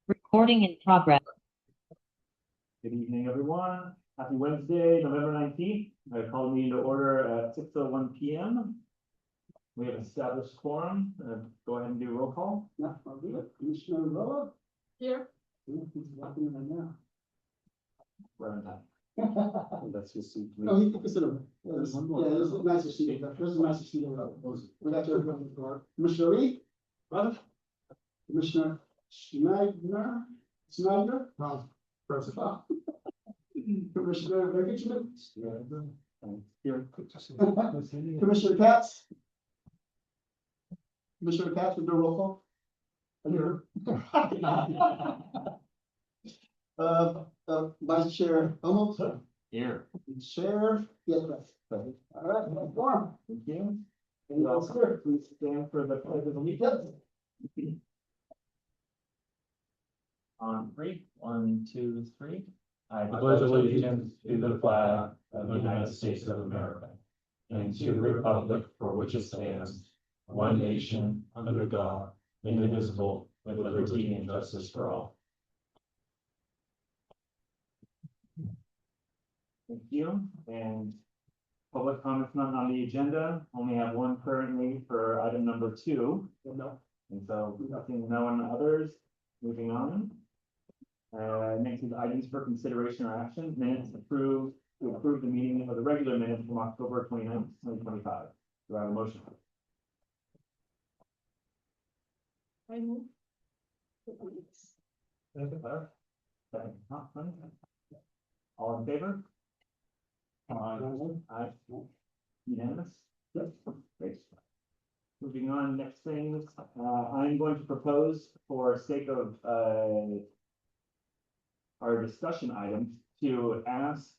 Recording in progress. Good evening, everyone. Happy Wednesday, November 19th. I call the meeting to order at 6:01 p.m. We have established quorum. Go ahead and do roll call. Yeah, I'll do it. Commissioner Loa? Here. He's walking in right now. We're on time. Let's just see. No, he took us in a. Yeah, there's a nicer seat. There's a nicer seat. We got your report. Commissioner Lee? Brother? Commissioner Schneider? No. Commissioner Benjamin? Here. Commissioner Katz? Commissioner Katz, will do a roll call? Here. Vice Chair Almost? Here. Chair, yes, right. All right, form. Thank you. Anyone else here? Please stand for the pledge of allegiance. On three. 1, 2, 3. I pledge allegiance to the flag of the United States of America and to the republic for which it stands, one nation, under God, indivisible, with liberty and justice for all. Thank you. And public comments not on the agenda. Only have one currently for item number 2. No. And so nothing, no one others. Moving on. Next is items for consideration or action. Minutes approved to approve the meeting of the regular minutes from October 29th, 2025. Do I have a motion? I move. Second. All in favor? Aye. Unanimous? Yep. Great. Moving on, next things, I'm going to propose for sake of, our discussion items to ask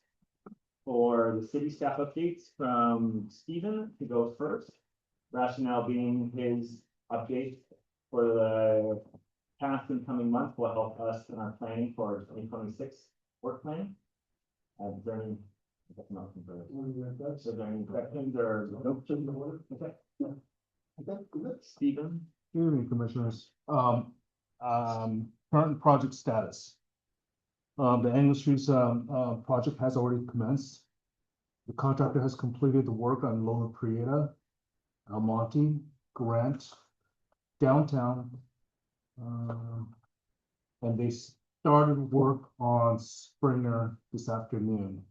for the city staff updates from Stephen to go first. Rationale being his updates for the past and coming month will help us in our planning for 2026 work plan. Is there any, so there any questions or? Okay. Okay, Stephen? Good evening, Commissioners. Current project status. The Angle Streets project has already commenced. The contractor has completed the work on Loma Prieta, Almonte, Grant, downtown. And they started work on Springer this afternoon.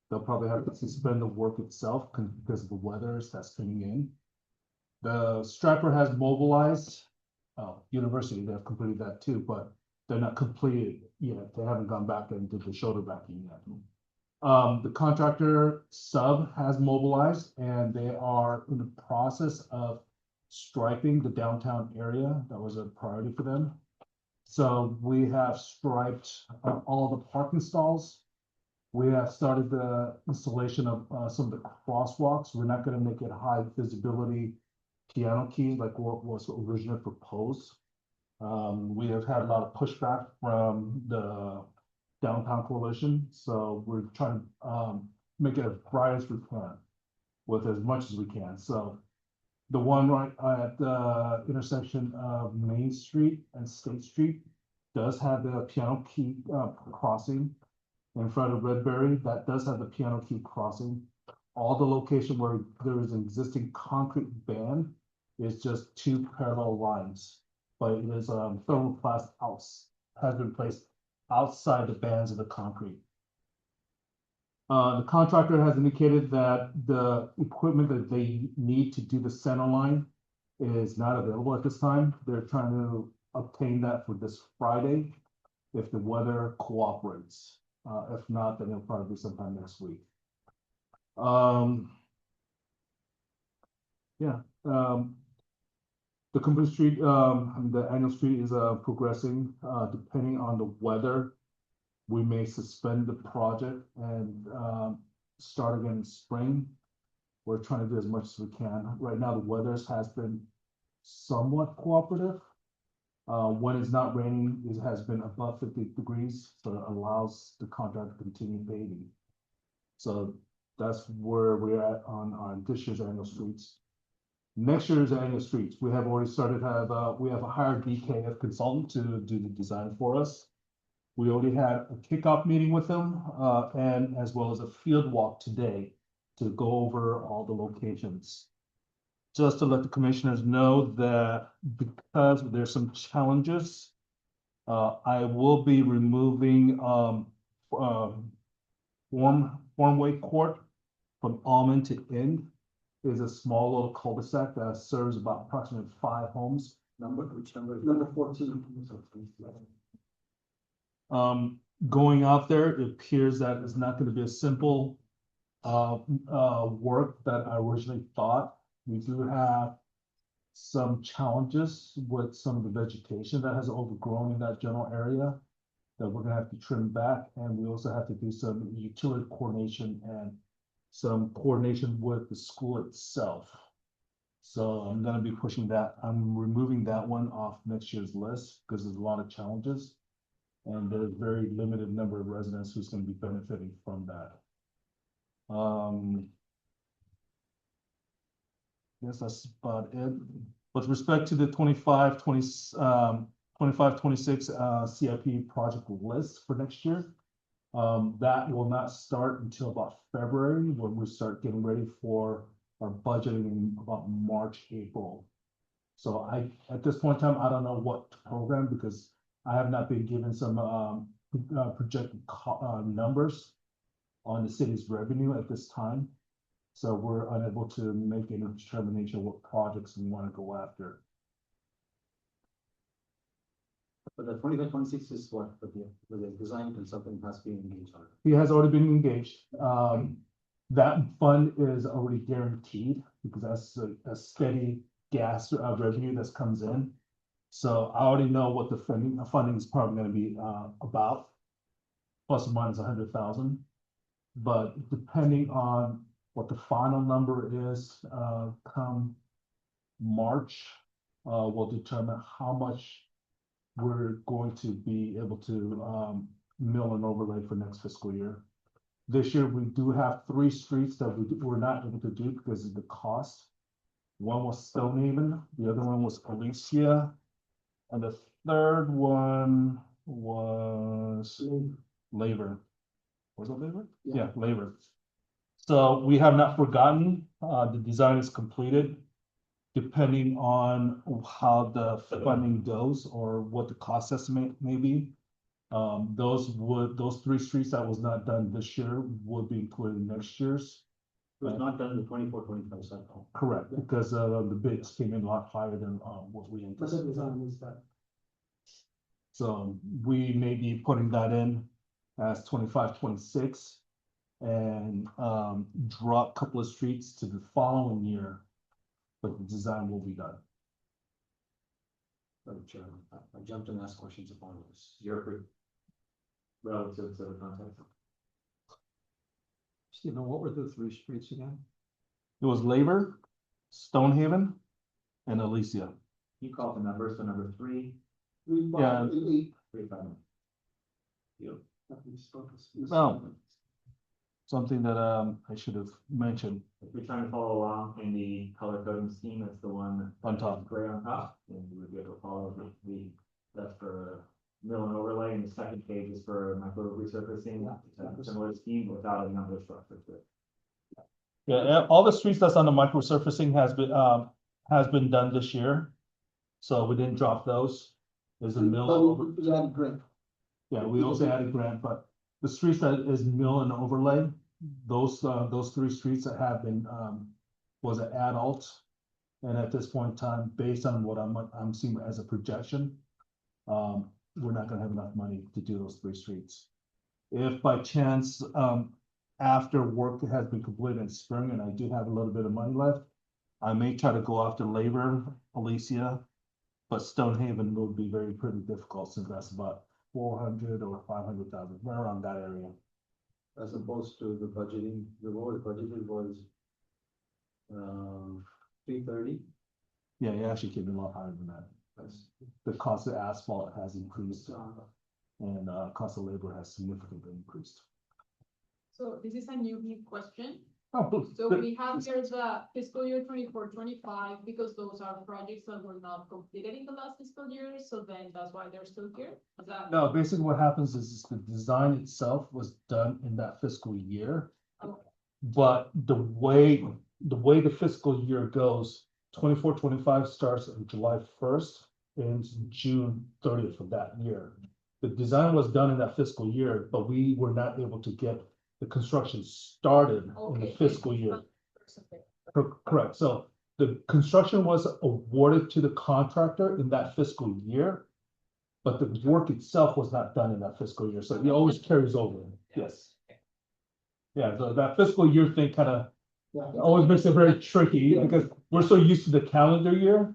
They'll probably have to suspend the work itself because of the weather that's coming in. The striper has mobilized. University, they've completed that too, but they're not completed yet. They haven't gone back and did the shoulder backing yet. The contractor sub has mobilized and they are in the process of striping the downtown area. That was a priority for them. So we have striped all the parking stalls. We have started the installation of some of the crosswalks. We're not going to make it high visibility piano keys like what was originally proposed. We have had a lot of pushback from the downtown coalition, so we're trying to make it as bright as we can with as much as we can. So the one right at the intersection of Main Street and State Street does have the piano key crossing in front of Redberry. That does have the piano key crossing. All the location where there is an existing concrete band is just 2 parallel lines. But it is thermoplast house has been placed outside the bands of the concrete. The contractor has indicated that the equipment that they need to do the center line is not available at this time. They're trying to obtain that for this Friday if the weather cooperates. If not, then it'll probably be sometime next week. The complete street, the annual street is progressing. Depending on the weather, we may suspend the project and start again in spring. We're trying to do as much as we can. Right now, the weather has been somewhat cooperative. When it's not raining, it has been above 50 degrees, so it allows the contractor to continue paving. So that's where we're at on this year's annual streets. Next year's annual streets, we have already started, we have a hired BKF consultant to do the design for us. We already had a kickoff meeting with them, and as well as a field walk today to go over all the locations. Just to let the commissioners know that because there's some challenges, I will be removing, Formway Court from Almond to End. Is a small little cul-de-sac that serves about approximately 5 homes. Which number? Number 14. Going out there, it appears that it's not gonna be a simple work that I originally thought. We do have some challenges with some of the vegetation that has overgrown in that general area that we're gonna have to trim back, and we also have to do some utility coordination and some coordination with the school itself. So I'm gonna be pushing that. I'm removing that one off next year's list because there's a lot of challenges. And there's very limited number of residents who's gonna be benefiting from that. Yes, that's about it. With respect to the 25-26 CIP project list for next year. That will not start until about February, when we start getting ready for our budgeting in about March, April. So at this point in time, I don't know what to program because I have not been given some, projected numbers on the city's revenue at this time. So we're unable to make any determination what projects we want to go after. But the 25-26 is what, the design consultant has been engaged on. He has already been engaged. That fund is already guaranteed because that's a steady gas revenue that comes in. So I already know what the funding is probably gonna be about, plus or minus 100,000. But depending on what the final number is, come March, will determine how much we're going to be able to mill and overlay for next fiscal year. This year, we do have 3 streets that we're not able to do because of the cost. One was Stonehaven, the other one was Alicia, and the third one was Labor. Was it Labor? Yeah, Labor. So we have not forgotten, the design is completed. Depending on how the funding goes or what the cost estimate may be. Those 3 streets that was not done this year would be included in next year's. It was not done in the 24-25 cycle. Correct, because the bids came in a lot higher than what we That's what anticipated. design was that. So we may be putting that in as 25-26 and drop a couple of streets to the following year. But the design will be done. Madam Chair, I jumped and asked questions upon this. You're free. Relative to the context. Stephen, what were the 3 streets again? It was Labor, Stonehaven, and Alicia. You called the numbers, so number 3, 3, 5, Yeah. and 8. 3, 5. Well, something that I should have mentioned. If you're trying to follow along in the color coding scheme, that's the one On top. Gray on top, and you would be able to follow that's for mill and overlay, and the second page is for micro resurfacing. Similar scheme without a number structure to it. Yeah, all the streets that's on the micro surfacing has been done this year. So we didn't drop those. There's a mill over. But we added Grant. Yeah, we also added Grant, but the streets that is mill and overlay, those 3 streets that have been, was an adult. And at this point in time, based on what I'm seeing as a projection, we're not gonna have enough money to do those 3 streets. If by chance, after work has been completed in spring and I do have a little bit of money left, I may try to go after Labor, Alicia, but Stonehaven would be pretty difficult since that's about 400 or 500,000, right around that area. As opposed to the budgeting, the budgeted was 330. Yeah, it actually came in a lot higher than that. The cost of asphalt has increased, and cost of labor has significantly increased. So this is a new question. Oh, So we have here the fiscal year 24-25 because those are projects that were not completed in the last fiscal year, so then that's why they're still here. Is that? No, basically what happens is the design itself was done in that fiscal year. Okay. But the way the fiscal year goes, 24-25 starts on July 1st and ends June 30th of that year. The design was done in that fiscal year, but we were not able to get the construction started in the Okay. fiscal year. Correct, so the construction was awarded to the contractor in that fiscal year. But the work itself was not done in that fiscal year, so it always carries over, yes. Yeah, so that fiscal year thing kind of Yeah. always makes it very tricky, because we're so used to the calendar year.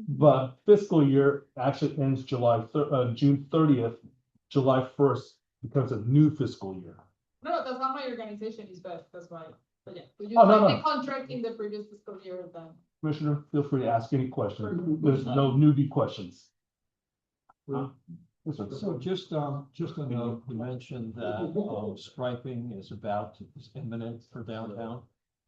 But fiscal year actually ends June 30th, July 1st becomes a new fiscal year. No, that's not my organization is best, that's why, but yeah. So you Oh, no, like no. the contract in the previous fiscal year then. Commissioner, feel free to ask any question, Mhm. there's no newbie questions. Yes, sir. So just a note, you mentioned that, striping is is imminent for downtown,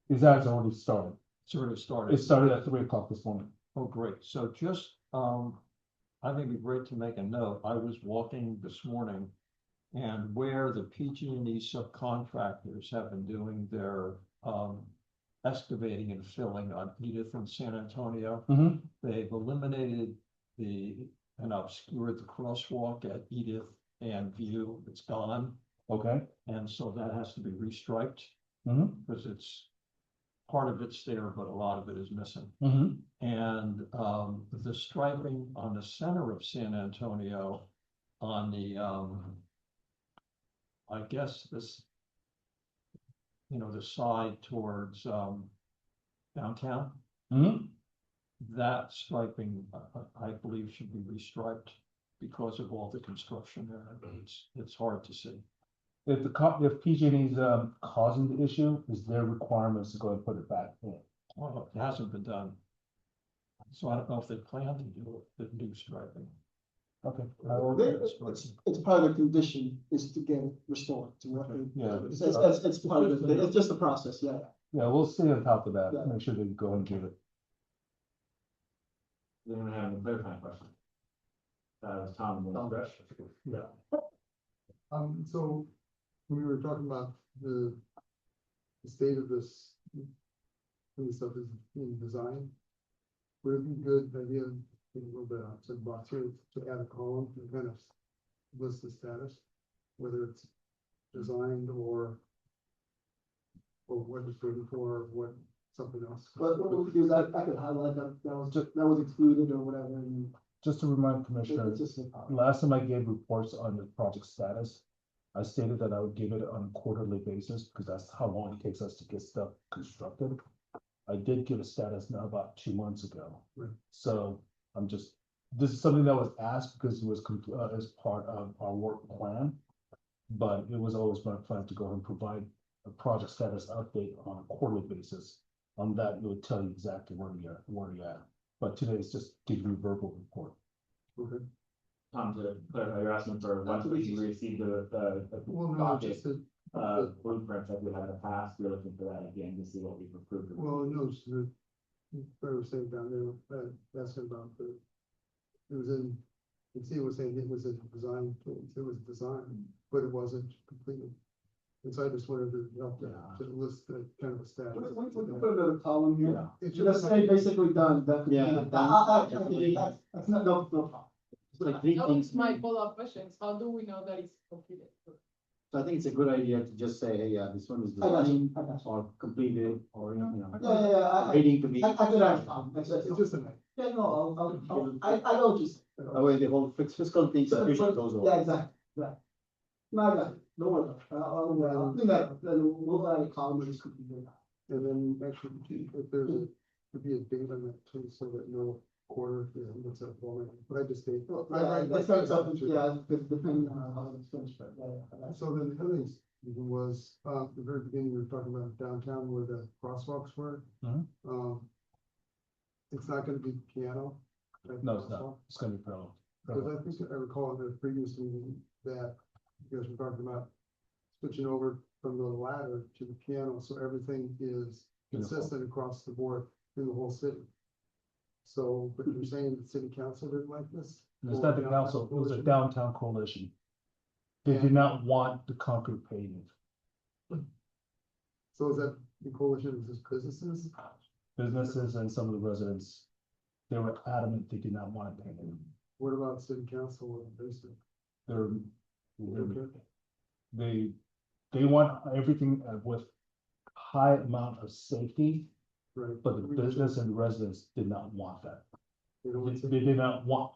His ads already started, sort of it started. started at 3 o'clock this morning. Oh, great. So just, I think it'd be great to make a note. I was walking this morning and where the PG&E subcontractors have been doing their, excavating and filling on Edith and San Antonio, Mhm. they've eliminated and obscured the crosswalk at Edith and View. It's gone. Okay. And so that has to be restriped Mhm. because part of it's there, but a lot of it is missing. Mhm. And the striping on the center of San Antonio on the, I guess this, the side towards downtown, Mhm. that striping, I believe should be restriped because of all the construction there. It's hard to see. If PG&E's causing the issue, is their requirements to go and put it back in. Well, it hasn't been done. So I don't know if they plan to do the new striping. Okay. It's part of the condition is to get it restored to what they. Yeah. It's part of it, it's just a process, yeah. Yeah, we'll stay on top of that, Yeah. make sure they go and give it. Does anyone have any clarifying questions? Tom. Yeah. So we were talking about the state of this, when this stuff is being designed. Would it be good idea, a little bit outside the box here, to add a column to kind of list the status, whether it's designed or what it's waiting for, or what, something else? But what we do is I could highlight that was excluded or whatever, and Just to remind Commissioner, it's just. last time I gave reports on the project status, I stated that I would give it on a quarterly basis, because that's how long it takes us to get stuff constructed. I did give a status now about 2 months ago. Right. So this is something that was asked because it was as part of our work plan. But it was always my plan to go ahead and provide a project status update on a quarterly basis. On that, it would tell you exactly where you're at. But today is just giving you a verbal report. Okay. Tom, to clarify, you're asking for once we receive the Well, no, docket, just that, blueprints that we had in the past, we're looking for that again to see what we've approved. well, no, it's the, I was saying down there, asking about it was in, you see, it was saying it was a design, it was designed, but it wasn't completed. And so I just wanted to help to list the kind of a status. We can put another column here. Yeah. It Should I say basically done, that could be, Yeah. that's not, no problem. It's like three That things. was my follow-up questions. How do we know that it's completed? So I think it's a good idea to just say, hey, yeah, this one is I got you, designed I got you. or completed or, Yeah, waiting to be. I could have, it's It's just a. yeah, no, I know what you said. That way the whole fiscal thing situation goes Yeah, over. exactly, right. No, I got it, don't worry, I'll do that, then we'll add a column which could be there. And then actually, if there's could be a date on that too, so that no quarter, what's that, but I just say. Yeah, that's kind of something, yeah, depending on how it's finished, but yeah. So then the other thing was, the very beginning, you were talking about downtown where the crosswalks were. Mhm. It's not gonna be piano. like No, it's crosswalk? not, it's gonna be parallel. Because I think I recall in the previous meeting that you guys were talking about switching over from the ladder to the piano, so everything is consistent across the board in the whole city. So, but you're saying the city council didn't like this? It's not the council, it was a downtown coalition. They did not want the concrete paving. So is that the coalition of just businesses? Businesses and some of the residents, they were adamant they did not want it painted. What about city council and basic? They're, Okay. they want everything with high amount of safety, Right. but the business and residents did not want that. They don't want They did not want,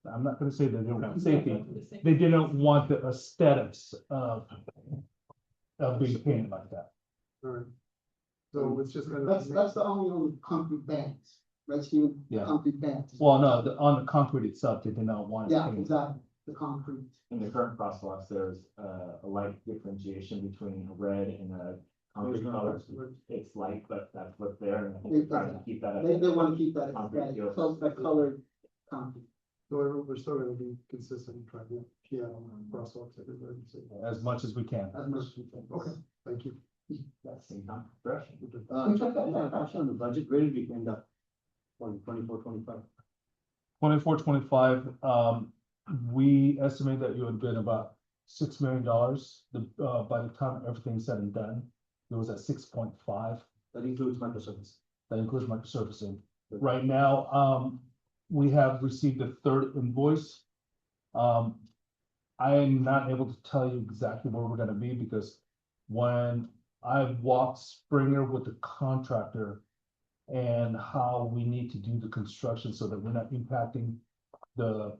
I'm not gonna say they didn't want safety, The same. they didn't want the aesthetics of being painted like that. All right. So it's just gonna. That's the only on concrete bands, right, Steven? Yeah. Concrete bands. Well, no, on the concrete itself, they did not want it Yeah, painted. exactly, the concrete. In the current crosswalks, there's a light differentiation between a red and a concrete color. It's light, but that's what's there, and I think they're trying to keep that. They wanna keep that Concrete aesthetic, feels- so that colored concrete. So we're still gonna be consistent in trying to piano and crosswalks everywhere. in the city. As much as we can. As much as we can. Okay, thank you. That's the direction. Question on the budget, where did we end up? For 24-25? 24-25, we estimate that you would have been about $6 million. By the time everything's said and done, it was at 6.5. That includes microservice. That includes microservicing. Right now, we have received a third invoice. I am not able to tell you exactly where we're gonna be because when I walked Springer with the contractor and how we need to do the construction so that we're not impacting the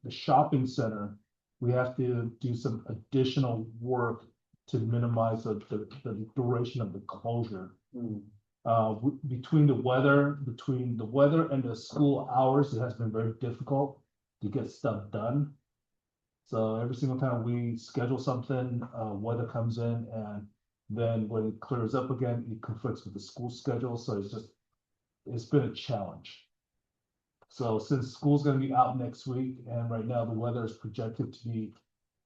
shopping center, we have to do some additional work to minimize the duration of the closure. Between the weather and the school hours, it has been very difficult to get stuff done. So every single time we schedule something, weather comes in and then when it clears up again, it conflicts with the school schedule, so it's been a challenge. So since school's gonna be out next week and right now the weather is projected to be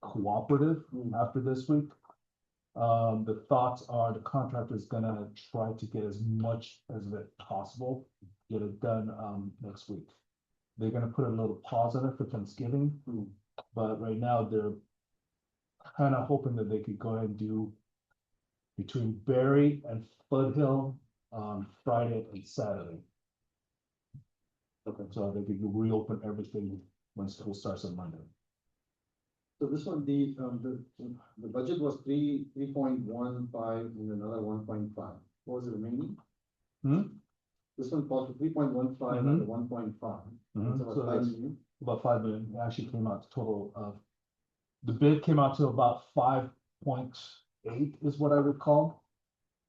cooperative after this week. The thoughts are the contractor is gonna try to get as much as it possible, get it done, next week. They're gonna put a little pause on it for Thanksgiving, but right now they're kind of hoping that they could go ahead and do between Berry and Foothill on Friday and Saturday. Okay. So they could reopen everything when school starts on Monday. So this one, the budget was 3.15 and another 1.5. What was the remaining? This one called for 3.15 and 1.5. Mhm. That's So about 5 that's million. about 5 million, it actually came out to total of. The bid came out to about 5.8 is what I recall.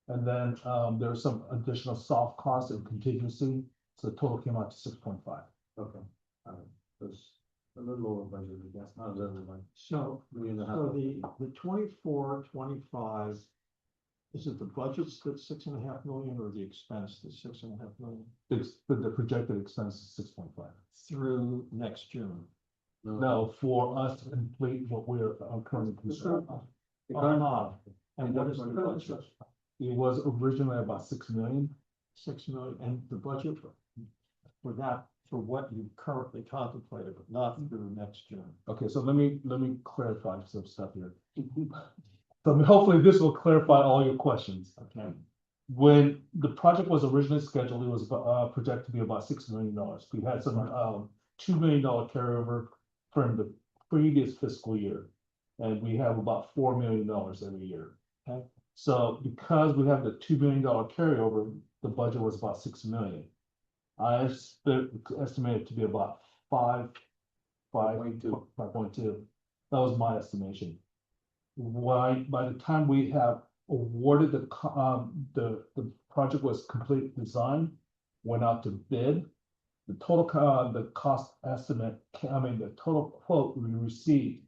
And then there was some additional soft costs and contingency, so the total came out to 6.5. Okay, that's a little lower budget, I guess, not a little like So, million and a half. so the 24-25, is it the budget's that's 6.5 million or the expense that's 6.5 million The projected expense is 6.5. through next June? No, for us to complete what we're currently constructing. The current And what is the budget? It was originally about 6 million. 6 million, and the budget for that, for what you currently contemplated, but not through next June. Okay, so let me clarify some stuff here. So hopefully this will clarify all your questions. Okay. When the project was originally scheduled, it was projected to be about $6 million. We had some $2 million carryover from the previous fiscal year. And we have about $4 million every year. Okay. So because we have the $2 million carryover, the budget was about 6 million. I estimated to be about 5.2. That was my estimation. Why, by the time we have awarded the project was complete design, went out to bid. The total the cost estimate, the total quote we received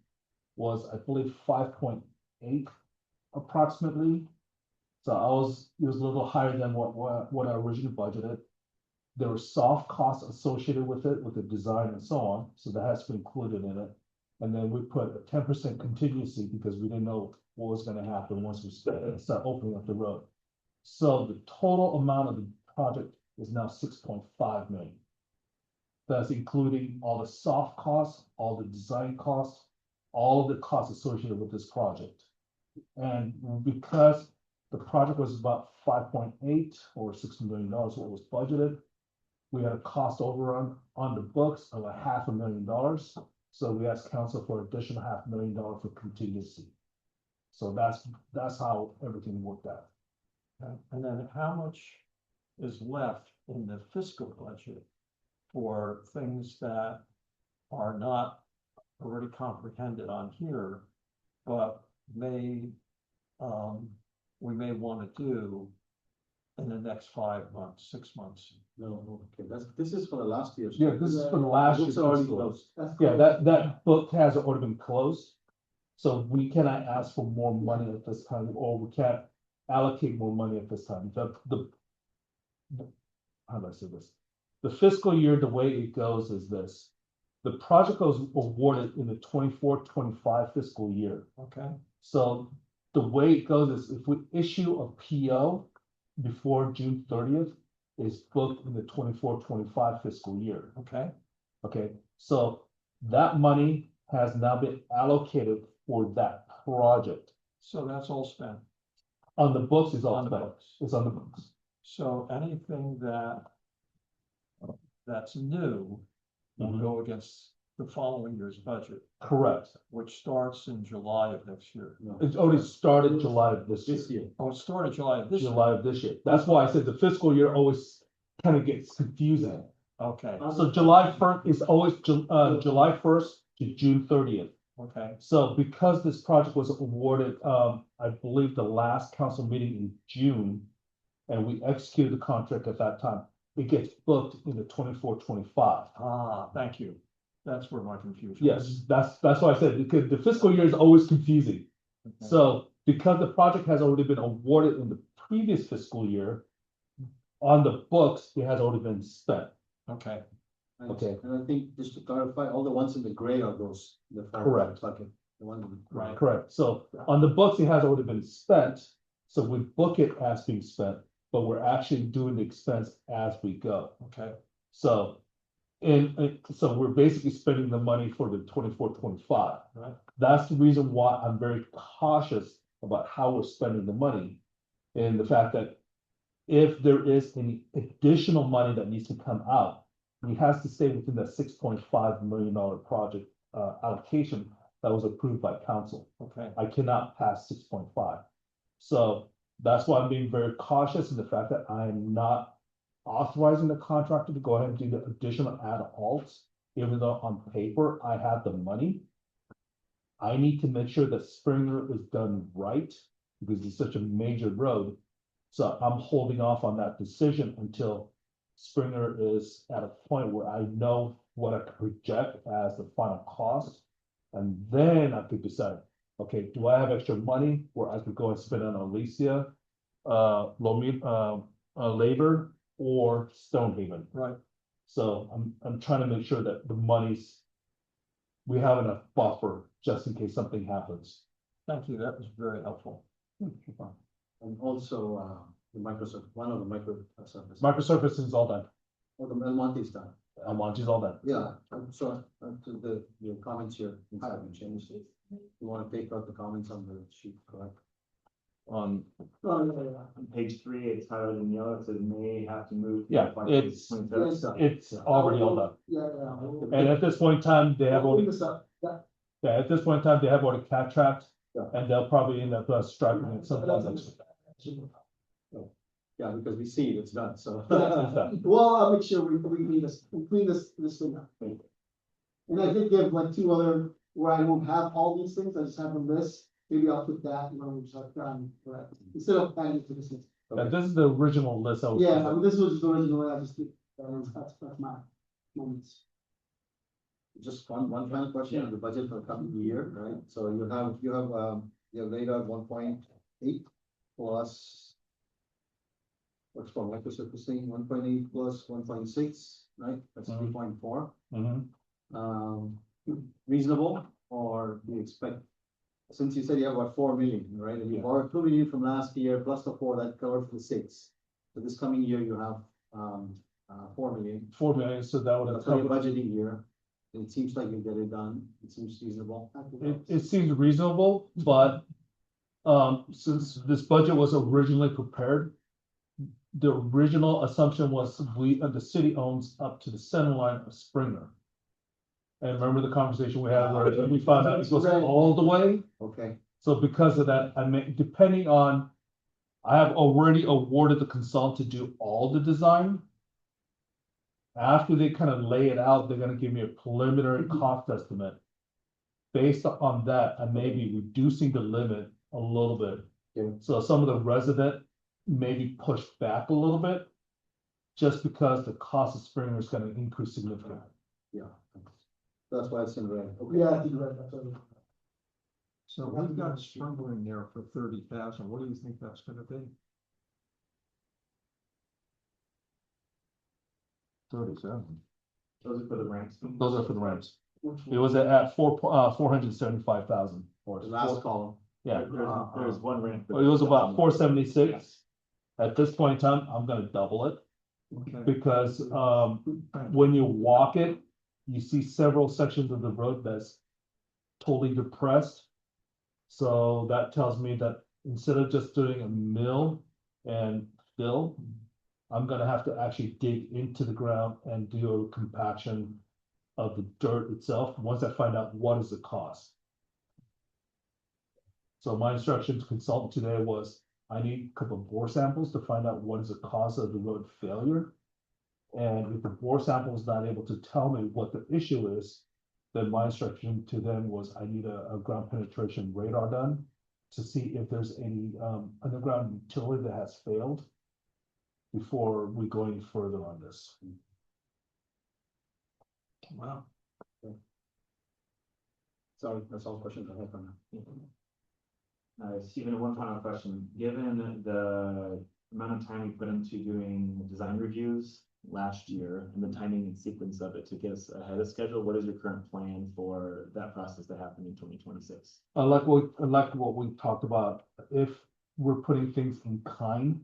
was, I believe, 5.8 approximately. So it was a little higher than what I originally budgeted. There were soft costs associated with it, with the design and so on, so that has to be included in it. And then we put a 10% contingency because we didn't know what was gonna happen once we start opening up the road. So the total amount of the project is now 6.5 million. That's including all the soft costs, all the design costs, all of the costs associated with this project. And because the project was about 5.8 or $6 million, what was budgeted, we had a cost overrun on the books of $500,000. So we asked council for additional $500,000 for contingency. So that's how everything worked out. And then how much is left in the fiscal budget for things that are not already comprehended on here, but may, we may want to do in the next 5 months, 6 months? No, okay, this is for the last year. Yeah, this is for the last Books year's are already fiscal. closed. Yeah, that book has already been closed. So we cannot ask for more money at this time, or we can't allocate more money at this time. How do I say this? The fiscal year, the way it goes is this. The project was awarded in the 24-25 fiscal year. Okay, So the way it goes is if we issue a PO before June 30th, it's booked in the 24-25 fiscal year. okay, Okay, so that money has now been allocated for that project. so that's all spent On the books is all on the spent. books. It's on the books. So anything that's new will Mhm. go against the following year's budget, Correct. which starts in July of next year. No, It's already started July of this this year. year. Oh, it started July of this year. July of this year. That's why I said the fiscal year always kind of gets confusing. Okay, So July 1st is always July 1st to June 30th. okay, So because this project was awarded, I believe the last council meeting in June, and we executed the contract at that time, it gets booked in the 24-25. thank you. That's where my confusion. Yes, that's why I said, because the fiscal year is always confusing. Okay. So because the project has already been awarded in the previous fiscal year, on the books, it has already been spent. Okay, And- Okay. And I think just to clarify, all the ones in the gray are those. The fire Correct. bucket, the one in the- Right. Correct. So on the books, it has already been spent. So we book it as being spent, but we're actually doing the expense as we go. okay, So, so we're basically spending the money for the 24-25. right, That's the reason why I'm very cautious about how we're spending the money. And the fact that if there is any additional money that needs to come out, it has to stay within that $6.5 million project allocation that was approved by council. okay, I cannot pass 6.5. So that's why I'm being very cautious in the fact that I am not authorizing the contractor to go ahead and do the additional add-alts, even though on paper I have the money. I need to make sure that Springer is done right because it's such a major road. So I'm holding off on that decision until Springer is at a point where I know what I can project as the final cost. And then I could decide, okay, do I have extra money where I could go and spend on Alicia, Labor or Stonehaven? right. So I'm trying to make sure that the money's, we have enough buffer just in case something happens. Thank you. That was very helpful. And also, the Microsoft, one of the Microsoft. Microsurface is all done. Oh, the El Monte's done. Monty's all done. Yeah, so, to your comments here, haven't changed. You want to take out the comments on the sheet, correct? On page 3, it's highlighted in yellow, it says may have to move. to Yeah, FY it's- 2027. It's already all done. Yeah. And at this point in time, they have I'll already, bring this up. yeah, at this point in time, they have already contract. Yeah. And they'll probably end up striping it sometime next week. Yeah, because we see it's done, so. Well, I'll make sure we clean this thing up. And I did give like 2 other, where I won't have all these things, I just have a list, maybe I'll put that, we just have done, correct, instead of adding to this list. Yeah, this is the original list. I was- Yeah, I mean, this was the original, I just, that's my moments. Just one final question on the budget for the coming year, right? So you have laid out 1.8 plus. What's for microsurfacing, 1.8 plus 1.6, right? That's Mhm. 3.4. Mhm. Reasonable, or do you expect? Since you said you have about 4 million, right, and you Yeah. borrowed 2 million from last year, plus the 4, that covered for the 6. So this coming year, you have, 4 million. 4 million, so that would have That's what you're covered. budgeting here. It seems like you get it done. It seems reasonable. It seems reasonable, but, since this budget was originally prepared, the original assumption was the city owns up to the center line of Springer. And remember the conversation we had where we found out it goes all the way? Okay, So because of that, I mean, depending on, I have already awarded the consultant to do all the design. After they kind of lay it out, they're gonna give me a preliminary cost estimate. Based on that, I may be reducing the limit a little bit. Yeah. So some of the resident may be pushed back a little bit. Just because the cost of Springer is gonna increase significantly. yeah. That's why it's in red. Okay. Yeah, I think you're right, that's what. So we've got Springer in there for 30,000. What do you think that's gonna be? 37. Those are for the ramps. Those are for the ramps. It was at 475,000. The last column. Yeah, There's one ramp. it was about 476. At this point in time, I'm gonna double it. Okay. Because when you walk it, you see several sections of the road that's totally depressed. So that tells me that instead of just doing a mill and fill, I'm gonna have to actually dig into the ground and do a compaction of the dirt itself, once I find out what is the cost. So my instruction to consultant today was, I need a couple of bore samples to find out what is the cause of the road failure. And if the bore sample is not able to tell me what the issue is, then my instruction to them was I need a ground penetration radar done to see if there's any underground utility that has failed before we go any further on this. Wow. Sorry, that's all the questions I have for now. Stephen, one final question. Given the amount of time we put into doing design reviews last year and the timing and sequence of it to get us ahead of schedule, what is your current plan for that process to happen in 2026? I like what we talked about. If we're putting things in kind,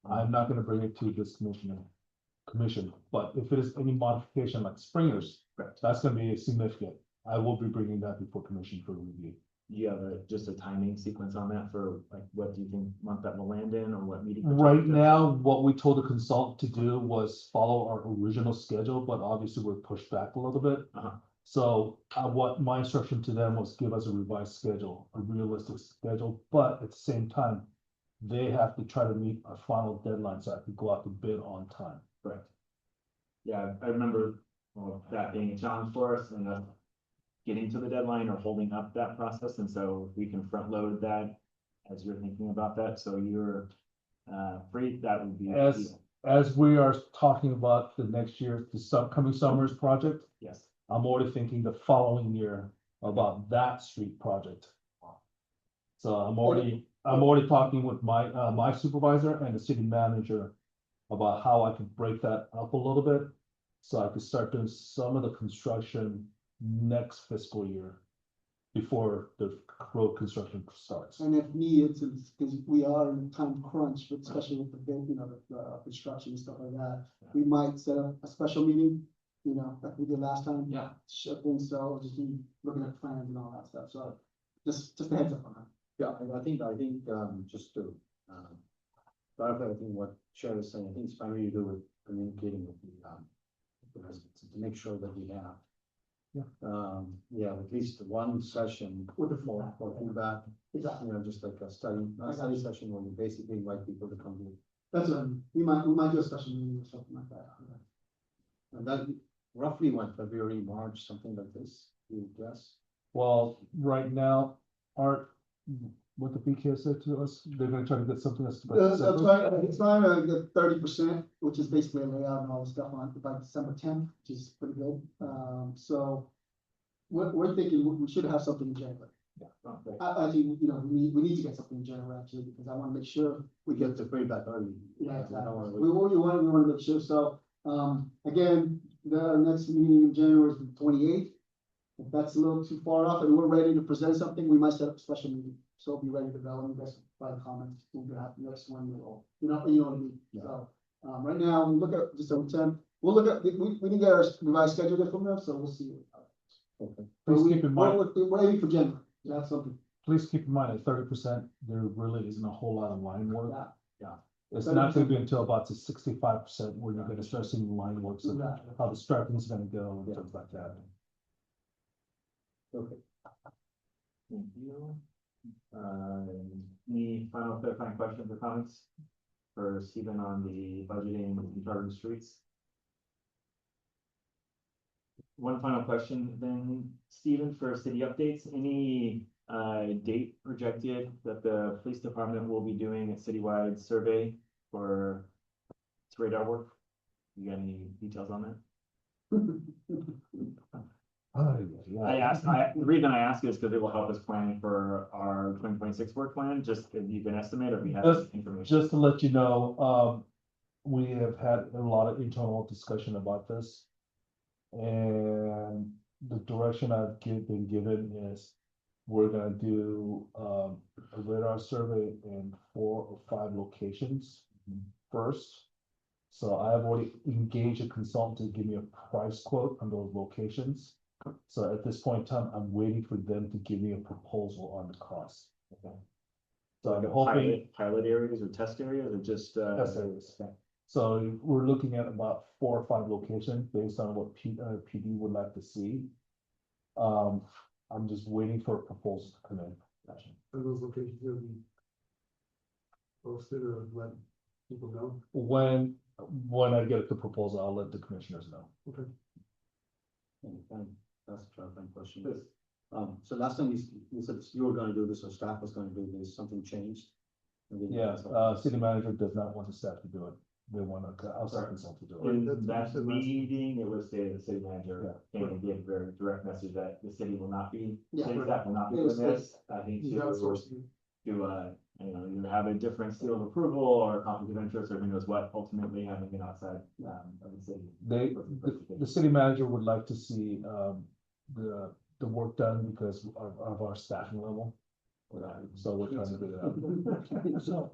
I'm not gonna bring it to this commission, but if it is any modification like Springer's, Correct. that's gonna be significant. I will be bringing that before commission for review. Do you have just a timing sequence on that for like, what do you think month that will land in or what meeting? Right now, what we told the consultant to do was follow our original schedule, but obviously we're pushed back a little bit. Uh-huh. So what my instruction to them was give us a revised schedule, a realistic schedule, but at the same time, they have to try to meet our final deadline so I can go out to bid on time. Correct. Yeah, I remember, well, that being a challenge for us and getting to the deadline or holding up that process. And so we can front load that as you're thinking about that. So you're free, that would be. As we are talking about the next year, the upcoming summer's project, Yes. I'm already thinking the following year about that street project. So I'm already talking with my supervisor and the city manager about how I can break that up a little bit. So I could start doing some of the construction next fiscal year before the road construction starts. And if needed, because we are in a time crunch, but especially with the bid, the construction and stuff like that, we might set up a special meeting, like we did last time. Yeah. Ship in, so just be looking at plans and all that stuff, so just a heads up on that. Yeah, and I think, just to, clarify, I think what Chair is saying, I think it's primarily to do with communicating with the residents, to make sure that we have. At least one session With the for feedback, Exactly. just like a study, session where you basically invite people to come here. That's we might do a special meeting or something like that. And that roughly what, February, March, something like this, you guess? Well, right now, what the BK said to us, they're gonna try to get something that's. It's trying to get 30%, which is basically a layout and all the stuff on it by December 10th, which is pretty good. So we're thinking we should have something in January. Okay. I think, we need to get something in January actually, because I want to make sure We get the feedback early. Yeah, I exactly. don't wanna We want to make sure, so, again, the next meeting in January is the 28th. If that's a little too far off and we're ready to present something, we might set up a special meeting. So be ready to go and you guys can provide comments. We'll do that next one, you know what I mean? So, right now, we look at just a 10, we'll look at, we didn't get our revised schedule yet from them, so we'll see. Okay. Please keep in mind, We're aiming for January. That's something. please keep in mind at 30%, there really isn't a whole lot of line work. Yeah. It's not gonna be until about the 65% where you're gonna start seeing the line works of how the striping's gonna go and things like that. Okay. Thank you. Any final clarifying questions or comments for Stephen on the budgeting and charter streets? One final question then, Stephen, for city updates, any date projected that the police department will be doing a citywide survey for its radar work? You got any details on that? The reason I ask is because it will help us plan for our 2026 work plan, just if you can estimate or if you have Just- information. Just to let you know, we have had a lot of internal discussion about this. And the direction I've been given is we're gonna do, a radar survey in 4 or 5 locations first. So I have already engaged a consultant to give me a price quote on those locations. So at this point in time, I'm waiting for them to give me a proposal on the cost. Okay. So I'm hoping. Pilot areas or test areas or just, Test areas. So we're looking at about 4 or 5 locations based on what PD would like to see. I'm just waiting for a proposal to come in. Are those locations gonna be posted or let people know? When I get the proposal, I'll let the commissioners know. Okay. That's a clarifying question. So last time you said you were gonna do this or staff was gonna do this, something changed? Yeah, city manager does not want the staff to do it. They want an outside consultant to do it. in That's what that you said last- meeting, it was stated the city manager came and gave a very direct message that the city will not be, city staff will not be It was doing this. I think He's to outsourcing. either have a different seal of approval or conflict of interest or who knows what, ultimately having an outside, of the city. The city manager would like to see, the work done because of our staffing level. So we're trying to do that. So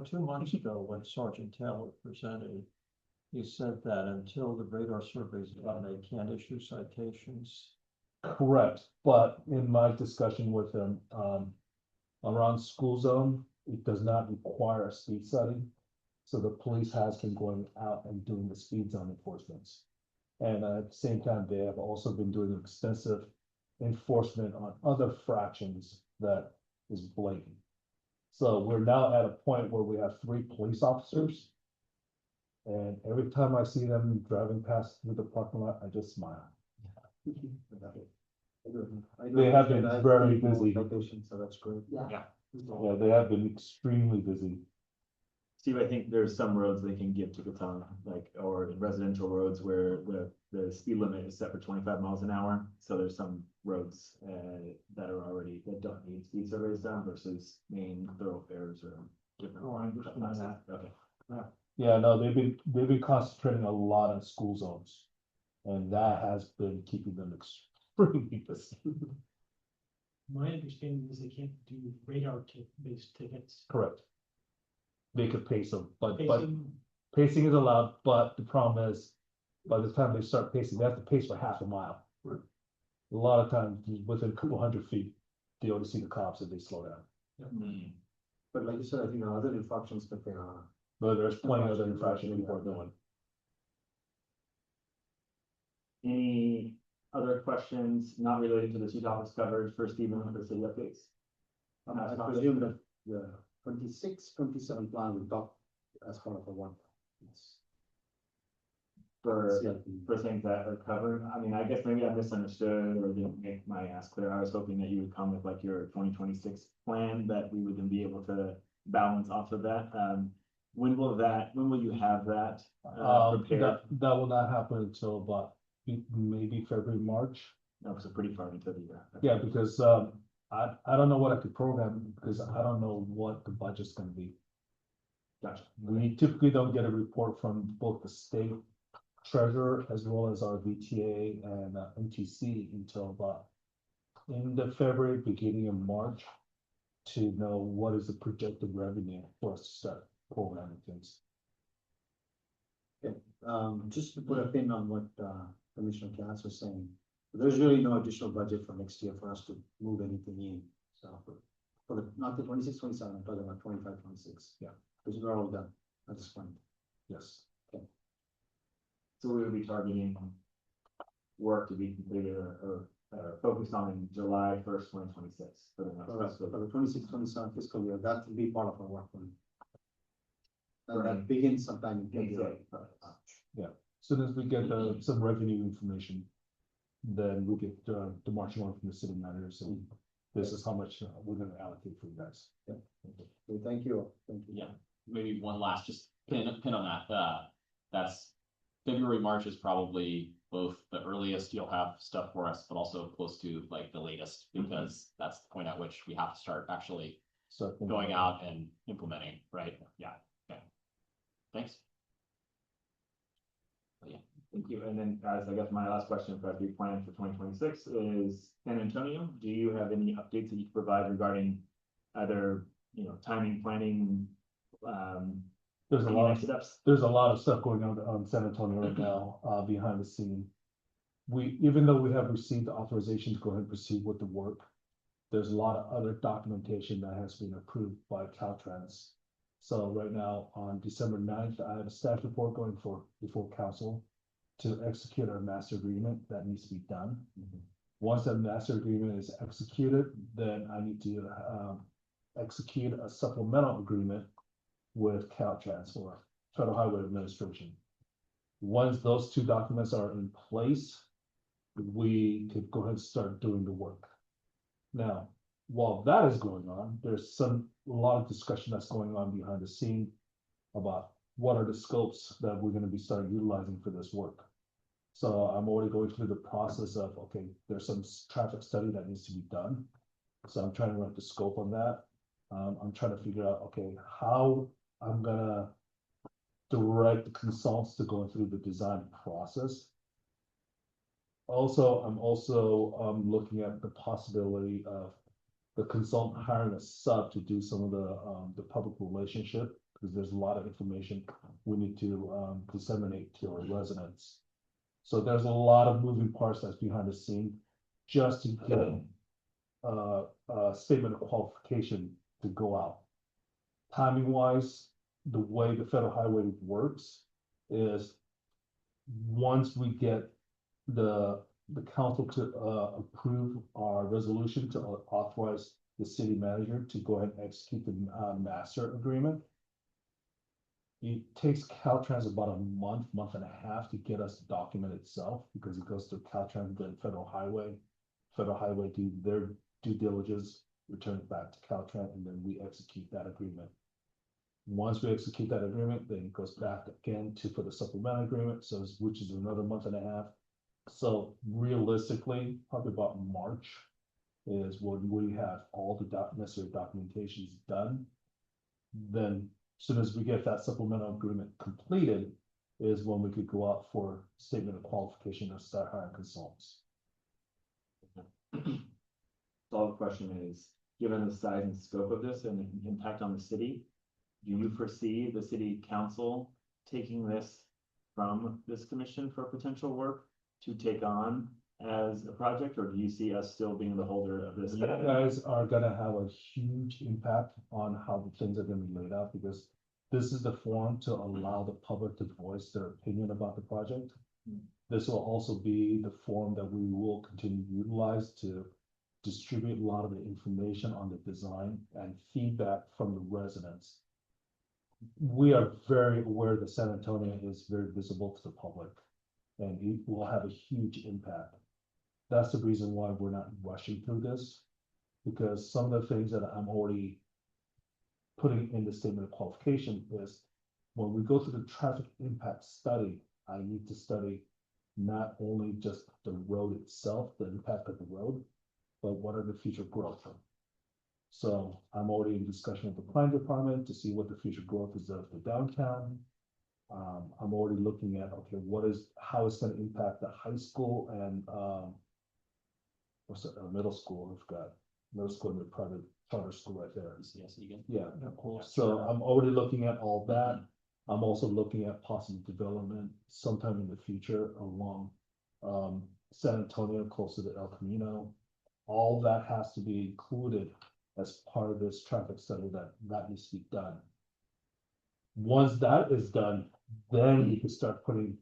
2 months ago, when Sergeant Taylor presented, he said that until the radar survey's done, they can't issue citations. Correct, but in my discussion with them, around school zone, it does not require a speed study. So the police has been going out and doing the speed zone enforcements. And at the same time, they have also been doing extensive enforcement on other fractions that is blatant. So we're now at a point where we have 3 police officers. And every time I see them driving past through the parking lot, I just smile. They have been very busy. So that's great. Yeah, they have been extremely busy. Steve, I think there's some roads they can give to Catawba, like, or residential roads where the speed limit is set for 25 miles an hour. So there's some roads, that are already, that don't need speed surveys done versus main thoroughfares or different. Oh, I understand that. Okay. Yeah, no, they've been concentrating a lot on school zones. And that has been keeping them extremely busy. My understanding is they can't do radar based tickets. Correct. They could pace them, but Facing, pacing is allowed, but the problem is, by the time they start pacing, they have to pace for half a mile. A lot of times, within a couple 100 feet, they already see the cops and they slow down. But like you said, I think there are other infractions that they are. But there's plenty of other infractions people are doing. Any other questions not related to the 2 topics covered for Stephen for city updates? I presume that the 26-27 plan we talked as part of the one. For things that are covered, I mean, I guess maybe I misunderstood or didn't make my ask clear. I was hoping that you would come with like your 2026 plan that we would then be able to balance off of that. When will you have that prepared? That will not happen until about maybe February, March. No, so pretty far into the year. Yeah, because I don't know what I could program because I don't know what the budget's gonna be. Gotcha. We typically don't get a report from both the state treasurer as well as our VTA and MTC until about end of February, beginning of March, to know what is the projected revenue for us to start programming things. Just to put a pin on what, Commissioner Katz was saying, there's really no additional budget for next year for us to move anything in, so. For the, not the 26, 27, I'm talking about 25, 26. Yeah. Because we're all done at this point. Yes. So we would be targeting work to be completed or focused on in July 1st, 2026 for the next For fiscal the 26, 27 fiscal year, that will be part of our work plan. And Right. that begins sometime in February. year. Soon as we get some revenue information, then we get the marching on from the city manager, so this is how much we're gonna allocate for you guys. Okay, thank you. Thank you. Yeah. Maybe one last, just pin on that, that's February, March is probably both the earliest you'll have stuff for us, but also close to like the latest, because that's the point at which we have to start actually So going out and implementing, right? Yeah, okay. Thanks. Thank you. And then, guys, I guess my last question for the plan for 2026 is San Antonio. Do you have any updates that you can provide regarding either, timing, planning, There's a any lot next of, steps? there's a lot of stuff going on San Antonio right now, behind the scene. Even though we have received the authorization to go ahead and proceed with the work, there's a lot of other documentation that has been approved by Caltrans. So right now, on December 9th, I have a staff report going before council to execute our master agreement that needs to be done. Once that master agreement is executed, then I need to execute a supplemental agreement with Caltrans or Federal Highway Administration. Once those two documents are in place, we could go ahead and start doing the work. Now, while that is going on, there's a lot of discussion that's going on behind the scene about what are the scopes that we're gonna be starting utilizing for this work. So I'm already going through the process of, okay, there's some traffic study that needs to be done. So I'm trying to write the scope on that. I'm trying to figure out, okay, how I'm gonna direct the consultants to go through the design process. Also, I'm looking at the possibility of the consultant hiring a sub to do some of the public relationship, because there's a lot of information we need to disseminate to our residents. So there's a lot of moving parts that's behind the scene just to get a statement of qualification to go out. Timing wise, the way the federal highway works is once we get the council to approve our resolution to authorize the city manager to go ahead and execute the master agreement. It takes Caltrans about a month and a half to get us the document itself, because it goes through Caltrans, then Federal Highway. Federal Highway do their due diligence, return it back to Caltrans, and then we execute that agreement. Once we execute that agreement, then it goes back again for the supplemental agreement, which is another month and a half. So realistically, probably about March is when we have all the necessary documentations done. Then as soon as we get that supplemental agreement completed is when we could go out for statement of qualification and start hiring consultants. So the question is, given the size and scope of this and the impact on the city, do you foresee the city council taking this from this commission for potential work to take on as a project, or do you see us still being the holder of this? You guys are gonna have a huge impact on how the things are gonna be laid out, because this is the forum to allow the public to voice their opinion about the project. This will also be the forum that we will continue to utilize to distribute a lot of the information on the design and feedback from the residents. We are very aware that San Antonio is very visible to the public, and it will have a huge impact. That's the reason why we're not rushing through this, because some of the things that I'm already putting in the statement of qualification is when we go through the traffic impact study, I need to study not only just the road itself, the impact of the road, but what are the future growth. So I'm already in discussion with the planning department to see what the future growth is of the downtown. I'm already looking at, okay, how it's gonna impact the high school and, what's it, middle school, we've got middle school and the private charter school right there. Yes, Egan. Yeah, Of course. so I'm already looking at all that. I'm also looking at possible development sometime in the future along, San Antonio, closer to El Camino. All that has to be included as part of this traffic study that needs to be done. Once that is done, then we can start putting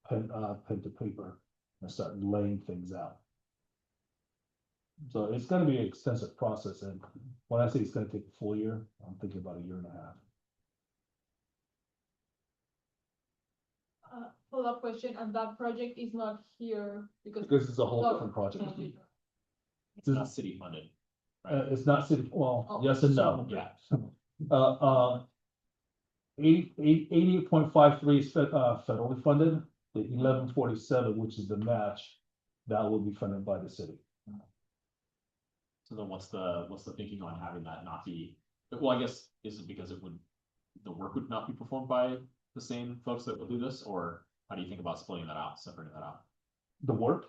pen to paper and start laying things out. So it's gonna be an extensive process, and when I say it's gonna take a full year, I'm thinking about a year and a half. Follow-up question, and that project is not here because. Because it's a whole Oh, different project. okay. It's not city funded. Right? It's not city, well, Oh, yes and no. Yeah. 88.53 is federally funded, the 1147, which is the match, that will be funded by the city. So then what's the thinking on having that not be, well, I guess, is it because the work would not be performed by the same folks that will do this, or how do you think about splitting that out, separating that out? The work,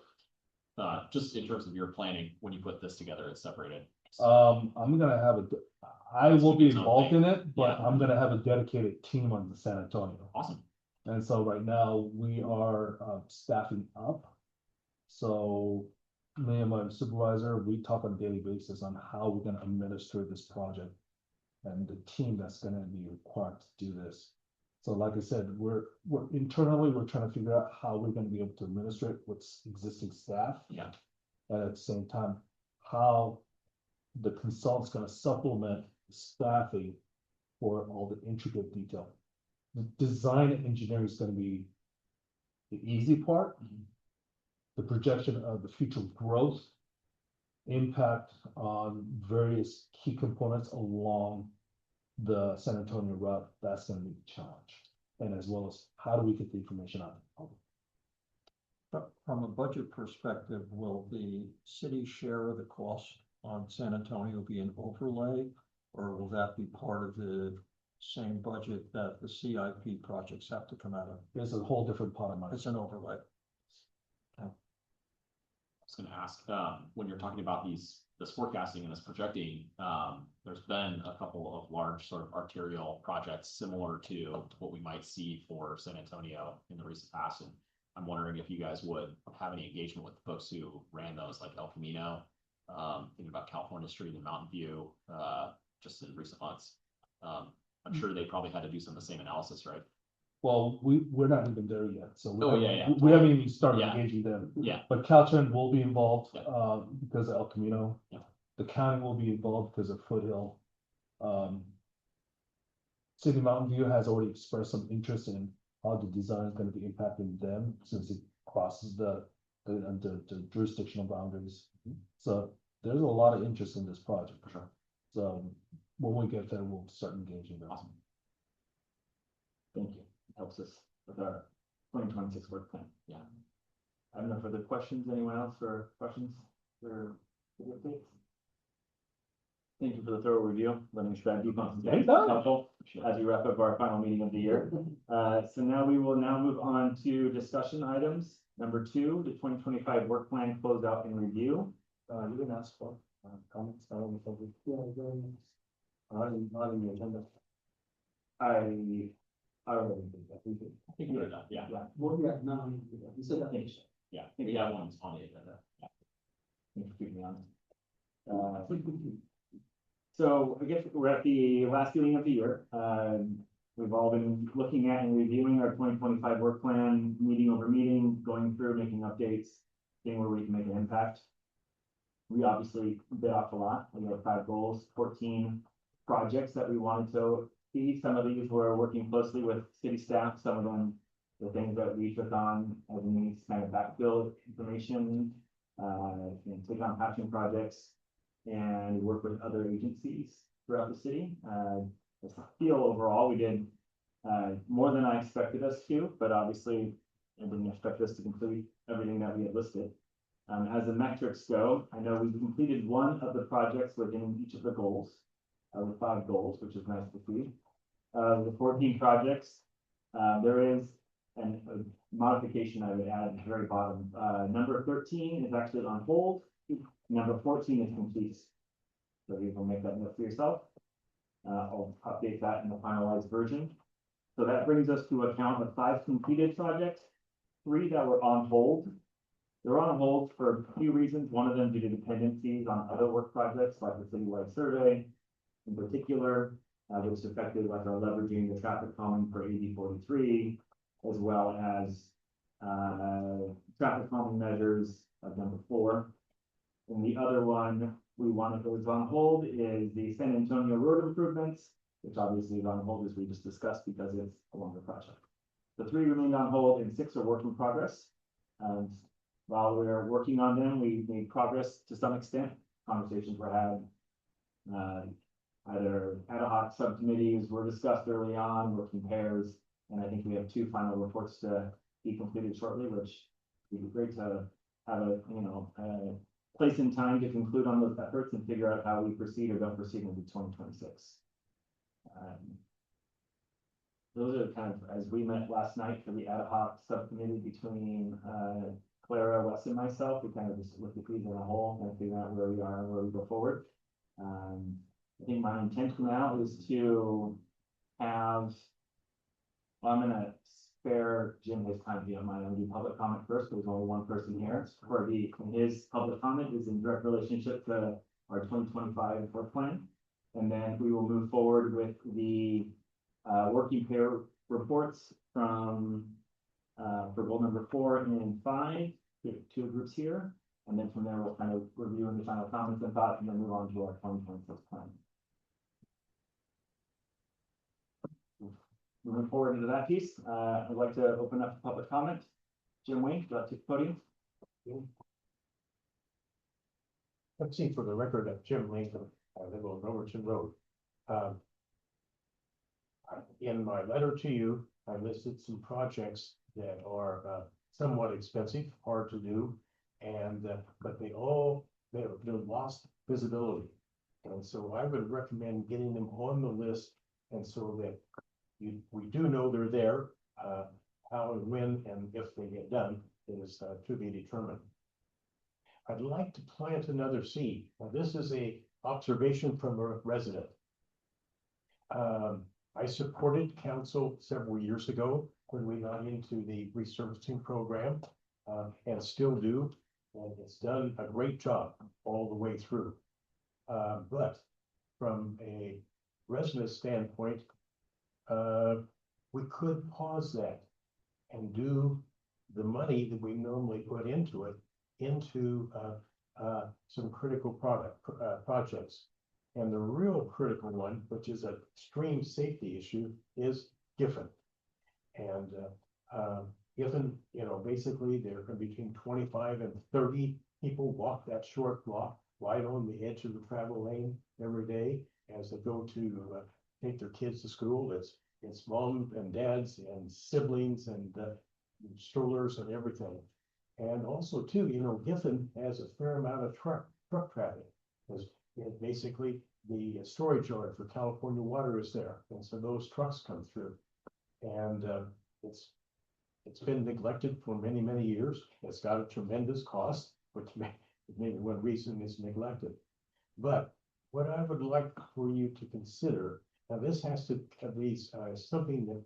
Just in terms of your planning, when you put this together, it's separated. I'm gonna have I will be involved in it, but Yeah. I'm gonna have a dedicated team on the San Antonio. Awesome. And so right now, we are staffing up. So me and my supervisor, we talk on a daily basis on how we're gonna administer this project. And the team that's gonna be required to do this. So like I said, we're internally, we're trying to figure out how we're gonna be able to administer it with existing staff. Yeah. And at the same time, how the consultant's gonna supplement the staffing for all the intricate detail. The design and engineering is gonna be the easy part. The projection of the future growth, impact on various key components along the San Antonio route, that's gonna be the challenge. And as well as how do we get the information out to the public? But from a budget perspective, will the city share of the cost on San Antonio be an overlay? Or will that be part of the same budget that the CIP projects have to come out of? There's a whole different pot of money. It's an overlay. I was gonna ask, when you're talking about this forecasting and this projecting, there's been a couple of large sort of arterial projects similar to what we might see for San Antonio in the recent past. And I'm wondering if you guys would have any engagement with the folks who ran those, like El Camino, thinking about California Street and Mountain View, just in recent months. I'm sure they probably had to do some of the same analysis, right? Well, we're not even there yet, so. Oh, yeah. We haven't even started Yeah. engaging them. Yeah. But Caltrans will be involved, Yeah. because of El Camino. Yeah. The county will be involved because of Foothill. City Mountain View has already expressed some interest in how the design is gonna be impacting them since it crosses the jurisdictional boundaries. So there's a lot of interest in this project. For sure. So when we get there, we'll start engaging them. Awesome. Thank you. Helps us with our 2026 work plan. Yeah. I don't know, further questions, anyone else for questions for the updates? Thank you for the thorough review, letting us dive deep on some helpful as we wrap up our final meeting of the year. So now we will move on to discussion items. Number 2, the 2025 work plan closeout and review. You didn't ask for comments, not on the subject. Not in the agenda. I already did that. We did. I think you're done, yeah. Well, yeah, no, you said that. Yeah, I think that one's on the agenda. Yeah. Thanks for keeping me on. So I guess we're at the last meeting of the year. We've all been looking at and reviewing our 2025 work plan, meeting over meeting, going through, making updates, seeing where we can make an impact. We obviously bit off a lot. We have 5 goals, 14 projects that we wanted to see. Some of these were working closely with city staff, some of them, the things that we took on as needs, kind of backfill information, take on passion projects, and work with other agencies throughout the city. I feel overall we did more than I expected us to, but obviously I didn't expect us to complete everything that we had listed. As the metrics go, I know we completed one of the projects within each of the goals, with 5 goals, which is nice to see. The 14 projects, There is a modification I would add at the very bottom. Number 13 is actually on hold. Number 14 is complete. So you can make that note for yourself. I'll update that in the finalized version. So that brings us to a count of 5 completed projects, 3 that were on hold. They're on hold for a few reasons. One of them due to dependencies on other work projects like the citywide survey in particular, which affected like our leveraging the traffic calming for AB 43, as well as traffic calming measures of number 4. And the other one we wanted that was on hold is the San Antonio road improvements, which obviously is on hold as we just discussed because it's a longer project. The 3 remained on hold and 6 are work in progress. While we're working on them, we made progress to some extent. Conversations were had. Either ad hoc subcommittees were discussed early on, working pairs, and I think we have 2 final reports to be completed shortly, which would be great to have a, place in time to conclude on those efforts and figure out how we proceed or don't proceed into 2026. Those are kind of, as we met last night for the ad hoc subcommittee between Clara, Wes, and myself, we kind of just looked at these in a whole and figure out where we are and where we go forward. I think my intent now is to have, I'm gonna spare Jim his time to be on my own, do public comment first, there's only one person here. His public comment is in direct relationship to our 2025 work plan. And then we will move forward with the working pair reports from for goal number 4 and 5, 2 groups here. And then from there, we'll kind of review any final comments and thoughts and then move on to our 2026 plan. Moving forward into that piece, I'd like to open up public comment. Jim Wayne, do you like to take the podium? Let's see, for the record, of Jim Lincoln, I live on Robertson Road. In my letter to you, I listed some projects that are somewhat expensive, hard to do, and but they've lost visibility. And so I would recommend getting them on the list, and so that we do know they're there. How and when and if they get done is to be determined. I'd like to plant another seed. Now, this is a observation from a resident. I supported council several years ago when we got into the resurfacing program, and still do, and it's done a great job all the way through. But from a resident standpoint, we could pause that and do the money that we normally put into it into some critical projects. And the real critical one, which is an extreme safety issue, is Giffen. And Giffen, basically there are between 25 and 30 people walk that short block right on the edge of the travel lane every day as they go to take their kids to school. It's mom and dads and siblings and strollers and everything. And also too, Giffen has a fair amount of truck traffic, because basically the storage yard for California Water is there, and so those trucks come through. And it's been neglected for many, many years. It's got a tremendous cost, which maybe one reason it's neglected. But what I would like for you to consider, now this has to be something that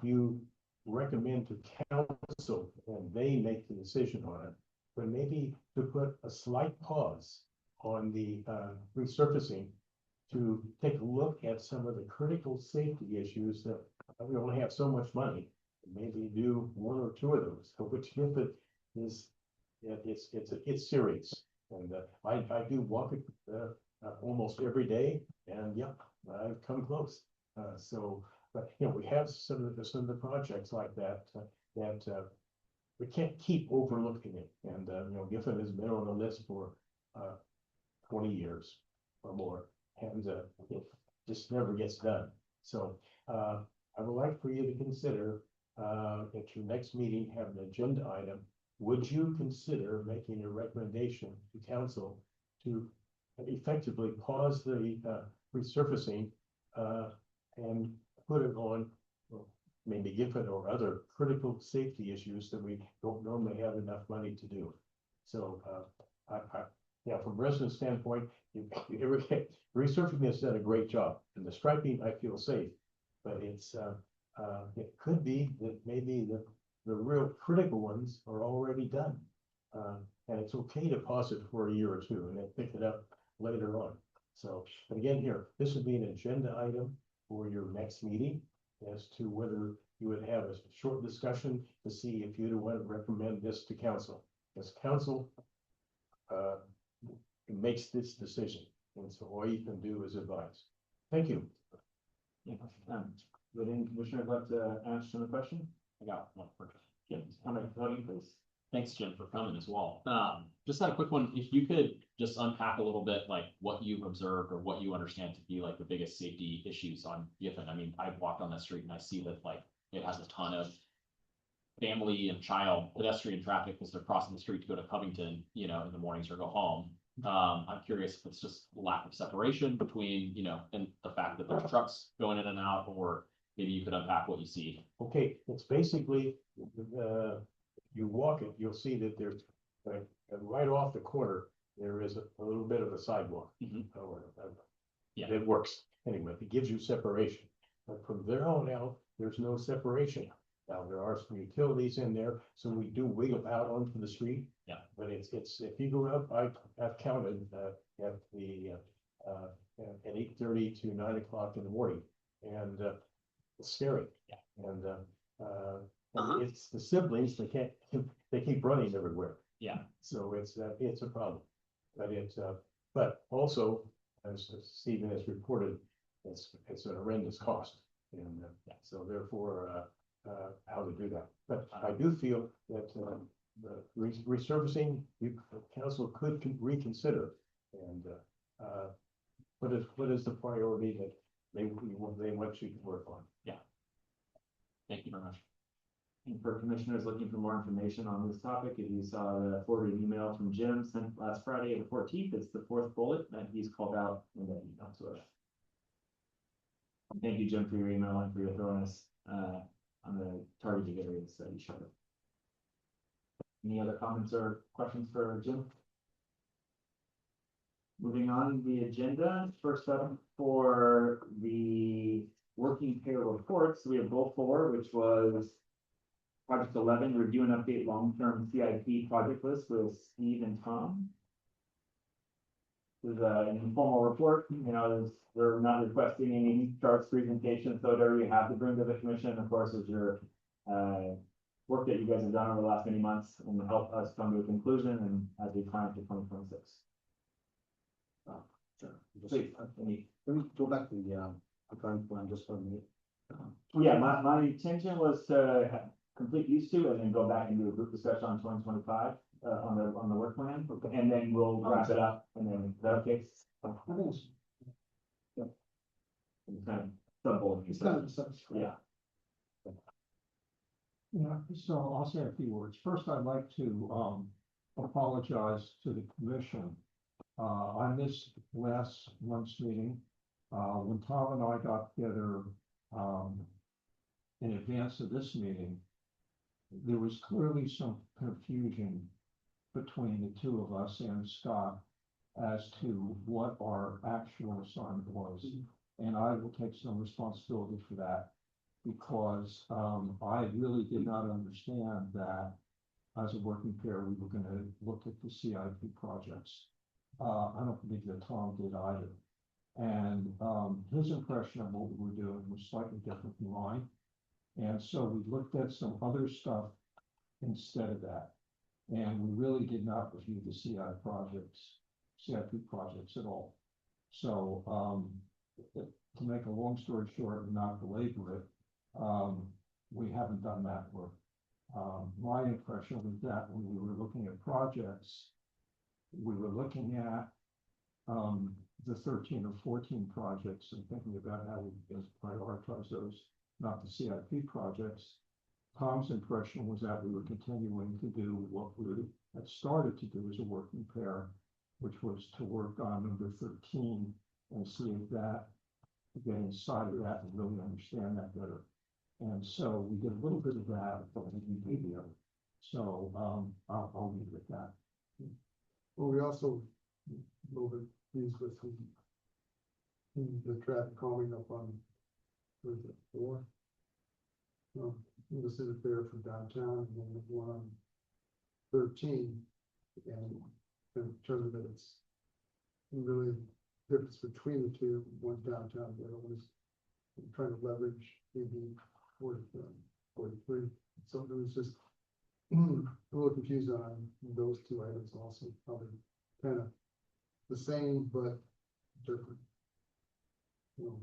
you recommend to council and they make the decision on it, but maybe to put a slight pause on the resurfacing to take a look at some of the critical safety issues that we only have so much money. Maybe do 1 or 2 of those, which if it is, it's serious. And I do walk it almost every day, and yeah, I've come close. But we have some of the projects like that that we can't keep overlooking it. And Giffen has been on the list for 20 years or more, and it just never gets done. So I would like for you to consider at your next meeting, have an agenda item. Would you consider making a recommendation to council to effectively pause the resurfacing and put it on maybe Giffen or other critical safety issues that we don't normally have enough money to do. So, yeah, from a resident standpoint, resurfacing has done a great job, and the striping, I feel safe. But it's, it could be that maybe the real critical ones are already done. And it's okay to pause it for a year or two and then pick it up later on. So, but again, here, this would be an agenda item for your next meeting as to whether you would have a short discussion to see if you'd want to recommend this to council. Because council makes this decision, and so all you can do is advise. Thank you. Yeah, would any commissioner like to ask Jim a question? I got one for Jim. I'm voting, please. Thanks, Jim, for coming as well. Just had a quick one. If you could just unpack a little bit, like what you've observed or what you understand to be like the biggest safety issues on Giffen. I mean, I've walked on that street and I see that like it has a ton of family and child pedestrian traffic because they're crossing the street to go to Covington, you know, in the mornings or go home. I'm curious if it's just lack of separation between, you know, and the fact that there's trucks going in and out, or maybe you could unpack what you see. Okay, it's basically, you walk it, you'll see that there's, right off the corner, there is a little bit of a sidewalk. Mhm. Yeah. It works, anyway, it gives you separation, but from there on out, there's no separation. Now, there are some utilities in there, so we do wiggle out onto the street. Yeah. But it's, if you go up, I've counted, at the, at 8:30 to 9 o'clock in the morning, and, it's scary. Yeah. And it's the siblings, they keep running everywhere. Yeah. So it's a problem. But it's, but also, as Stephen has reported, it's a horrendous cost. And so therefore, how to do that. But I do feel that the resurfacing, council could reconsider. And what is the priority that they want you to work on? Thank you very much. And for commissioners looking for more information on this topic, if you saw the forwarded email from Jim sent last Friday, the 14th, it's the fourth bullet that he's called out in that email to us. Thank you, Jim, for your email and for your thoroughness on the targeted areas that you showed. Any other comments or questions for Jim? Moving on the agenda, first up for the working pair reports, we have goal 4, which was Project 11, review and update long-term CIP project list with Steve and Tom. This is an informal report, you know, they're not requesting any charts presentation, so whatever you have to bring to the commission, of course, is your work that you guys have done over the last many months and help us come to a conclusion and as we plan for 2026. Sure. Please, Let me go back to the current plan just for a minute. yeah, my intention was to complete these two and then go back and do a group discussion on 2025 on the work plan, and then we'll wrap it up, and then, is that okay? I think it's, Kind of double. it's kind of, Yeah. Yeah, so I'll say a few words. First, I'd like to apologize to the commission. I missed last month's meeting. When Tom and I got together in advance of this meeting, there was clearly some confusion between the two of us and Scott as to what our actual assignment was. And I will take some responsibility for that, because I really did not understand that as a working pair, we were going to look at the CIP projects. I don't believe that Tom did either. And his impression of what we were doing was slightly different from mine. And so we looked at some other stuff instead of that. And we really did not review the CIP projects at all. So to make a long story short and not belabor it, we haven't done that work. My impression was that when we were looking at projects, we were looking at the 13 or 14 projects and thinking about how we can prioritize those, not the CIP projects. Tom's impression was that we were continuing to do what we had started to do as a working pair, which was to work on number 13 and see if that, get inside of that and really understand that better. And so we get a little bit of that from the video. So, I'll leave it at that. Well, we also, a little bit pleased with the traffic calming up on, what is it, 4? The city fair from downtown, and then the one on 13, and determined that it's really difference between the two, one downtown, the other one is trying to leverage maybe 43. So it was just a little confused on those two items also, probably kind of the same but different. Well,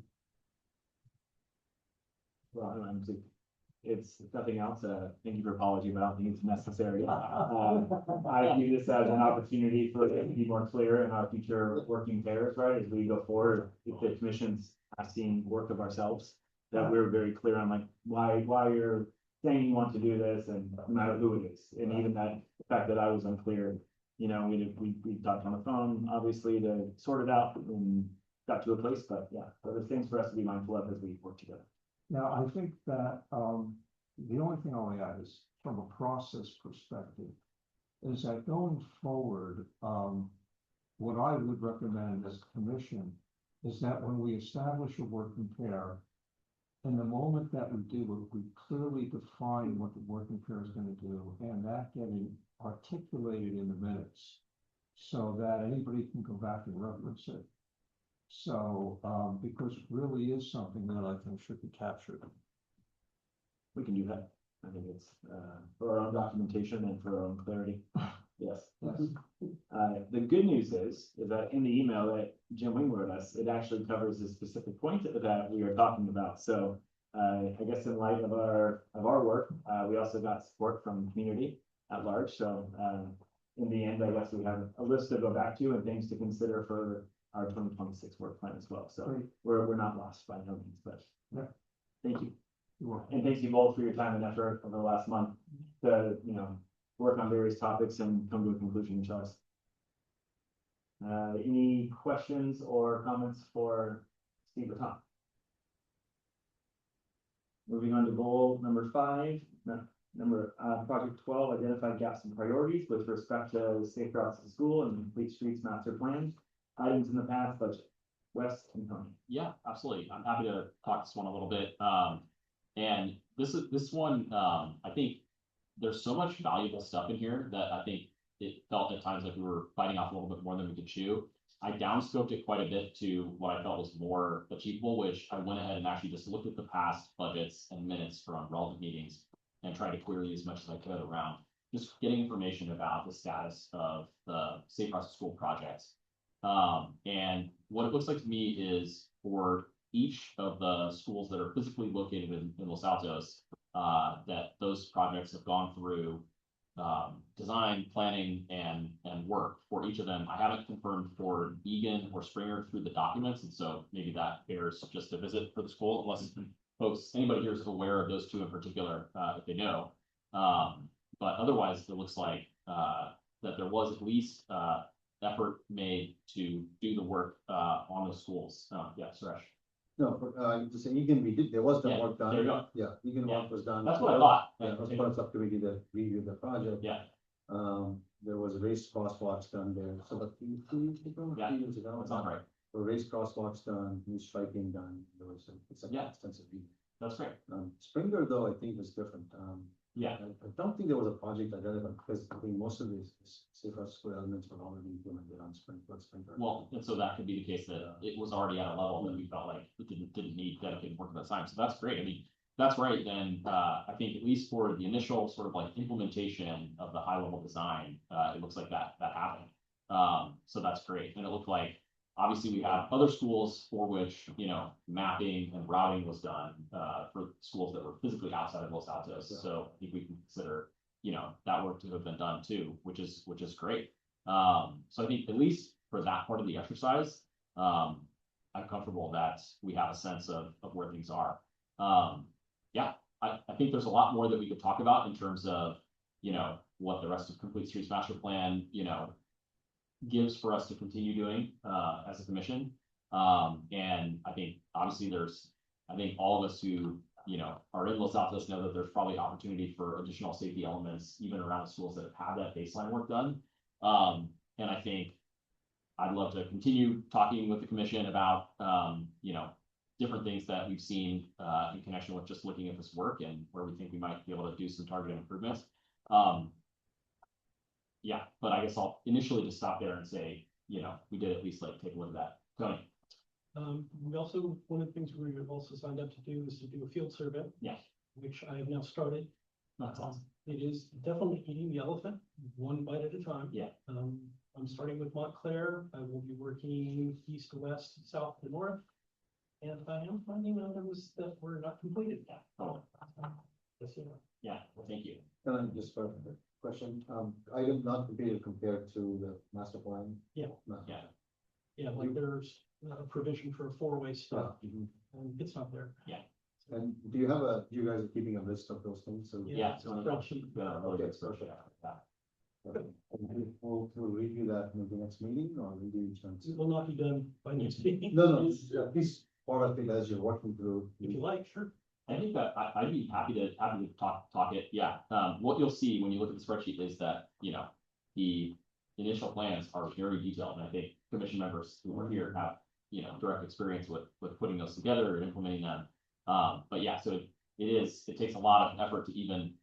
it's if nothing else, thank you for apology, but I don't think it's necessary. I view this as an opportunity for it to be more clear in our future working pairs, right, as we go forward, if the commission's asking work of ourselves, that we're very clear on like, why you're saying you want to do this, and no matter who it is, and even that, the fact that I was unclear, you know, we talked on the phone, obviously, to sort it out, and got to a place, but yeah, so there's things for us to be mindful of as we work together. Now, I think that, the only thing I'll add is from a process perspective, is that going forward, what I would recommend as a commission is that when we establish a working pair, in the moment that we do it, we clearly define what the working pair is gonna do, and that getting articulated in the minutes, so that anybody can go back and reference it. So, because it really is something that I think should be captured. We can do that. I think it's, for our own documentation and for our own clarity. Yes. Yes. The good news is that in the email that Jim Wing wrote us, it actually covers the specific point that we are talking about. So, I guess in light of our work, we also got support from the community at large. So, in the end, I guess we have a list to go back to and things to consider for our 2026 work plan as well. So Great. we're not lost by no means, but Yeah. Thank you. You're welcome. And thank you both for your time and effort over the last month to, you know, work on various topics and come to a conclusion each other. Any questions or comments for Steve or Tom? Moving on to goal number 5, project 12, identify gaps and priorities with respect to safe routes to school and complete streets master plan. Items in the past budget. Wes and Tony. Yeah, absolutely. I'm happy to talk this one a little bit. And this one, I think there's so much valuable stuff in here that I think it felt at times like we were biting off a little bit more than we could chew. I downscoped it quite a bit to what I felt was more achievable, which I went ahead and actually just looked at the past budgets and minutes from relevant meetings and tried to query as much as I could around just getting information about the status of the Safe Routes to School projects. And what it looks like to me is for each of the schools that are physically located in Los Altos, that those projects have gone through design, planning, and work for each of them. I haven't confirmed for Egan or Springer through the documents, and so maybe that bears just a visit for the school, unless anybody here is aware of those two in particular, if they know. But otherwise, it looks like that there was at least effort made to do the work on those schools. Yeah, Suresh. No, to say Egan, there was the Yeah, work done. there you go. Yeah, Egan work was done. That's what I thought. Yeah, it was part of subcommittee that reviewed the project. Yeah, There was a raised crosswalks done there, so about 2 years ago, Yeah, 3 years ago. that sounds right. A raised crosswalks done, new striping done, there was a Yeah. extensive review. That's great. Springer though, I think was different. Yeah. I don't think there was a project identified because I think most of these safe routes to school elements were already implemented on Springer. Well, and so that could be the case that it was already at a level that we felt like it didn't need dedicated work at that time. So that's great. I mean, that's right. Then I think at least for the initial sort of like implementation of the high level design, it looks like that happened. So that's great. And it looked like obviously we have other schools for which, you know, mapping and routing was done for schools that were physically outside of Los Altos. Yeah. So I think we can consider, you know, that work to have been done too, which is great. So I think at least for that part of the exercise, I'm comfortable that we have a sense of where things are. Yeah, I think there's a lot more that we could talk about in terms of, you know, what the rest of Complete Streets Master Plan, you know, gives for us to continue doing as a commission. And I think obviously I think all of us who are in Los Altos know that there's probably opportunity for additional safety elements, even around the schools that have had that baseline work done. And I think I'd love to continue talking with the commission about, different things that we've seen, in connection with just looking at this work and where we think we might be able to do some targeted improvements. Yeah, but I guess I'll initially just stop there and say, we did at least like take a look at that. Tony? We also, one of the things we have also signed up to do is to do a field survey. Yes. Which I have now started. That's awesome. It is definitely eating the elephant, one bite at a time. Yeah. I'm starting with Montclair. I will be working east to west, south to north. And I am finding items that were not completed yet. Oh. Yes, you know. Yeah, well, thank you. Can I just start with a question? Item not completed compared to the master plan? Yeah. No. Yeah. Yeah, like there's a provision for a four-way stop, Mhm. and it's not there. And do you guys are keeping a list of those things? So Yeah, it's one of those, Spreadsheet. really good spreadsheet. Yeah. and we'll review that in the next meeting or will you? It will not be done by next meeting. No, please, forward it as you're working through. If you like, sure. I think that I'd be happy to talk it, yeah. What you'll see when you look at the spreadsheet is that, the initial plans are very detailed, and I think commission members who are here have, direct experience with putting those together and implementing them. But yeah, so it takes a lot of effort to even,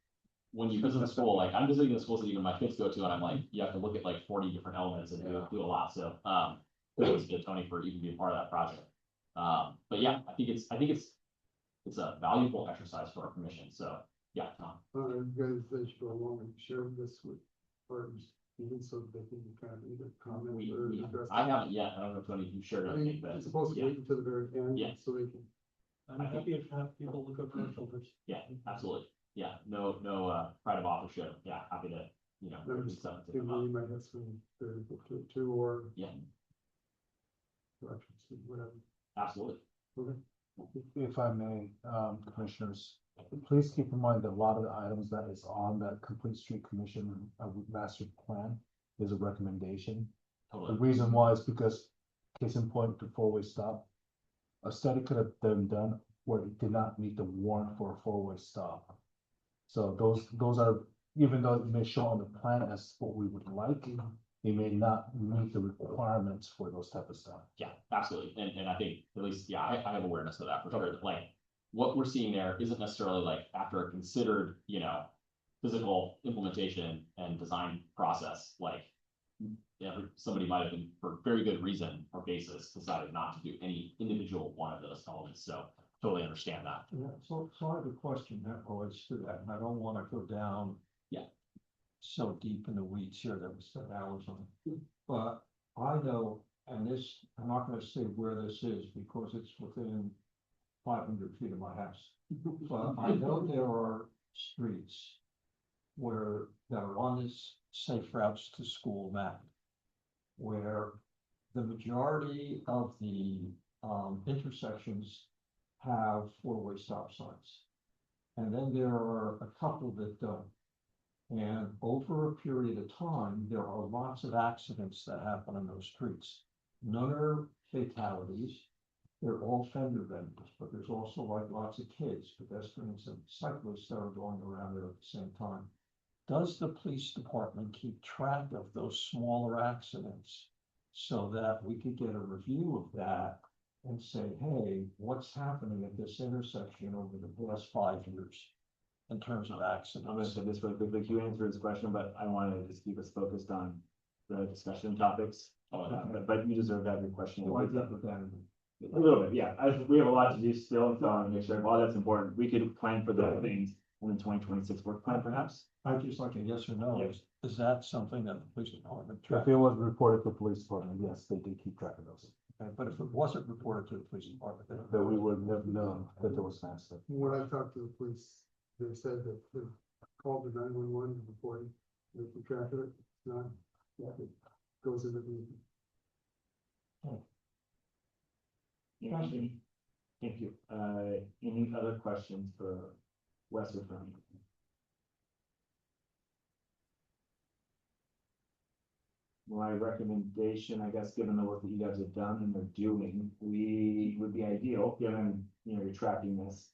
when you visit a school, like I'm visiting the schools that even my kids go to, and I'm like, you have to look at like 40 different elements and do a lot, so, kudos to Tony for even being part of that project. But yeah, I think it's a valuable exercise for our commission, so, yeah, Tom. You guys, they should go along and share this with partners, even so that they can kind of either comment or address. I haven't yet, I don't know if Tony, you shared I anything, mean, but, it's supposed to yeah. wait until the very end, Yeah. so they can. I'm happy to have people look over our filters. Yeah, absolutely, yeah, no, pride of authorship, yeah, happy to, Numbers, do something. Maybe you might have some, two or Yeah, corrections, whatever. absolutely. If I may, commissioners, please keep in mind that a lot of the items that is on that complete street commission master plan is a recommendation. The Totally. reason why is because, case in point, to four-way stop. A study could have been done where it did not meet the warrant for a four-way stop. So those are, even though it may show on the plan as what we would like, they may not meet the requirements for those type of stuff. Yeah, absolutely, and I think, at least, yeah, I have awareness of that for sure, like, what we're seeing there isn't necessarily like after a considered, physical implementation and design process, like, somebody might have been, for very good reason or basis, decided not to do any individual one of those elements, so totally understand that. Yeah, so I have a question that relates to that, and I don't wanna go down. Yeah. So deep in the weeds here that we spent hours on, but I know, and this, I'm not gonna say where this is because it's within 500 feet of my house. But I know there are streets that are on this safe routes to school map, where the majority of the intersections have four-way stop signs. And then there are a couple that don't. And over a period of time, there are lots of accidents that happen on those streets. None are fatalities. They're all fender benders, but there's also like lots of kids, pedestrians and cyclists that are going around there at the same time. Does the police department keep track of those smaller accidents so that we could get a review of that and say, hey, what's happening at this intersection over the past 5 years in terms of accidents? I'm gonna say this really quickly, you answered this question, but I wanted to just keep us focused on the discussion topics. But you deserve to have your question. Well, I did with that. A little bit, yeah, we have a lot to do still, so I want to make sure, while that's important, we could plan for those things in the 2026 work plan perhaps. I'd just like a yes or no. Is that something that the police department If tracks? it was reported to the police department, yes, they did keep track of those. Okay, but if it wasn't reported to the police department, then. That we would have known that there was an accident. When I talked to the police, they said that they called the 911 reporting, they keep track of it, it's not, it goes in the. Thank you. Any other questions for Wes or Tony? My recommendation, I guess, given the work that you guys have done and are doing, we would be ideal, given, you're tracking this.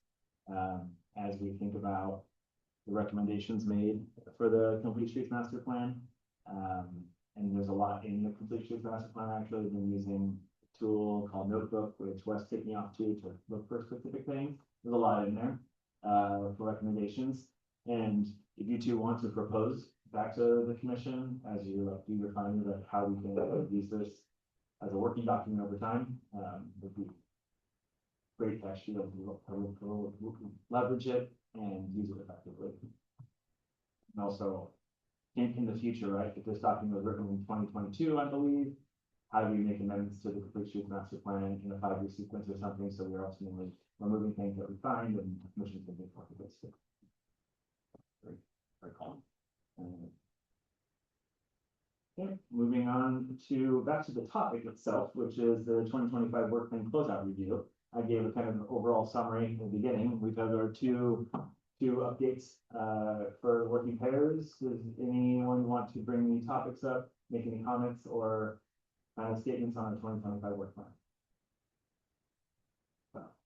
as we think about the recommendations made for the Complete Streets Master Plan. And there's a lot in the Complete Streets Master Plan. Actually, I've been using a tool called Notebook, which Wes took me off to look for specific things. There's a lot in there for recommendations. And if you two want to propose back to the commission as you do your findings of how we can use this as a working document over time, would be great to actually leverage it and use it effectively. And also, in the future, right, if this document was written in 2022, I believe, how do we make amendments to the Complete Streets Master Plan in a 5-year sequence or something, so we're ultimately removing things that we find and the commission can make more of this. Very calm. Okay, moving on to back to the topic itself, which is the 2025 work plan closeout review. I gave a kind of overall summary in the beginning. We've had our two updates for working pairs. Does anyone want to bring any topics up, make any comments or final statements on the 2025 work plan?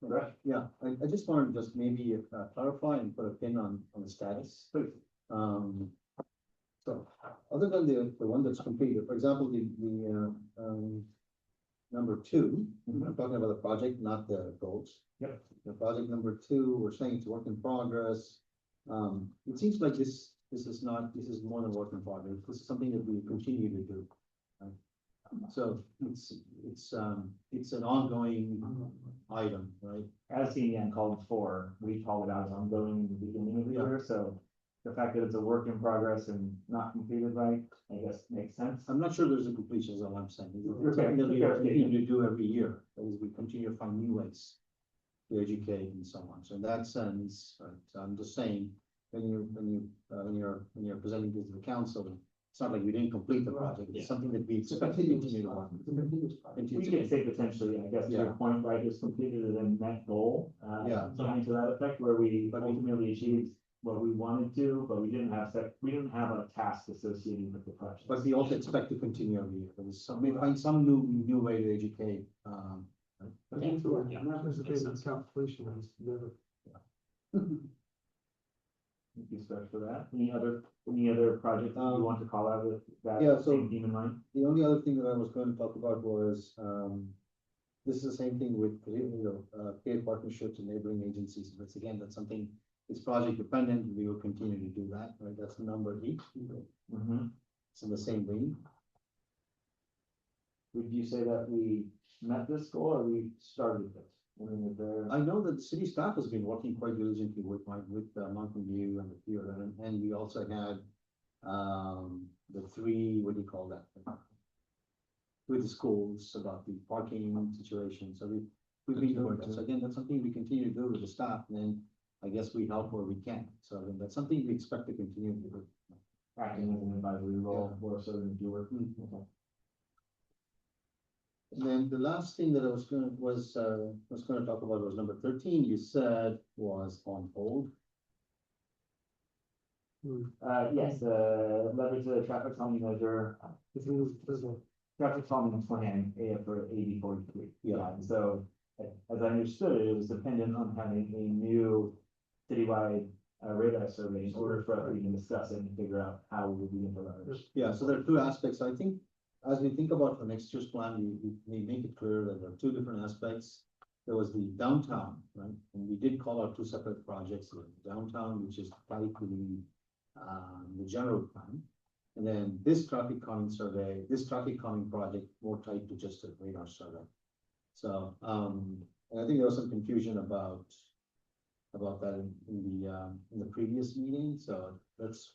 Right. Yeah, I just wanted to just maybe clarify and put a pin on the status. Please. So other than the one that's completed, for example, the number 2, I'm talking about the project, not the goals. Yep. The project number 2, we're saying it's work in progress. It seems like this is more than work in progress. This is something that we continue to do. Right? So it's an ongoing item, right? As CNN called for, we called it out as ongoing in the beginning of the year, so the fact that it's a work in progress and not completed right, I guess makes sense. I'm not sure there's a completion, is all I'm saying. It's Okay. something that we continue to do every year, as we continue to find new ways to educate and so on. So in that sense, I'm just saying, when you're presenting this to the council, it's not like we didn't complete the project. It's something that we expect to continue to work. We could say potentially, I guess, to your point, right, is completed and then met goal. Yeah. Something to that effect, where we ultimately achieved what we wanted to, but we didn't have a task associated with the project. But we also expect to continue every year. We find some new way to educate. Not necessarily completion, it's never. Thank you, sir, for that. Any other projects that you want to call out with that Yeah, so- same theme in mind? The only other thing that I was going to talk about was, this is the same thing with, paid partnerships and neighboring agencies. But again, that's something, it's project dependent. We will continue to do that, right? That's number 8. Mm-hmm. It's in the same vein. Would you say that we met this goal or we started this? I mean, is there? I know that the city staff has been working quite diligently with Mountain View and the few of them, and we also had, the 3, what do you call that? With the schools about the parking situation, so we've been doing that. So again, that's something we continue to do with the staff, and then I guess we help where we can. So then that's something we expect to continue to do. Acting as an advisory role, more so than do work. Okay. And then the last thing that I was gonna talk about was number 13, you said was on hold. Yes, leverage the traffic calming measure, traffic calming plan, for 8043. Yeah. And so, as I understood it, it was dependent on having a new citywide radar survey in order for us to even discuss it and figure out how we would begin to leverage. Yeah, so there are 2 aspects. I think as we think about the next year's plan, we make it clear that there are 2 different aspects. There was the downtown, right? And we did call out 2 separate projects, downtown, which is tied to the general plan. And then this traffic calming survey, this traffic calming project more tied to just a radar survey. So, and I think there was some confusion about that in the previous meeting, so that's,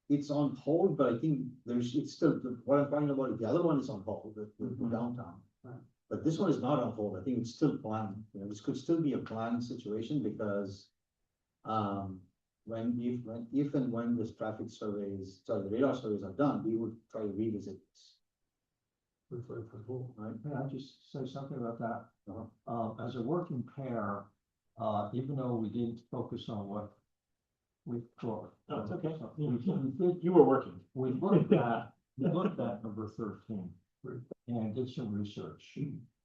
it's on hold, but I think it's still, what I'm talking about, the other one is on hold, the downtown. But this one is not on hold. I think it's still planned. This could still be a planned situation because, if and when this traffic surveys, the radar surveys are done, we would try to revisit this. Right? May I just say something about that? As a working pair, even though we didn't focus on what we thought. No, it's okay. You were working. We looked at number 13 and did some research.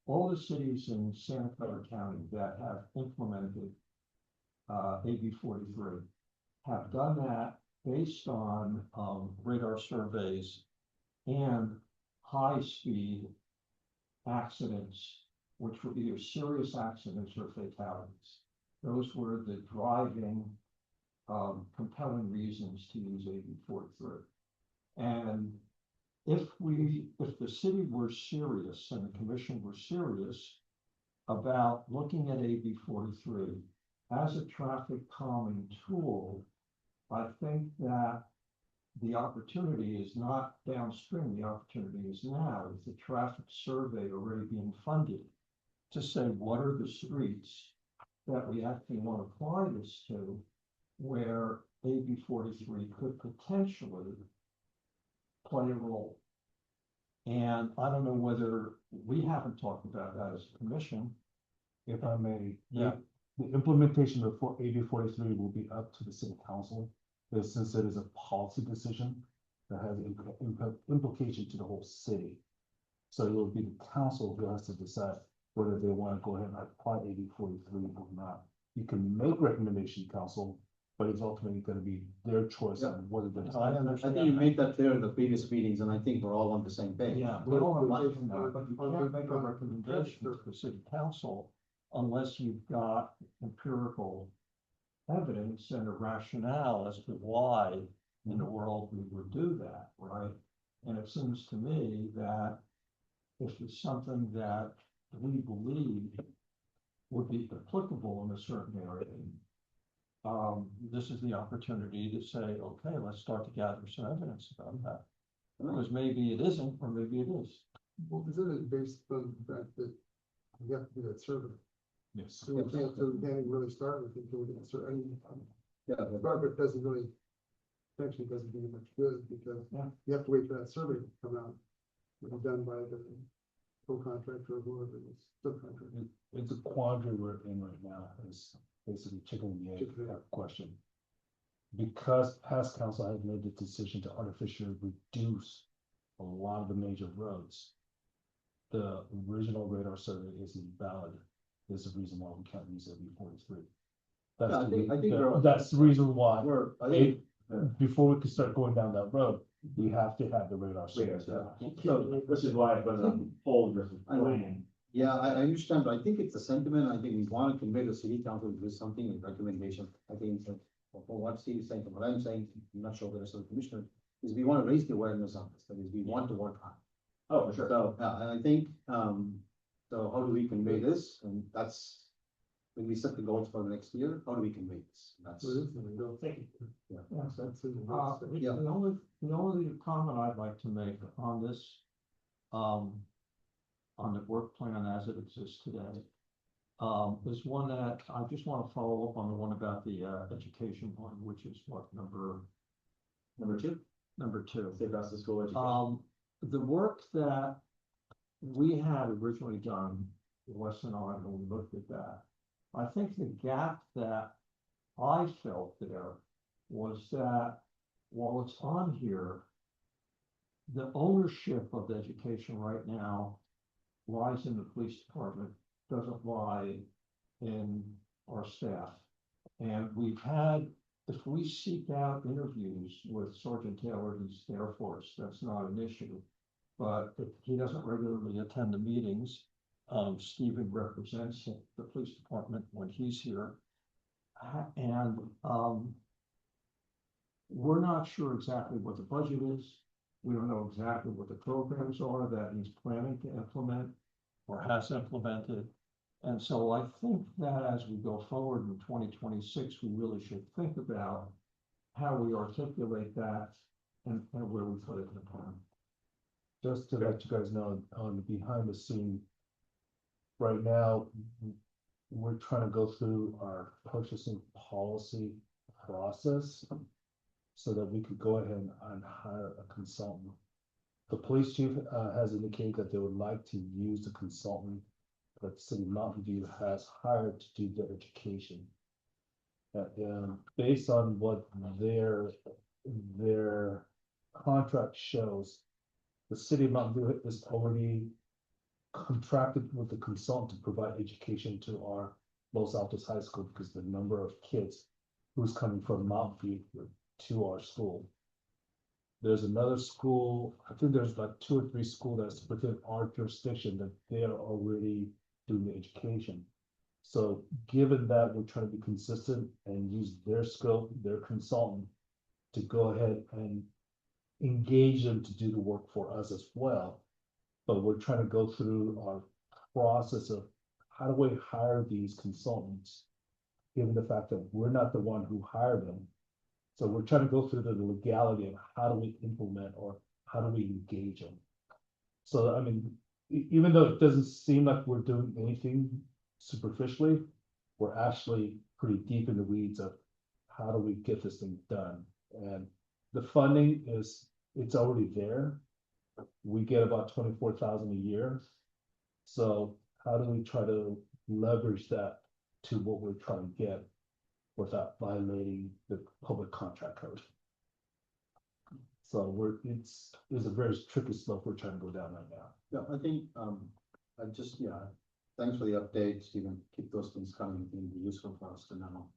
all the cities in Santa Clara County that have implemented AB 43 have done that based on radar surveys and high-speed accidents, which were either serious accidents or fatalities. Those were the driving compelling reasons to use AB 43. And if the city were serious and the commission were serious about looking at AB 43 as a traffic calming tool, I think that the opportunity is not downstream, the opportunity is now, with the traffic survey already being funded, to say, what are the streets that we actually want to apply this to, where AB 43 could potentially play a role. And I don't know whether, we haven't talked about that as a commission. If I may. Yeah. The implementation of AB 43 will be up to the city council, but since it is a policy decision that has implication to the whole city. So it will be the council who has to decide whether they want to go ahead and apply AB 43 or not. You can make recommendation, council, but it's ultimately going to be their choice on whether they. I think you made that clear in the previous meetings, and I think we're all on the same page. Yeah, we all have life from that, but you can't make a recommendation to the city council unless you've got empirical evidence and a rationale as to why in the world we would do that, right? And it seems to me that if it's something that we believe would be applicable in a certain area, this is the opportunity to say, okay, let's start to gather some evidence about that. Because maybe it isn't, or maybe it is. Well, isn't it based on the fact that you have to do that survey? Yes. So we can't even really start with until we get certain. Yeah, The project doesn't really, actually doesn't do much good because Yeah. you have to wait for that survey to come out. It'll be done by the co-contractor or whoever it is, subcontractor. It's a quandary we're in right now, is basically chicken and the egg Chicken and egg. type question. Because past council has made the decision to artificially reduce a lot of the major roads. The original radar survey is invalid, is the reason why we can't use AB 43. That's Yeah, I the think- I think rea- we're- that's the reason why, I think, before we can start going down that road, we have to have the radar survey. So this is why it's been on hold versus plan. yeah, I understand, but I think it's a sentiment. I think we want to convey to city council with something in recommendation. I think that for what Steve is saying, from what I'm saying, I'm not sure the rest of the commissioner, is we want to raise the awareness on this, that is, we want to work on. Oh, for sure. So, and I think, so how do we convey this? And that's, when we set the goals for the next year, how do we convey this? That's, So it is, I don't think. Yeah. That's in the Uh, notes. the only comment I'd like to make on this, on the work plan as it exists today, is one that I just want to follow up on the one about the, education one, which is what, number two? Safe routes to school education. The work that we had originally done, Wes and I, when we looked at that, I think the gap that I felt there was that while it's on here, the ownership of the education right now lies in the police department, doesn't lie in our staff. And we've had, if we seek out interviews with Sergeant Taylor, who's the Air Force, that's not an issue. But if he doesn't regularly attend the meetings, Stephen represents the police department when he's here. And we're not sure exactly what the budget is. We don't know exactly what the programs are that he's planning to implement or has implemented. And so I think that as we go forward in 2026, we really should think about how we articulate that and where we put it in the plan. Just to let you guys know, on the behind the scene, right now, we're trying to go through our purchasing policy process so that we could go ahead and hire a consultant. The police chief has indicated that they would like to use the consultant that City of Mountain View has hired to do their education. Based on what their contract shows, the City of Mountain View is already contracted with the consultant to provide education to our Los Altos High School because the number of kids who's coming from Mount View to our school. There's another school, I think there's like 2 or 3 schools that's within our jurisdiction that they are already doing the education. So given that, we're trying to be consistent and use their skill, their consultant, to go ahead and engage them to do the work for us as well. But we're trying to go through our process of how do we hire these consultants, given the fact that we're not the one who hired them. So we're trying to go through the legality of how do we implement or how do we engage them. So, I mean, even though it doesn't seem like we're doing anything superficially, we're actually pretty deep in the weeds of how do we get this thing done. And the funding it's already there. We get about 24,000 a year. So how do we try to leverage that to what we're trying to get without violating the public contract code? So it's a very tricky slope we're trying to go down right now. Yeah, I think, thanks for the update, Stephen. Keep those things coming. I think it'd be useful for us to know.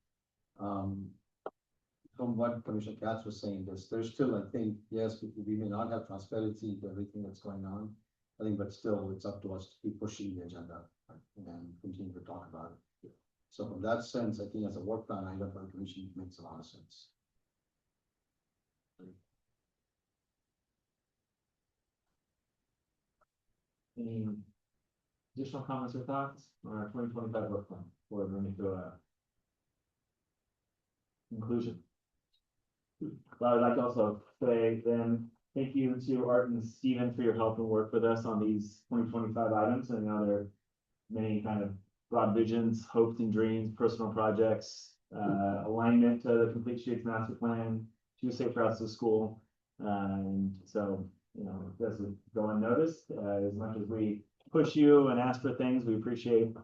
From what Commissioner Katz was saying, there's still, I think, yes, we may not have transparency to everything that's going on. I think, but still, it's up to us to keep pushing the agenda and continue to talk about it. So in that sense, I think as a work plan item for the commission, it makes a lot of sense. Any additional comments or thoughts on our 2025 work plan before we move to a conclusion? Well, I'd like to also say then, thank you to Art and Stephen for your help and work with us on these 2025 items. I know there are many kind of broad visions, hopes and dreams, personal projects, alignment to the Complete Streets Master Plan, 2 safe routes to school. And so, you know, it doesn't go unnoticed. As much as we push you and ask for things, we appreciate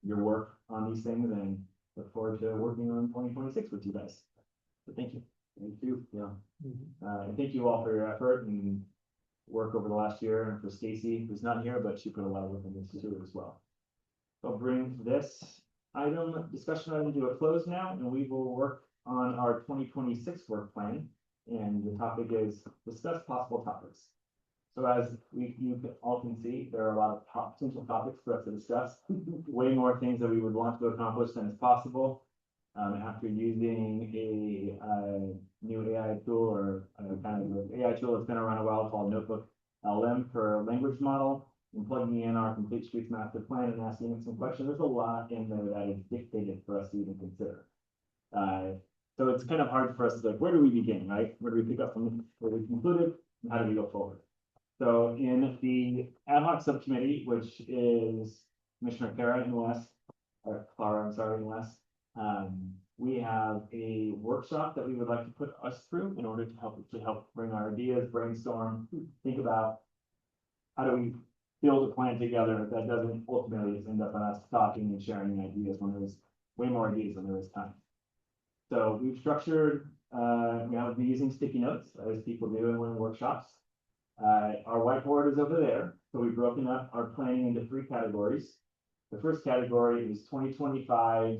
your work on these things and look forward to working on 2026 with you guys. So thank you. Thank you. Yeah. And thank you all for your effort and work over the last year, and for Stacy, who's not here, but she put a lot of work in this too as well. I'll bring this discussion item to a close now, and we will work on our 2026 work plan. And the topic is discuss possible topics. So as you all can see, there are a lot of potential topics for us to discuss. Way more things that we would want to accomplish than is possible. After using a new AI tool or kind of an AI tool that's been around a while called Notebook LM for a language model, and plugging in our Complete Streets Master Plan and asking it some questions, there's a lot in there that is dictated for us to even consider. So it's kind of hard for us to like, where do we begin, right? Where do we pick up from where we concluded, and how do we go forward? So in the ad hoc subcommittee, which is Commissioner Clara and Wes, or Clara, I'm sorry, and Wes, we have a workshop that we would like to put us through in order to help bring our ideas, brainstorm, think about how do we build a plan together that doesn't ultimately just end up on us talking and sharing ideas when there's way more ideas than there is time. So we've structured, we'll be using sticky notes as people do in workshops. Our whiteboard is over there. So we've broken up our planning into 3 categories. The first category is 2025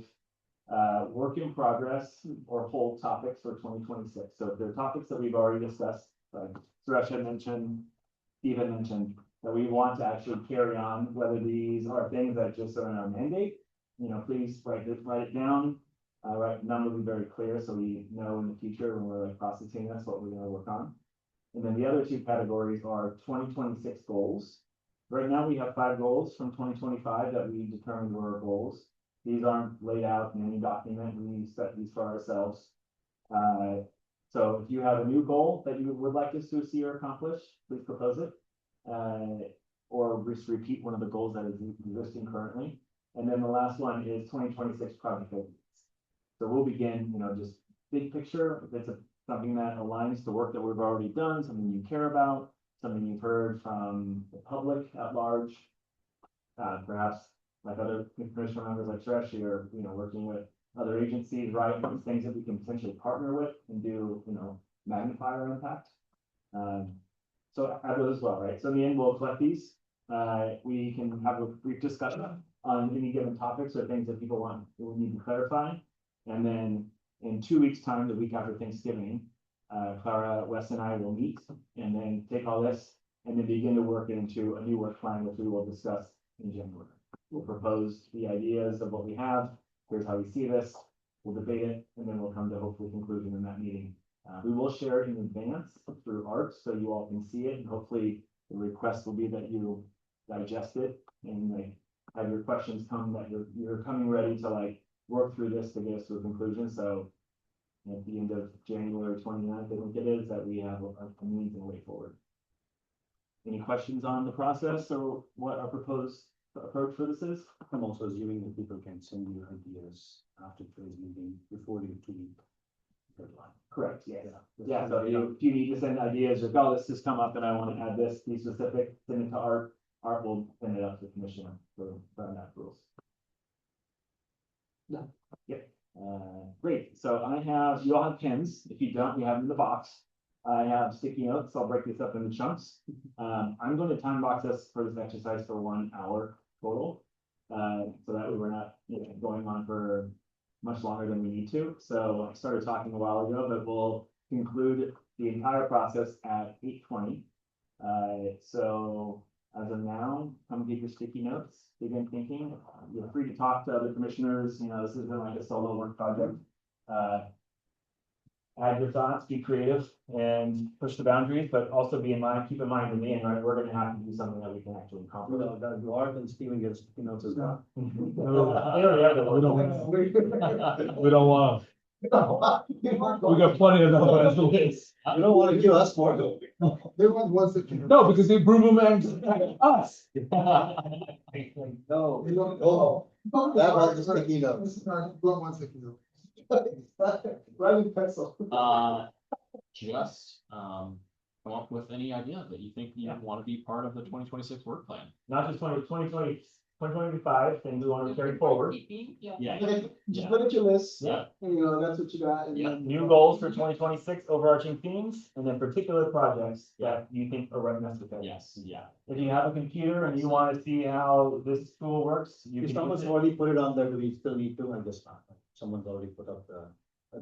work in progress or hold topics for 2026. So if there are topics that we've already discussed, like Suresh had mentioned, Steve had mentioned, that we want to actually carry on, whether these are things that just are in our mandate, please write it down. None will be very clear, so we know in the future when we're processing this what we're going to work on. And then the other 2 categories are 2026 goals. Right now we have 5 goals from 2025 that we determined were our goals. These aren't laid out in any document. We set these for ourselves. So if you have a new goal that you would like us to see or accomplish, please propose it. Or just repeat one of the goals that is existing currently. And then the last one is 2026 project openings. So we'll begin, just big picture. If it's something that aligns to work that we've already done, something you care about, something you've heard from the public at large, perhaps like other commissioner members like Suresh, or working with other agencies, right? Things that we can potentially partner with and do, magnify our impact. So add those as well, right? So in the end, we'll collect these. we can have a brief discussion on any given topics or things that people want, that we need to clarify. And then in 2 weeks' time, the week after Thanksgiving, Clara, Wes and I will meet and then take all this and then begin to work it into a new work plan, which we will discuss in January. We'll propose the ideas of what we have. Here's how we see this. We'll debate it, and then we'll come to hopefully conclusion in that meeting. We will share it in advance through art, so you all can see it, and hopefully the request will be that you digest it and like have your questions come, that you're coming ready to like work through this to get us to a conclusion. So at the end of January 29th, I think it is, that we have a means and way forward. Any questions on the process or what our proposed approach for this is? I'm also assuming that people can send you ideas after today's meeting before the 2 week deadline. Correct, yes. Yeah, so if you need to send ideas, or oh, this has come up and I want to add this, be specific, send it to Art. Art will send it up to the commissioner for that rules. Yeah. Yep, great. So you all have pens. If you don't, we have them in the box. I have sticky notes. I'll break this up into chunks. I'm going to time box us for this exercise for 1 hour total. So that way we're not, going on for much longer than we need to. So I started talking a while ago, but we'll conclude the entire process at 8:20. So as of now, come get your sticky notes, begin thinking. You're free to talk to other commissioners. This isn't like a solo work project. Add your thoughts, be creative, and push the boundaries, but also keep in mind, in the end, right, we're gonna have to do something that we can actually accomplish. Art and Steven gets, as well. They already have the- We don't want. We got plenty of them as it is. You don't want to give us more though. They want one second. No, because they boom us. No, They don't. oh, that was just sticky notes. This is not, well, one second though. Writing pencil. Just, come up with any idea that you think you want to be part of the 2026 work plan. Not just 2025, things we want to carry forward. Yeah. Yeah, Just put it your list. yeah, And, that's what you got. And Yeah. then- New goals for 2026, overarching themes, and then particular projects that you think are right necessary. yes, yeah. If you have a computer and you want to see how this tool works, you If can someone's use it. already put it on there, do we still need to? I guess not. Someone's already put up the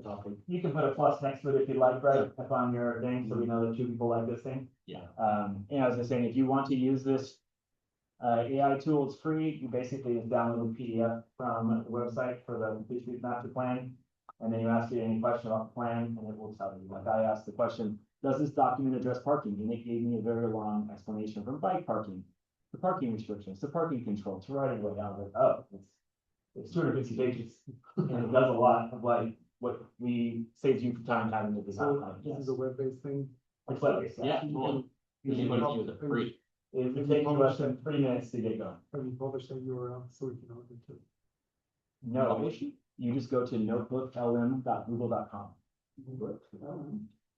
topic. You can put a plus next to it if you like, right, up on your thing, so we know that 2 people like this thing. Yeah. And as I was saying, if you want to use this AI tool, it's free. You basically just download a PDF from the website for the complete street master plan. And then you ask it any question about the plan and it will tell you. Like I asked the question, does this document address parking? And it gave me a very long explanation from bike parking, to parking restrictions, to parking control, to right away. I was like, oh, it's 250 pages. And it does a lot of like what we saves you time having to design. This is a web-based thing. It's web-based, Yeah, cool. Anybody can use it free. It would take you less than 3 minutes to get going. Have you published that URL so we can open it? No, you just go to notebooklm.google.com.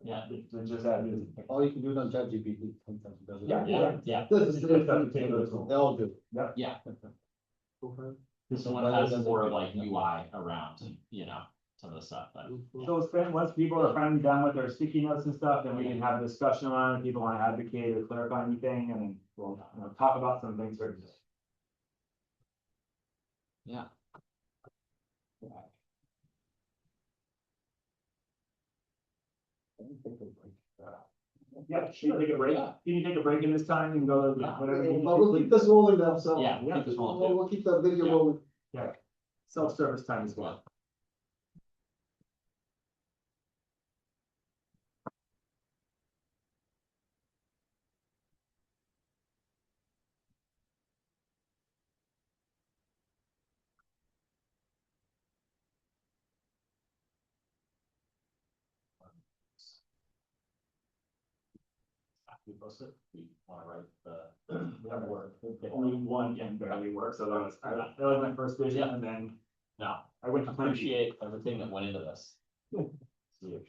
Yeah, It just add it. Or you can do it on ChatGPT. Sometimes it does it. yeah. This is a particular tool. They all do. Yeah. Okay. This one has more of like UI around, some of the stuff, but So once people are finally done with their sticky notes and stuff, then we can have a discussion on it. People want to advocate or clarify anything, and then we'll talk about some things. yeah. Yeah, sure, take a break. You can take a break in this time and go to whatever. you need But to. we'll keep this rolling now, so. Yeah, keep this We'll, rolling. we'll keep the video Yeah. rolling. Self-service time as well. We post it, we wanna write the word. Only one can barely work, so that was my first vision, and then No, I went to plan B. appreciate everything that went into this. Huge.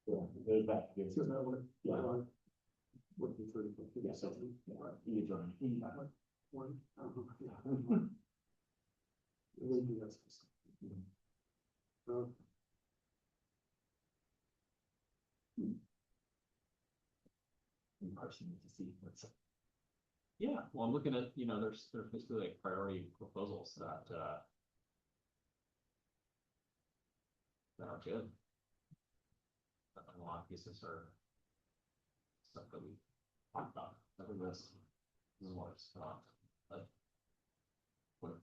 Yeah, there's that. Yes. So that would- Yeah. Looking for. Yeah, so, yeah, you join. One, yeah. Maybe that's. Uh, In person to see what's. Yeah, well, I'm looking at, there's basically like priority proposals that are good. But a lot of pieces are stuff that we talked about, that we list. This is what it's like. What if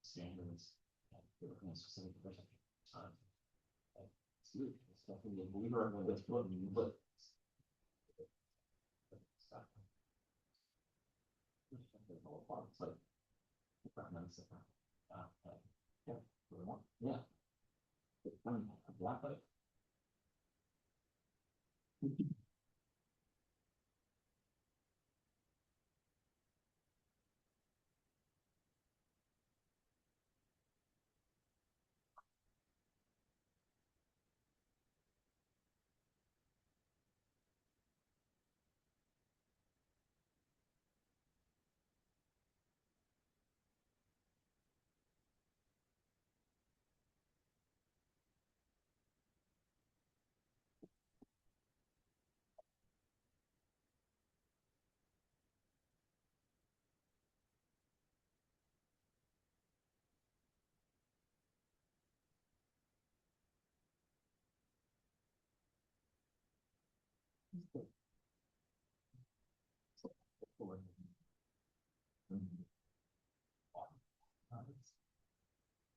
standards, and specific person. Stuff in the believer, that's what we look. It's like. Recommends it. Yeah, yeah. Black light.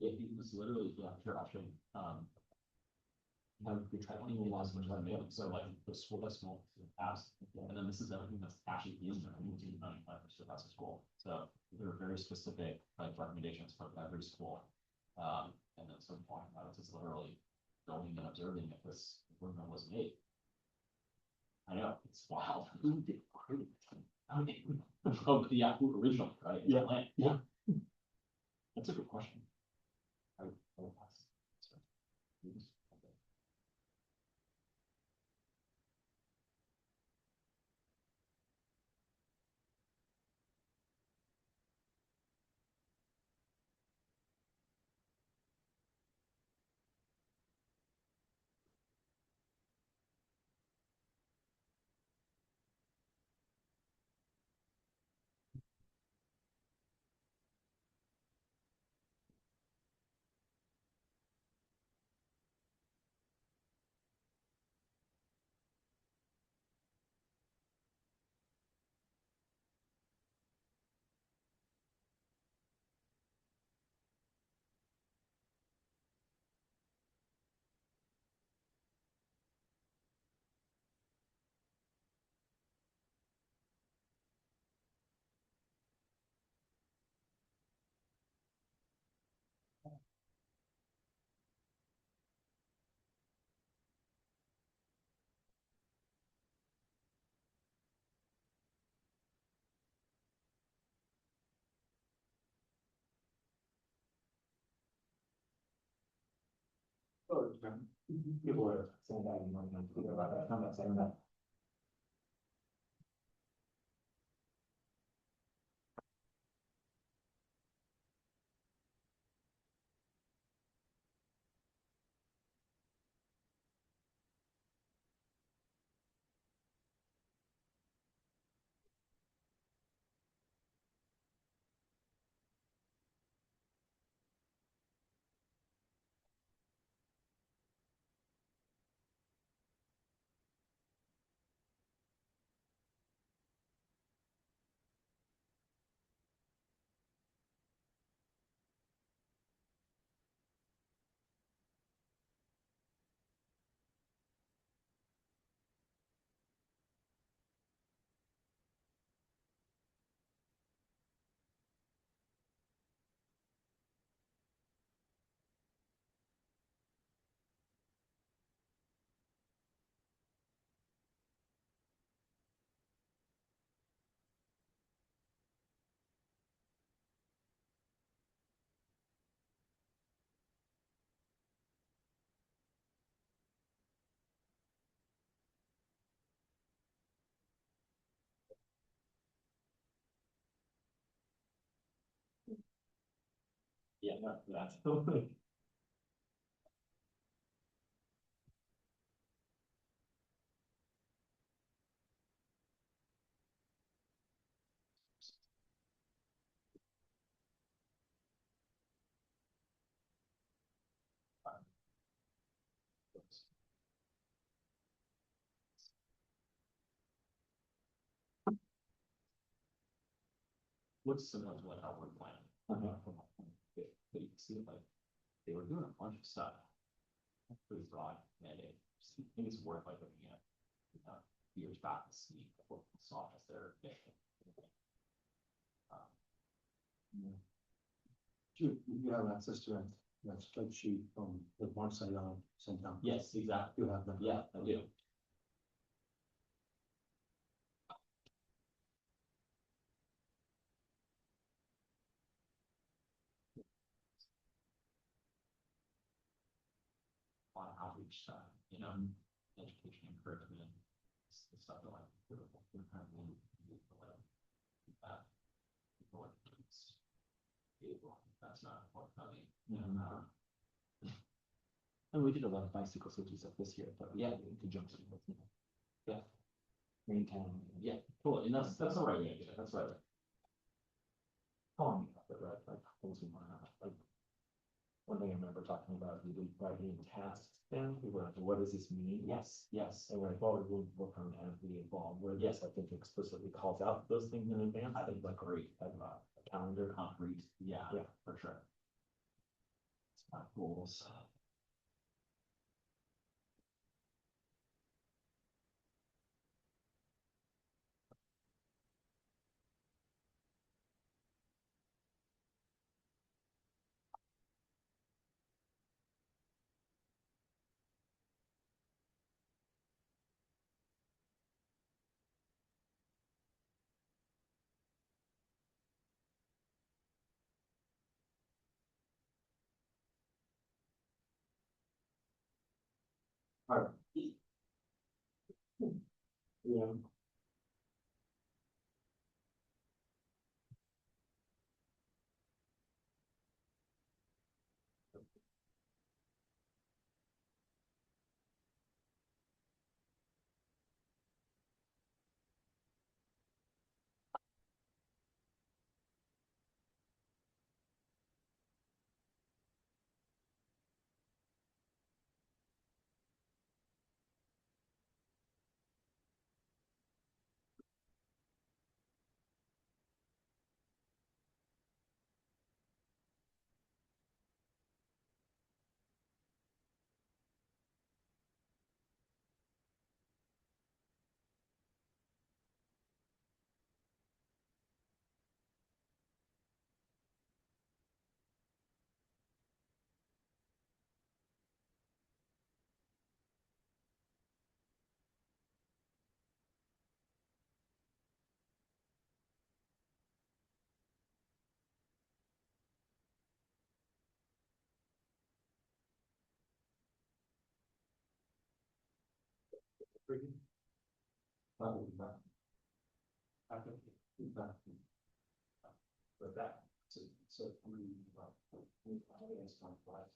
It was literally, yeah, pure option, we tried to laws which are made, so like the school by school apps, and then this is everything that's actually in there, moving 95% across the school. So there are very specific like recommendations for every school. And at some point, I was just literally going and observing if this improvement was made. I know, it's wild. Who did great? Oh, the Yahoo original, right? Yeah. Land. Yeah. That's a good question. I will pass. Sorry. People are saying that, you know, I'm not saying that. Yeah, no, that's. Looks similar to what our work plan. But you can see like, they were doing a bunch of stuff. Pretty broad, and I think it's worth like looking at. Years back to see what we saw as their vision. You have access to that spreadsheet from the one side on sent down. Yes, exactly. You have that. Yeah, I do. A lot of outreach stuff, you know, education encouragement, the stuff that like. That's not forthcoming. And we did a lot of bicycle safety stuff this year, but yeah, in conjunction with, you know. Yeah. Green Town, yeah, cool, and that's the right way to do it, that's right. Calling me up, right, like, things we wanna, like. One thing I remember talking about, we did writing tasks, and we were like, what does this mean? Yes, yes. And we're like, well, we'll work on it as we evolve, where yes, I think explicitly calls out those things in advance. I think like great, a calendar, concrete, yeah, for sure. It's my goals. Alright. Yeah. But that, so, I mean, it's not like.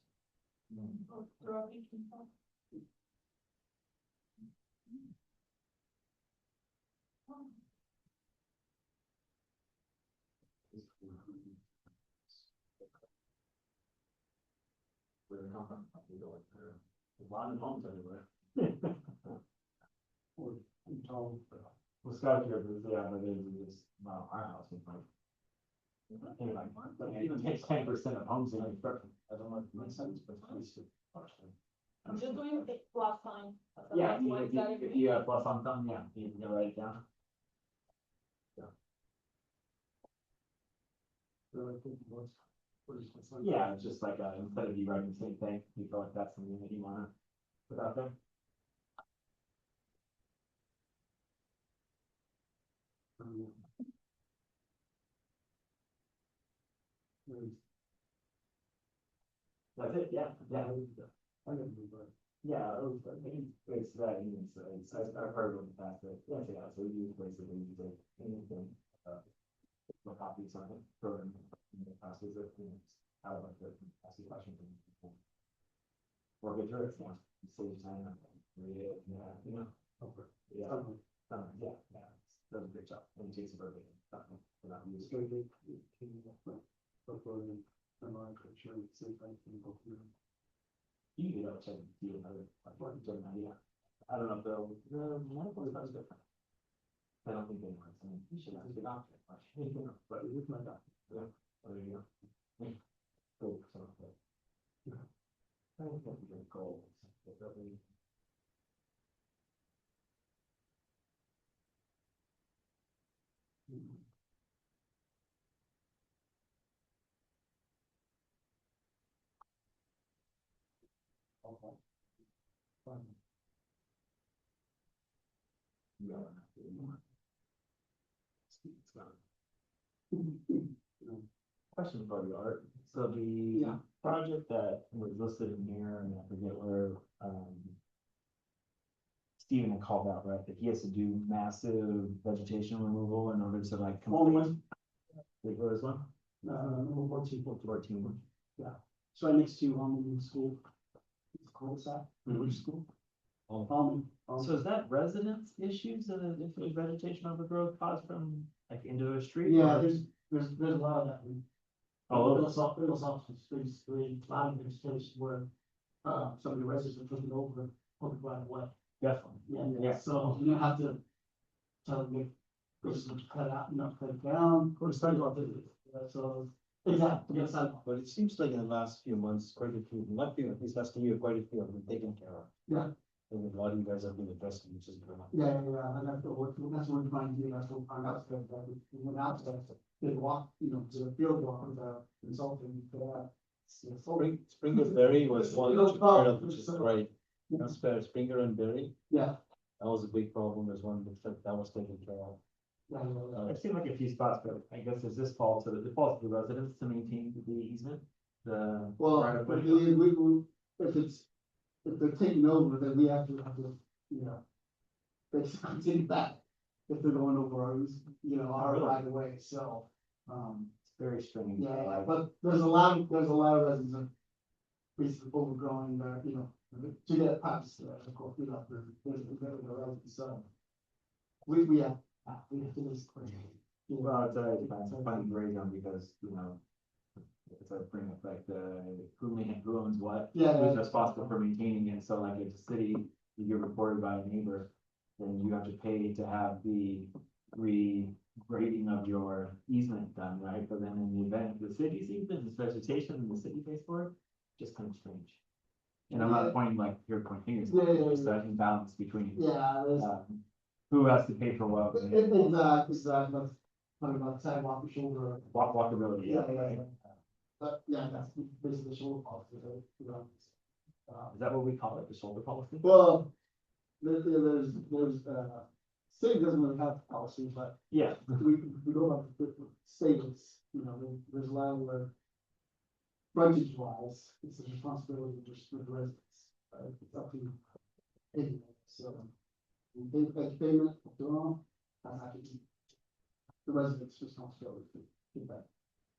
Where they come from, we go like there, a lot of homes everywhere. Well, Scott here, but yeah, but it is just, well, our house is like. Anyway, like even takes 10% of homes in construction, I don't know if it makes sense, but at least. I'm just doing a plus sign. Yeah, if you have plus on some, yeah, you can write it down. Yeah, it's just like, instead of you writing the same thing, you feel like that's something that you wanna put out there. That's it, yeah, yeah. Yeah, I think it's that, I've heard of the past, that, yeah, so we use basically use it, anything, copies on it, for the passes, you know, I would like to ask you a question. Or get your response, save time, read it, yeah, you know. Yeah, yeah, does a great job, and takes a birthday, we're not used to it. You can go check, do another, like, yeah, I don't know if they'll, the medical is different. I don't think they want to, you should ask your doctor, but it is my doctor, yeah, there you go. Cool, so, I don't think we're goals, but really. Question for you, Art. So the Yeah. project that was listed in here, and I forget where, Steven had called out, right, that he has to do massive vegetation removal in order to like. Only. Wait, where is one? Number 14. 14. It's right next to, school. It's called that, which school? So is that residence issues that if there's vegetation overgrowth caused from like into a street? Yeah, or- there's a lot of that. Oh, There's basically a lot of space where, some of the residents are taking over, public right of way. definitely. Yeah, so you don't have to tell them, to cut out, cut it down, or sidewalk. So, exactly, yes, sidewalk. But it seems like in the last few months, quite a few, not few, at least last year, quite a few have been taken care of. Yeah. And a lot of you guys have been addressing, which is good. Yeah, and that's what we're trying to do, that's what I'm out there, that we went out there, did walk, to the field walk with a consultant, Springerberry was one that took care of, which is Yeah. great. That's fair, Springer and Berry, Yeah, that was a big problem, there's one that was taken care of. I've seen like a few spots, but I guess does this fall to it falls to the residents to maintain the easement? The. well, right of way? if they're taking over, then we have to, basically take back. If they're going over our Really? right of way, so, It's very strange. yeah, like- but there's a lot of residents that basically overgrowing, to get past, of course, there's residents, so. We have to this. Well, it's a funny gray zone because, it's a bring up like who owns what, Yeah. who's responsible for maintaining it, so like if the city, you get reported by a neighbor, then you have to pay to have the regrading of your easement done, right? But then in the event the city's easement is vegetation and the city pays for it, just kind of strange. And I'm Yeah. not pointing like, you're pointing fingers, Yeah, it's that imbalance between, Yeah, there's, who has to pay for what, exactly, that's talking about sidewalk and shoulder. walkability, yeah. But, yeah, that's basically the shoulder policy, Is that what we call it, the shoulder policy? Well, there's, city doesn't really have policy, but Yeah, we go up with states, there's a lot where frontage wise, it's a responsibility just for the residents, right? It's up to anyone, so. We pay that payment, that's actually the residents' responsibility to do that.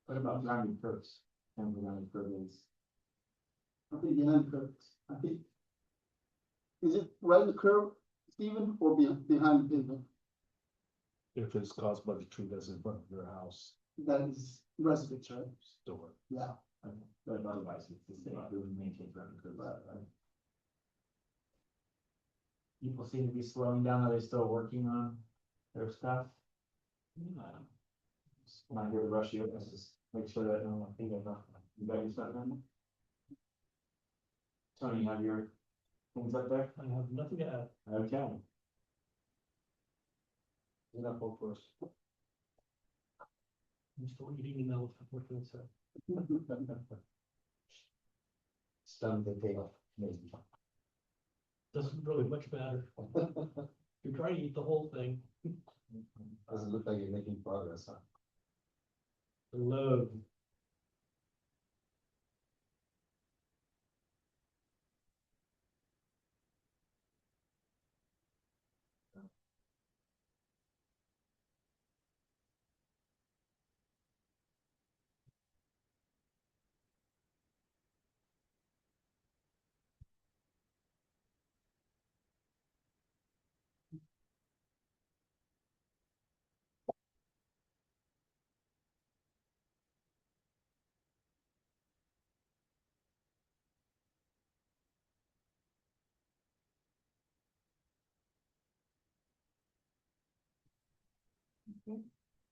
what about rounded curves? And the rounded curve is, I think behind the curve, is it right in the curve, Stephen, or behind the pavement? If it's caused by the tree that's in front of your house, That is residents, right? store. Yeah. but otherwise it's the city who maintains rounded curves. Right. People seem to be slowing down, are they still working on their stuff? When I hear the rush you, let's just make sure that, I think of, you got your stuff done? Tony, you have your things up there? I have nothing to add. Okay. Enough hope for us. I'm still eating an elephant, what can I say? Stun the tail, maybe. Doesn't really much matter. You're trying to eat the whole thing. Doesn't look like you're making progress, huh? Load.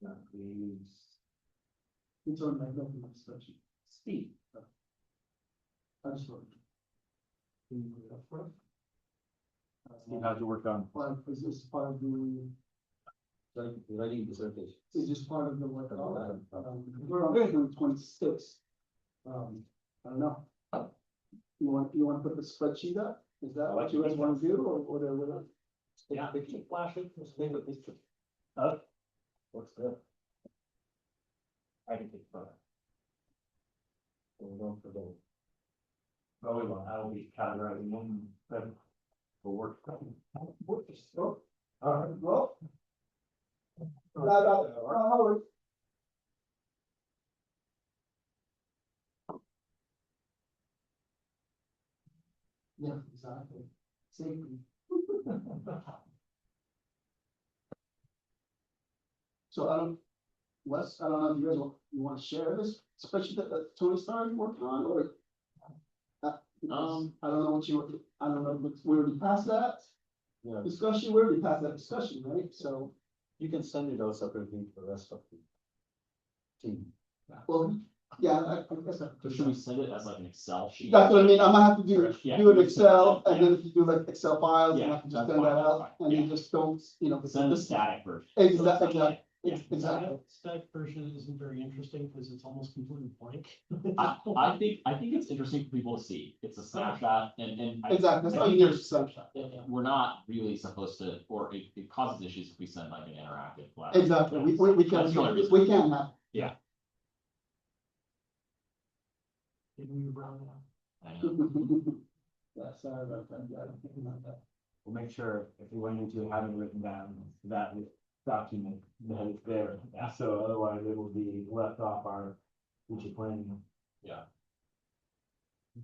That leaves It's on my document spreadsheet. Steve. I just wrote. Steve, how'd you work on? Part, is this part of the, Writing dissertation. is this part of the work? Oh, We're on 2026. I don't know. You want to put the spreadsheet up? Is that what you guys want to do or whatever? Yeah. Flash it, just leave it, picture. What's good? I can take a photo. Don't forget. Oh, we will, I will be categorizing them, but for work. Oh, all right, well. No, yeah, exactly. Safety. So Wes, I don't know if you guys you want to share this spreadsheet that Tony started working on, or? I don't know what you, I don't know, but we already passed that Yeah, discussion, we already passed that discussion, right? So, you can send it out separately for the rest of the team. well, yeah, I guess I. So should we send it as like an Excel sheet? That's what I mean, I'm gonna have to Yeah. do an Excel, and then if you do like Excel files, you Yeah, have to just that's send that fine, out, that's and fine, you just don't, you know. Send the this- static version. Exactly, Yeah. exactly. Static version isn't very interesting because it's almost completely blank. I think it's interesting for people to see. It's a snapshot and. Exactly, that's I all think you need there's- is a snapshot. We're not really supposed to, or it causes issues if we send like an interactive. file. Exactly, we That's can, the only reason. we can have. Giving you brown now. I know. Yeah, sorry about that, yeah, I don't think about that. We'll make sure if we went into having written down that document, that it's there. Yeah. So otherwise it will be left off our future planning. Yeah.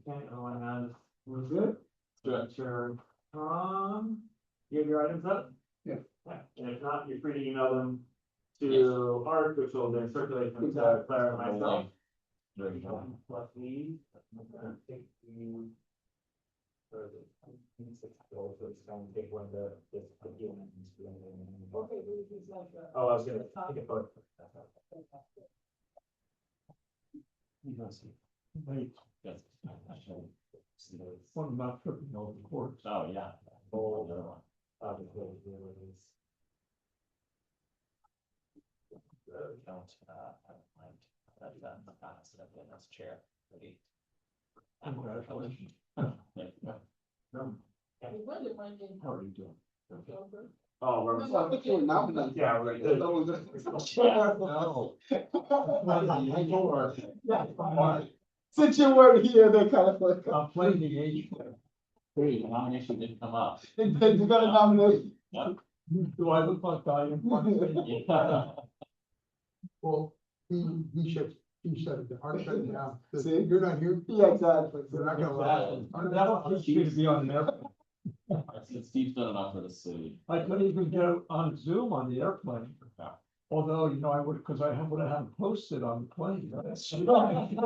Okay, everyone has, we're good? Good. Sure. You have your items up? Yeah. Yeah, and if not, you're free to email them to Art, which will then circulate them to Claire and myself. There you go. Plus these, I'm gonna take the. Or the, so it's gonna take one to this. Okay, Oh, I was gonna take a photo. You don't see. Yes. What about tripping over the courts? Oh, yeah. Oh. The other one. Obviously, there is. Don't, I don't mind. That's chair. Ready? Congratulations. No. How are you doing? Oh, we're. Well, I think you're nominated. Yeah, right. No. Yeah. Since you weren't here, they kind of like, I'm playing the age. Hey, the nomination didn't come up. you got a nomination. Do I look like I am? Yeah. Well, he shut it down, Art shut it down. See? You're not here. Yeah, exactly. They're not gonna allow it. That was just to be on there. Steve's done enough for the city. I couldn't even get on Zoom on the airplane. Yeah. Although, you know, I would, because I would have had it posted on the plane. Exactly.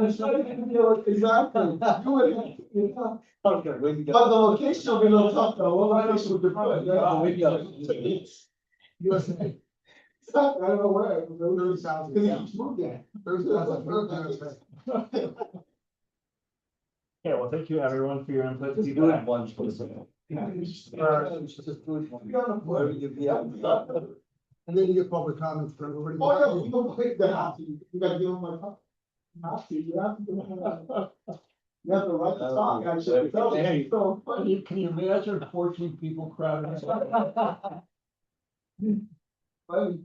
You would, you know. Okay, when you But the location will be a little tough though, what location would be good? USA, Exactly, I don't know where. 30,000. Cause he keeps moving. 30,000. Okay, well, thank you everyone for your input. Just do it once, please. Just do it once. Be on the floor. And then you get public comments from everybody. Oh, yeah, you don't pick the house, you gotta give them my phone. Have to, you have to. You have the right to talk, actually. So funny. Can you imagine 14 people crowding? Funny.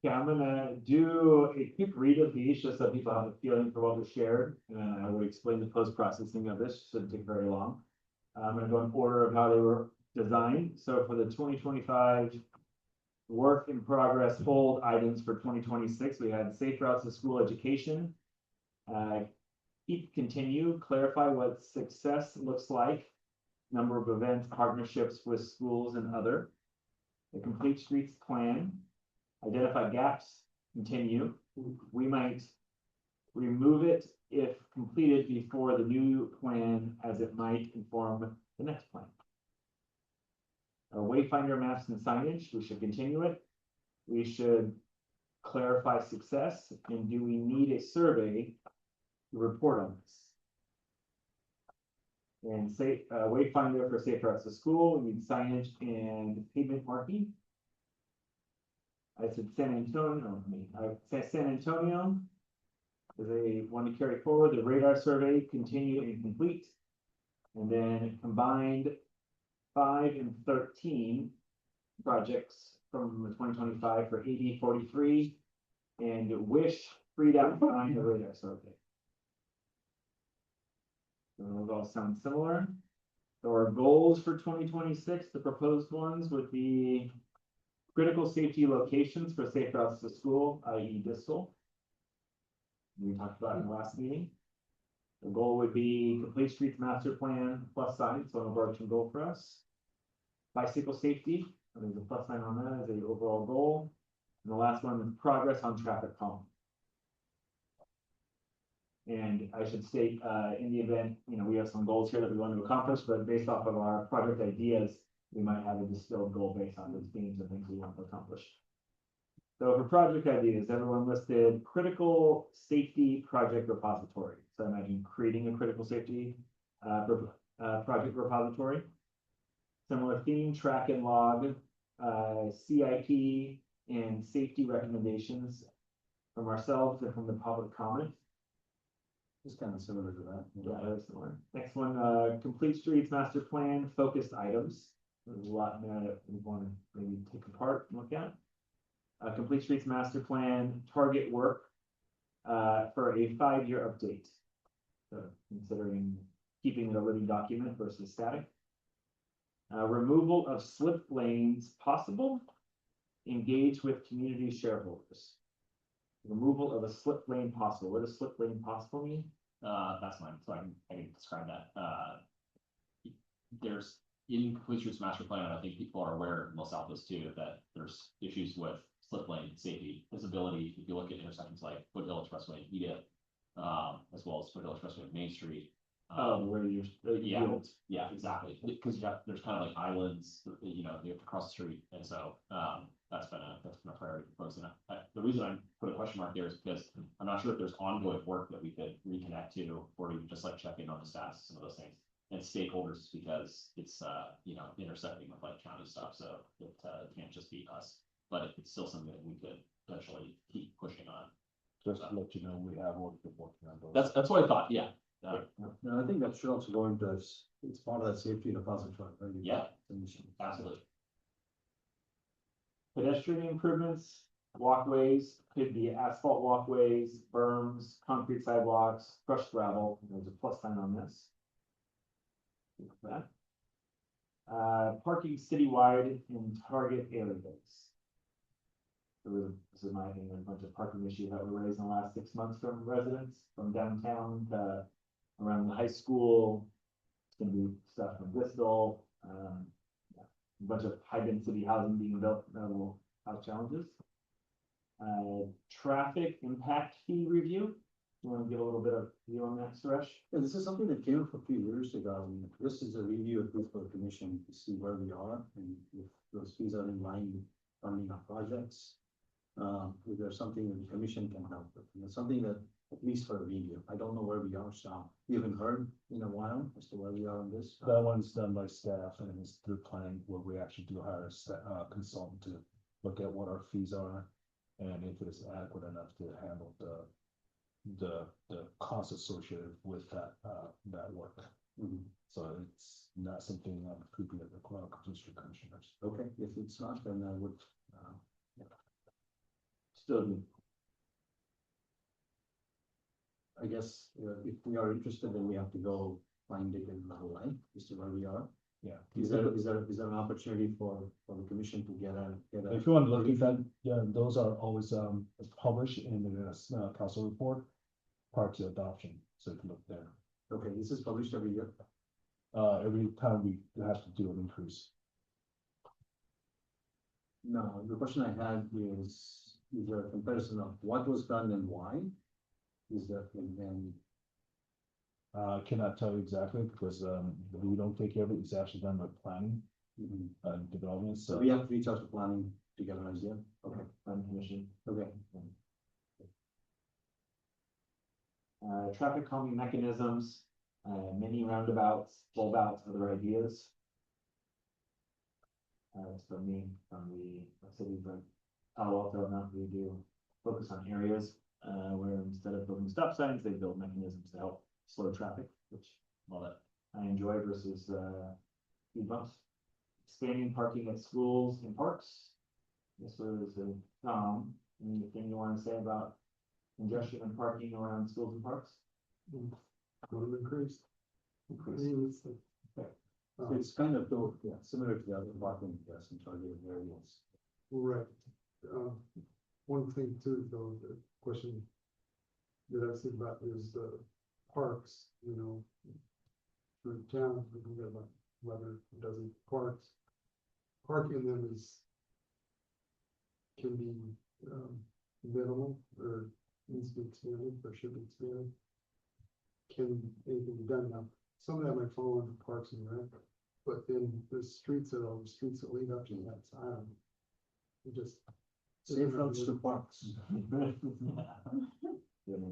Yeah, I'm gonna do a quick read of these, just so people have a feeling for what was shared, and then I will explain the post-processing of this, shouldn't take very long. I'm gonna go in order of how they were designed, so for the 2025 work in progress hold items for 2026, we had safe routes to school education. Keep continue, clarify what success looks like, number of events, partnerships with schools and other. The complete streets plan, identify gaps, continue. We might remove it if completed before the new plan, as it might inform the next plan. Wayfinder maps and signage, we should continue it. We should clarify success, and do we need a survey to report on this? And say, Wayfinder for safe routes to school, we need signage and pavement marking. I said San Antonio, I said San Antonio. Is a one to carry forward, the radar survey continue and complete. And then combined 5 and 13 projects from the 2025 for 8043 and wish freed out behind the radar survey. So those all sound similar. So our goals for 2026, the proposed ones would be critical safety locations for safe routes to school, i.e. distal. We talked about in the last meeting. The goal would be complete streets master plan plus sign, so an overarching goal for us. Bicycle safety, there's a plus sign on that as a overall goal. And the last one is progress on traffic calm. And I should state, in the event, we have some goals here that we want to accomplish, but based off of our project ideas, we might have a distilled goal based on those themes and things we want to accomplish. So for project ideas, everyone listed critical safety project repository. So I imagine creating a critical safety project repository. Similar theme, track and log, CIP and safety recommendations from ourselves and from the public comment. It's kind of similar to that. Yeah, very similar. Next one, complete streets master plan, focused items. There's a lot in there that we want to maybe take apart and look at. Complete streets master plan, target work for a 5-year update. So considering keeping it a living document versus static. Removal of slip lanes possible. Engage with community shareholders. Removal of a slip lane possible. What does slip lane possible mean? That's mine, so I can describe that. There's in Complete Streets Master Plan, and I think people are aware in Los Altos too, that there's issues with slip lane safety, visibility. If you look at intersections like Foothill Expressway and Edith, as well as Foothill Expressway and Main Street. Where you're Yeah, exactly. Because there's kind of like islands, you have to cross the street, and so that's been a priority for folks. And the reason I put a question mark there is because I'm not sure if there's ongoing work that we could reconnect to, or even just like check in on the status of some of those things. And stakeholders, because it's intersecting with like county stuff, so it can't just be us, but it's still something that we could potentially keep pushing on. Just to let you know, we have already been working on those. That's what I thought. Yeah. No, I think that should also go into, it's part of that safety repository, right? Yeah, absolutely. Pedestrian improvements, walkways, could be asphalt walkways, berms, concrete sidewalks, crushed gravel. There's a plus sign on this. That. Parking citywide in target areas. This is my opinion, a bunch of parking issues that were raised in the last 6 months from residents, from downtown to around the high school. It's gonna be stuff from Bristol, a bunch of high density housing being built that will have challenges. Traffic impact fee review. You want to give a little bit of view on that, Suresh? Yeah, this is something that came up a few years ago. This is a review of the commission to see where we are and if those fees are in line with funding our projects. If there's something that the commission can help with, and it's something that, at least for a review, I don't know where we are, so we haven't heard in a while as to where we are on this. That one's done by staff and it's through planning where we actually do hire a consultant to look at what our fees are and if it's adequate enough to handle the costs associated with that work. So it's not something that could be at the district commissioners. Okay, if it's not, then I would, Still, I guess, if we are interested, then we have to go find it in the line as to where we are. Yeah. Is there an opportunity for the commission to get a? If you want to look at that, yeah, those are always published in the council report prior to adoption, so you can look there. Okay, this is published every year. Every time we have to do an increase. No, the question I had is there a comparison of what was done and why? Is that, and then, Cannot tell you exactly because we don't take care of it. It's actually done by planning. developments, So so. we have to reach out to planning to get an idea. Okay, Planning commission. okay. Traffic calming mechanisms, mini roundabouts, bulb outs, other ideas. It's from me, from the city of Palo Alto, now we do focus on areas, where instead of building stop signs, they build mechanisms to help slow traffic, which, well, that I enjoy versus, speed bumps. Expanding parking at schools and parks. This was, Tom, anything you want to say about congestion and parking around schools and parks? Going to increase. I Increase. mean, it's like, So it's kind of though, yeah, similar to the other parking, yes, in targeted areas. right. One thing too, though, the question that I think about is the parks, you know. Through town, we can get about 11 dozen parks. Parking them can be, minimal or needs to be expanded or should be expanded. Can anything be done now? Some of that might fall under parks and rec, but then the streets that lead up to that, I don't know. It just. Safe routes to parks.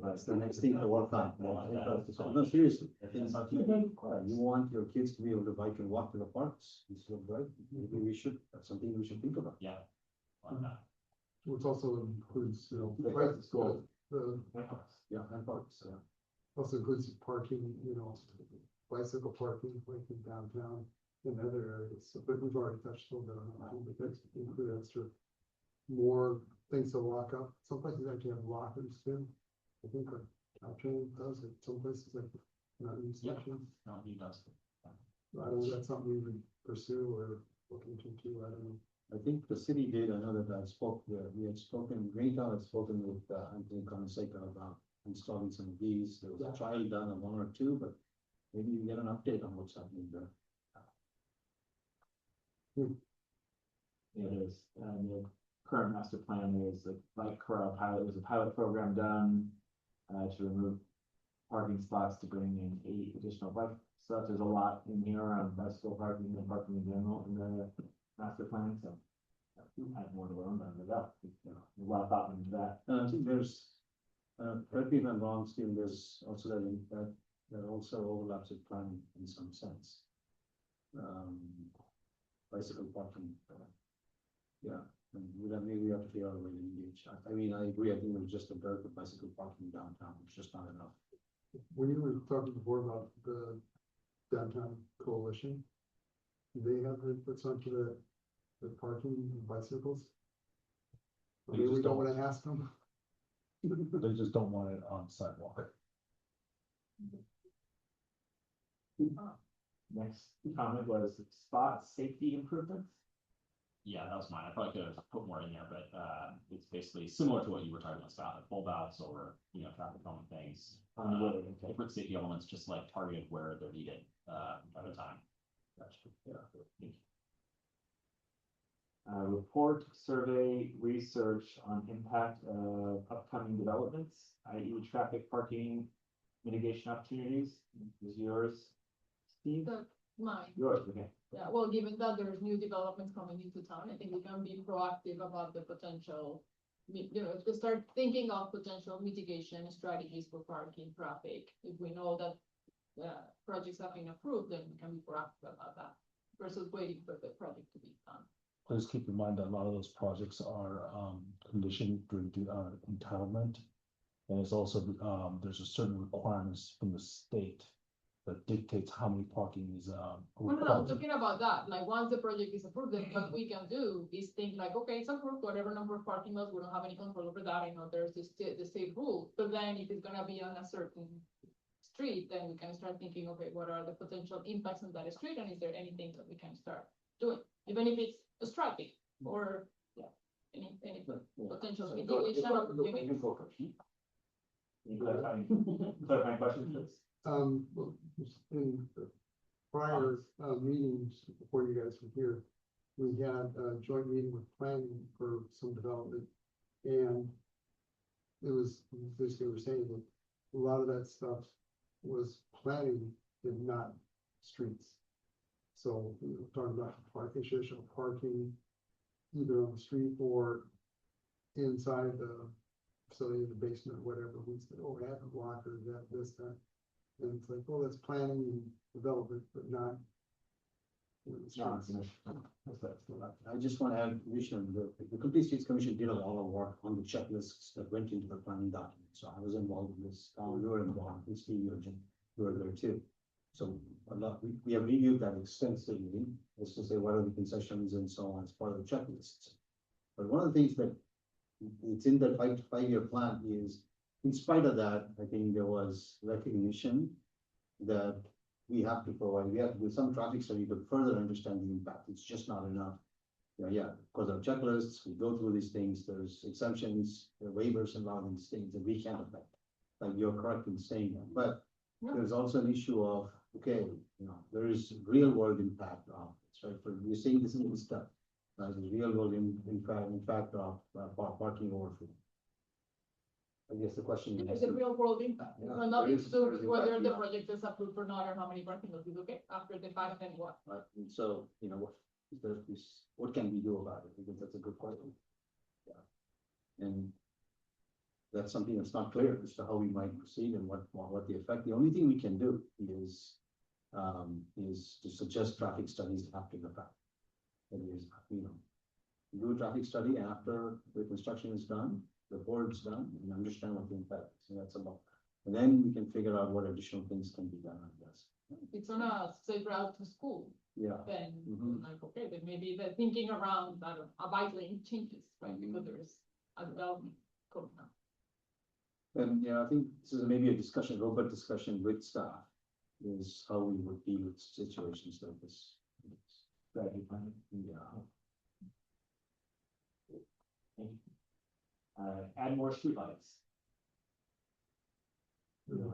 That's the next thing to work on. No, seriously, I think you want your kids to be able to bike and walk to the parks, instead of right? Maybe we should, that's something we should think about. Yeah. Why not? Which also includes, you know, Like at the school. the, Yeah, and parks, yeah. also includes parking, you know, bicycle parking, like in downtown and other areas. So, but we've already touched a little bit on that, but that's include extra more things to lock up. Some places actually have lockers too. I think like Caltrain does it, some places like not in Yep. stations. No, he does. I don't know, that's something we would pursue or look into too, I don't know. I think the city did, I know that we had spoken, Greentown had spoken with Anthony Conseca about installing some of these. There was a trial done on one or two, but maybe you get an update on what's happening there. It is, the current master plan, there's a bike corral pilot, there's a pilot program done, to remove parking spots to bring in 8 additional bike stuff. There's a lot in here around bicycle parking and parking in general in the master plan, so. I have more to learn, but without, you know, a lot of thought into that. And I think there's, correct me if I'm wrong, Steve, there's also that also overlaps with planning in some sense. Bicycle parking, yeah, and maybe we have to figure out a way to engage. I mean, I agree, I think it was just a dearth of bicycle parking downtown, it's just not enough. When you were talking before about the downtown coalition, do they have inputs onto the parking and bicycles? They Maybe we just don't don't. wanna ask them. They just don't want it on sidewalk. Next comment was spot safety improvements. Yeah, that was mine. I probably could have put more in there, but it's basically similar to what you were talking about, Scott, like bulb outs or, you know, traffic calming things. Different safety elements, just like targeted where they're needed, at a time. Report, survey, research on impact of upcoming developments, i.e. traffic parking mitigation opportunities, is yours, Steve? That's mine. Yours, okay. Yeah, well, given that there's new developments coming into town, I think we can be proactive about the potential. You know, to start thinking of potential mitigation strategies for parking traffic. If we know that projects have been approved, then we can be proactive about that versus waiting for the project to be done. Please keep in mind that a lot of those projects are conditioned during entitlement. And it's also, there's a certain requirements from the state that dictates how many parking is Well, no, required. talking about that, like, once the project is approved, then what we can do is think like, okay, it's approved, whatever number of parking lots, we don't have any control over that, I know there's the state rule, but then if it's gonna be on a certain street, then we can start thinking, okay, what are the potential impacts on that street, and is there anything that we can start doing, even if it's a striping, or, any potential mitigation opportunities. Any clarifying questions, please? Well, in the prior meetings before you guys were here, we had a joint meeting with planning for some development. And it was basically we're saying that a lot of that stuff was planning and not streets. So we're talking about parking, traditional parking, either on the street or inside the facility, in the basement, or whatever. We said, oh, we have a blocker, that, this, that. And it's like, well, that's planning and development, but not. I just want to add, Commissioner, the Complete Streets Commission did a lot of work on the checklists that went into the planning document, so I was involved in this, we were involved, with Steve, you were there too. So a lot, we have reviewed that extensively, as to say what are the concessions and so on as part of the checklists. But one of the things that it's in the five-year plan is, in spite of that, I think there was recognition that we have to do some traffic study to further understand the impact. It's just not enough. Yeah, because our checklists, we go through these things, there's exemptions, there are waivers and a lot of these things that we can't affect. Like you're correct in saying that, but there's also an issue of, okay, there is real world impact of this, right? For you're saying this is stuff, there's real world impact of parking overflow. I guess the question is. It's a real world impact. Yeah, So nothing there to is- do there with is whether impact, the yeah. project is approved or not, or how many parking lots is okay, after the fact, then what? Right, and so, what can we do about it? Because that's a good question. Yeah. And that's something that's not clear as to how we might proceed and what the effect. The only thing we can do is to suggest traffic studies after the fact. That is, do a traffic study after the construction is done, the board's done, and understand what the impact is, and that's about. And then we can figure out what additional things can be done, I guess. It's on a safe route to school, Yeah. then, Mhm. like, okay, then maybe the thinking around, I don't know, a bike lane changes, right, because there's a development coming up. And I think this is maybe a discussion, robust discussion with staff, is how we would deal with situations like this. Yeah. Add more streetlights. Would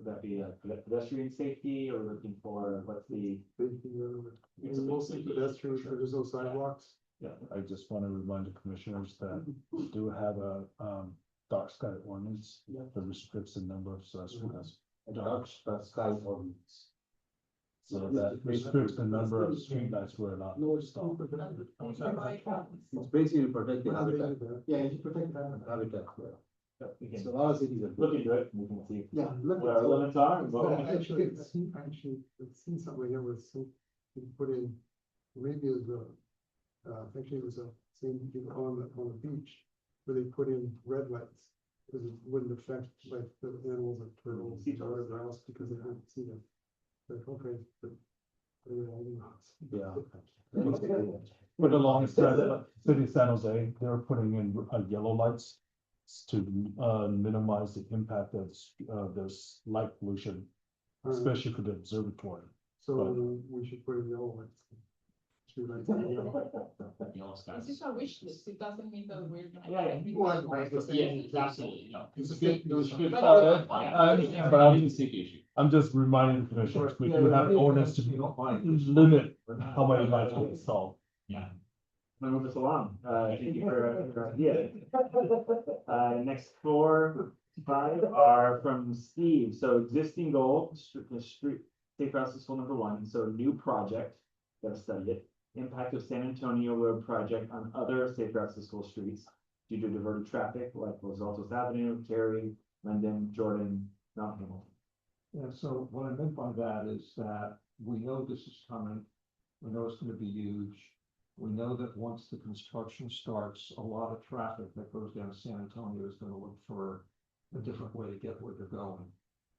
that be pedestrian safety or looking for what's the? It's mostly pedestrians, there's no sidewalks. Yeah, I just want to remind the commissioners that we do have a dark sky ordinance that restricts the number of celestials. Dark sky ordinance. So that restricts the number of streetlights we're allowed to install. It's basically to protect the habitat. Yeah, you protect that. Habitat. We So can a lot of cities are. look into it, we can see Yeah. what our limits are. and what we Well, can- actually, I've seen something here where you put in, maybe it was actually it was a same on the beach, where they put in red lights. Because it wouldn't affect like the animals like turtles or whatever else, because they couldn't see them. Like, okay, but. Yeah. But alongside the city of San Jose, they're putting in yellow lights to minimize the impact of this light pollution, especially for the observatory. So we should put in yellow lights. Should I- Yellow skies. This is a wish list, it doesn't mean that we're gonna. Yeah, yeah. Well, right, the same- Yeah, absolutely, no. It's a safety issue. I understand, but I'm It's a safety issue. I'm just reminding the commissioners, we do have an ordinance to limit how many lights we install. Yeah. Move this along, thank you for your idea. Next 4, 5 are from Steve, so existing goal, the street, safe routes to school #1, so new project, gotta study it. Impact of San Antonio Road project on other safe routes to school streets due to diverted traffic like Los Altos Avenue, Terry, Linden, Jordan, Mount Hamilton. Yeah, so what I meant by that is that we know this is coming. We know it's gonna be huge. We know that once the construction starts, a lot of traffic that goes down to San Antonio is gonna look for a different way to get where they're going.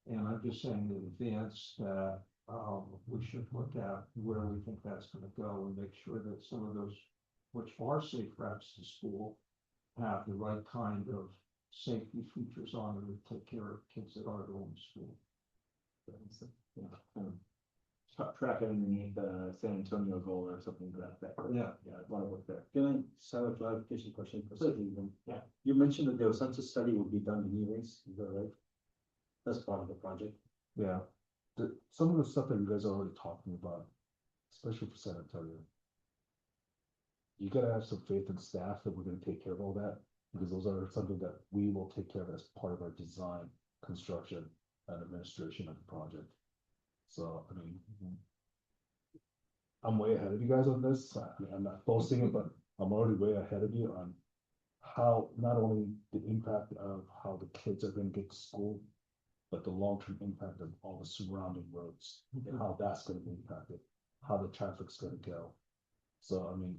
And I'm just saying in advance that, we should look at where we think that's gonna go and make sure that some of those, which are safe routes to school, have the right kind of safety features on them to take care of kids that are going to school. Track it underneath the San Antonio goal or something to that effect. Yeah. Yeah, a lot of work there. Can I just have a clarification question for Stephen? Yeah. You mentioned that there was such a study would be done anyways, is that right? That's part of the project. Yeah, some of the stuff that you guys are already talking about, especially for San Antonio. You gotta have some faith in staff that we're gonna take care of all that, because those are something that we will take care of as part of our design, construction, and administration of the project. So, I mean. I'm way ahead of you guys on this. I'm not boasting it, but I'm already way ahead of you on. How, not only the impact of how the kids are gonna get to school. But the long-term impact of all the surrounding roads and how that's gonna be impacted, how the traffic's gonna go. So, I mean.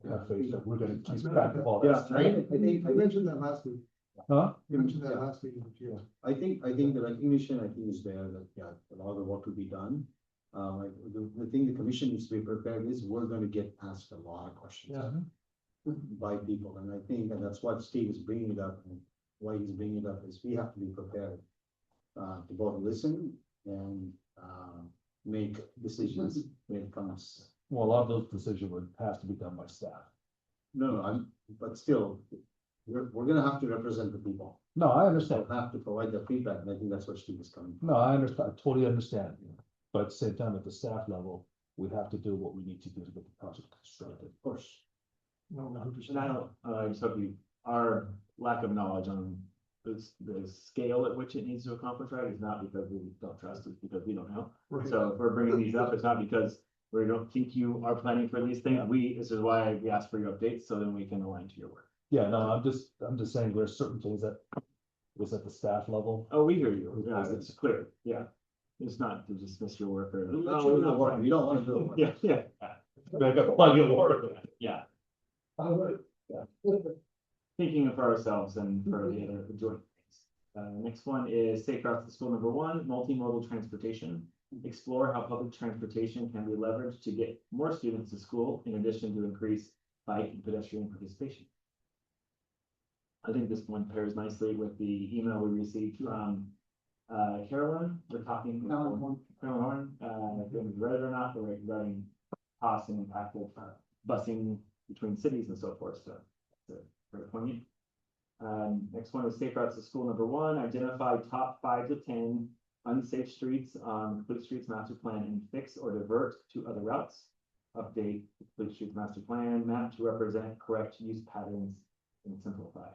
Have faith that we're gonna keep track of all Yeah, that. I think, You mentioned that last week. Huh? You mentioned that last week. Yeah. I think the recognition, I think, is there that, yeah, a lot of the work will be done. Like, the thing the commission needs to be prepared is we're gonna get asked a lot of questions. Yeah. By people, and I think, and that's what Steve is bringing it up, and why he's bringing it up is we have to be prepared. To both listen and, make decisions when it comes. Well, a lot of those decisions would have to be done by staff. No, but still, we're gonna have to represent the people. No, I understand. We'll have to provide the feedback, and I think that's where Steve is coming from. No, I understand, I totally understand. But at the same time, at the staff level, we have to do what we need to do to get the project constructed. Of course. No, And I understand. don't, I just hope you, our lack of knowledge on the scale at which it needs to accomplish, right, is not because we don't trust it, because we don't know. Right. So if we're bringing these up, it's not because we don't think you are planning for these things. This is why we ask for your updates, so then we can align to your work. Yeah, no, I'm just saying there's certain things that was at the staff level. Oh, we hear you. Yeah, it's clear. Yeah. It's not to dismiss your work or. We don't wanna do it. Yeah, yeah. I got plenty of work. Yeah. Thinking of ourselves and for the other joint things. Next one is Safe Routes to School number 1, multimodal transportation. Explore how public transportation can be leveraged to get more students to school in addition to increase bike and pedestrian participation. I think this one pairs nicely with the email we received from Carolyn. We're talking. Carolyn Horn, if you read it or not, we're regarding costs and impact of busing between cities and so forth, so it's very poignant. Next one is Safe Routes to School number 1, identify top 5 to 10 unsafe streets on Complete Streets Master Plan and fix or divert to other routes. Update the Complete Streets Master Plan map to represent correct use patterns and simplify.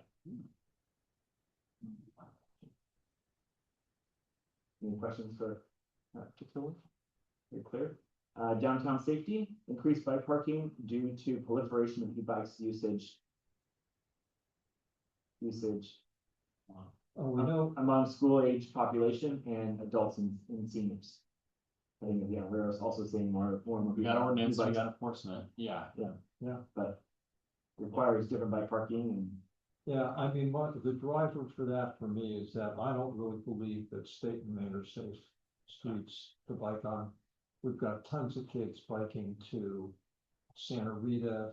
Any questions for particular? Very clear. Downtown safety, increased bike parking due to proliferation of e-bikes usage. We know, Among school age population and adults and seniors. I think, yeah, we're also seeing more and more. We got ordinance, we e-bikes, got enforcement, yeah. But requires different bike parking and. yeah, I mean, the driver for that for me is that I don't really believe that State and Main are safe streets to bike on. We've got tons of kids biking to Santa Rita,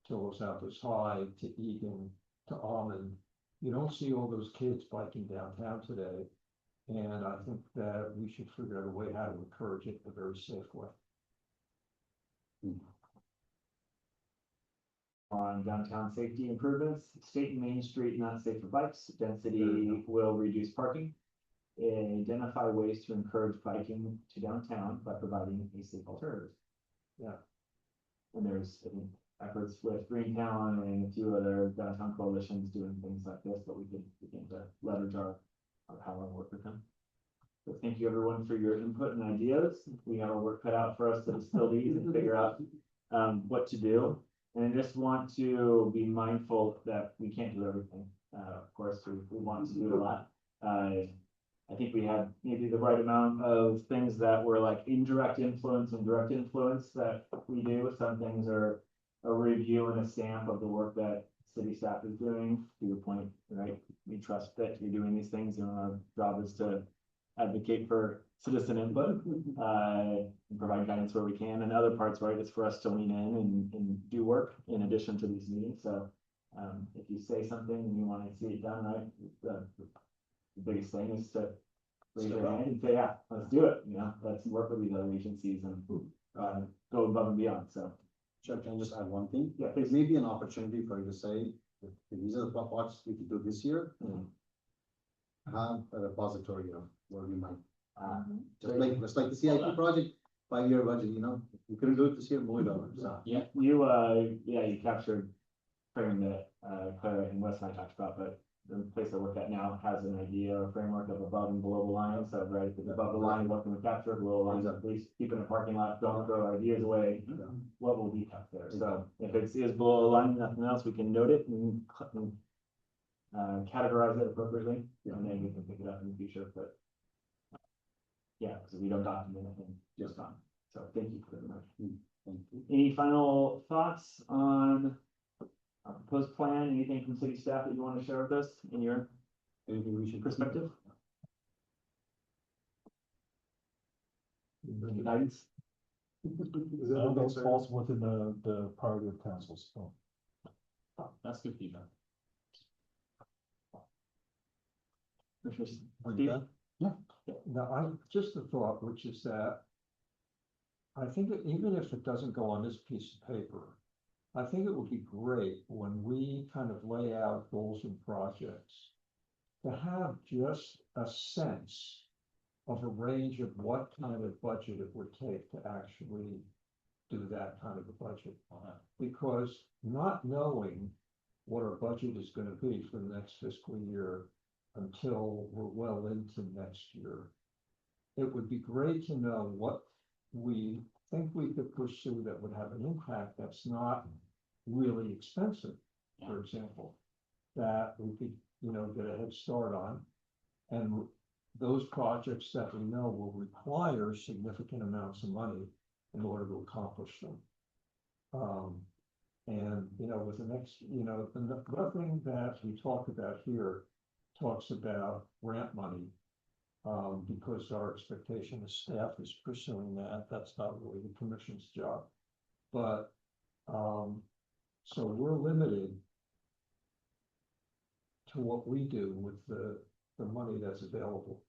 to Los Altos High, to Egan, to Almond. You don't see all those kids biking downtown today. And I think that we should figure out a way how to encourage it in a very safe way. On downtown safety improvements, State and Main Street not safe for bikes, density will reduce parking. Identify ways to encourage biking to downtown by providing a safe alternative. Yeah. And there's, I think, efforts with Greentown and a few other downtown coalitions doing things like this, but we can begin to leverage our power and work with them. So thank you everyone for your input and ideas. We have our work cut out for us to distill these and figure out what to do. And I just want to be mindful that we can't do everything. Of course, we want to do a lot. I think we had maybe the right amount of things that were like indirect influence and direct influence that we do. Some things are a review and a stamp of the work that city staff is doing. To your point, right? We trust that you're doing these things, and our job is to advocate for citizen input and provide guidance where we can. And other parts, right, it's for us to lean in and do work in addition to these meetings. So if you say something and you want to see it done, right, the biggest thing is to raise your hand and say, yeah, let's do it. You know, let's work with these other agencies and go above and beyond. So. Sure, can I just add one thing? Yeah, There may be an opportunity for you to say, if these are the parts we could do this year. Have a repository of where we might, just like the CIP project, 5-year budget, you know, we couldn't do it this year, move it over, so. You captured frame that Clara and Wes and I talked about, but the place I work at now has an idea or framework of above and below the line, so right, if it's above the line, what can we capture, below the line, at least keep in the parking lot, don't throw ideas away. What will be kept there, so if it is below the line, nothing else, we can note it and categorize it appropriately, and then we can pick it up in the future, but yeah, because we don't document it and just on, so thank you very much. Any final thoughts on our proposed plan, anything from city staff that you want to share with us in your Anything we should perspective? Guidance? Is that All a those concern? falls within the priority of councils, so. That's good feedback. Commissioner Are you Steve? done? Yeah. Now, I, just a thought, which is that I think that even if it doesn't go on this piece of paper, I think it would be great when we kind of lay out goals and projects to have just a sense of a range of what kind of budget it would take to actually do that kind of a budget. Because not knowing what our budget is gonna be for the next fiscal year until we're well into next year, it would be great to know what we think we could pursue that would have an impact that's not really expensive, for example, that we could, get a head start on. And those projects that we know will require significant amounts of money in order to accomplish them. And, with the next, the other thing that we talk about here talks about grant money. Because our expectation is staff is pursuing that, that's not really the commission's job. But, so we're limited to what we do with the money that's available.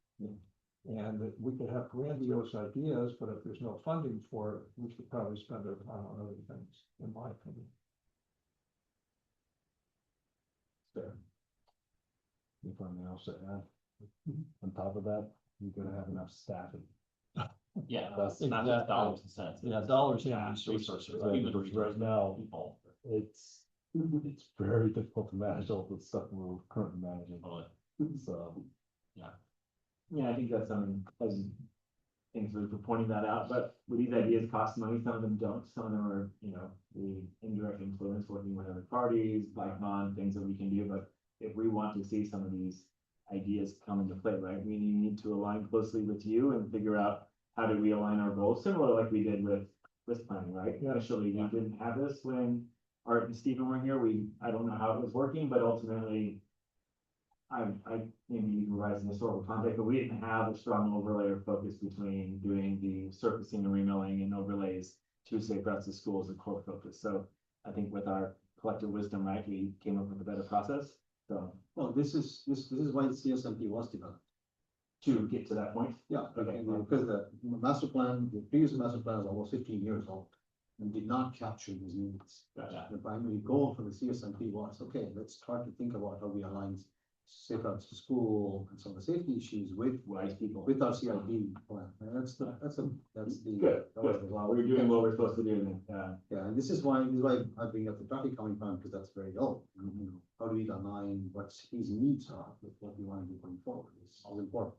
And that we could have grandiose ideas, but if there's no funding for it, we should probably spend our time on other things, in my opinion. If anything else to add, on top of that, you're gonna have enough staffing. Yeah, That's not just exactly- dollars and cents. Yeah, dollars Yeah, and resources. Right, Human because right resources, now, people. it's very difficult to manage all the stuff we're currently managing, Totally. so. Yeah, I think that's something, thanks for pointing that out, but with these ideas cost money, some of them don't, some of them are, the indirect influence, working with other parties, like on things that we can do, but if we want to see some of these ideas come into play, right, we need to align closely with you and figure out how do we align our goals, similar like we did with planning, right? Yeah. Initially, we didn't have this when Art and Stephen were here, I don't know how it was working, but ultimately I maybe you can provide some historical context, but we didn't have a strong overlay or focus between doing the surfacing and remilling and overlays to safe routes to schools as a core focus. So I think with our collective wisdom, right, we came up with a better process. So Well, this is why the CSMP was developed. to get to that point, Yeah, Okay. because the master plan, the previous master plan is almost 15 years old and did not capture these needs. Gotcha. The primary goal for the CSMP was, okay, let's try to think about how we align safe routes to school and some of the safety issues with wise people. with our CID plan. And that's the. Good, that was good. the law. We're doing what we're supposed to do then, Yeah, and this is why I bring up the traffic calming plan, because that's very old. How do we align what his needs are with what we want to do going forward? It's all important.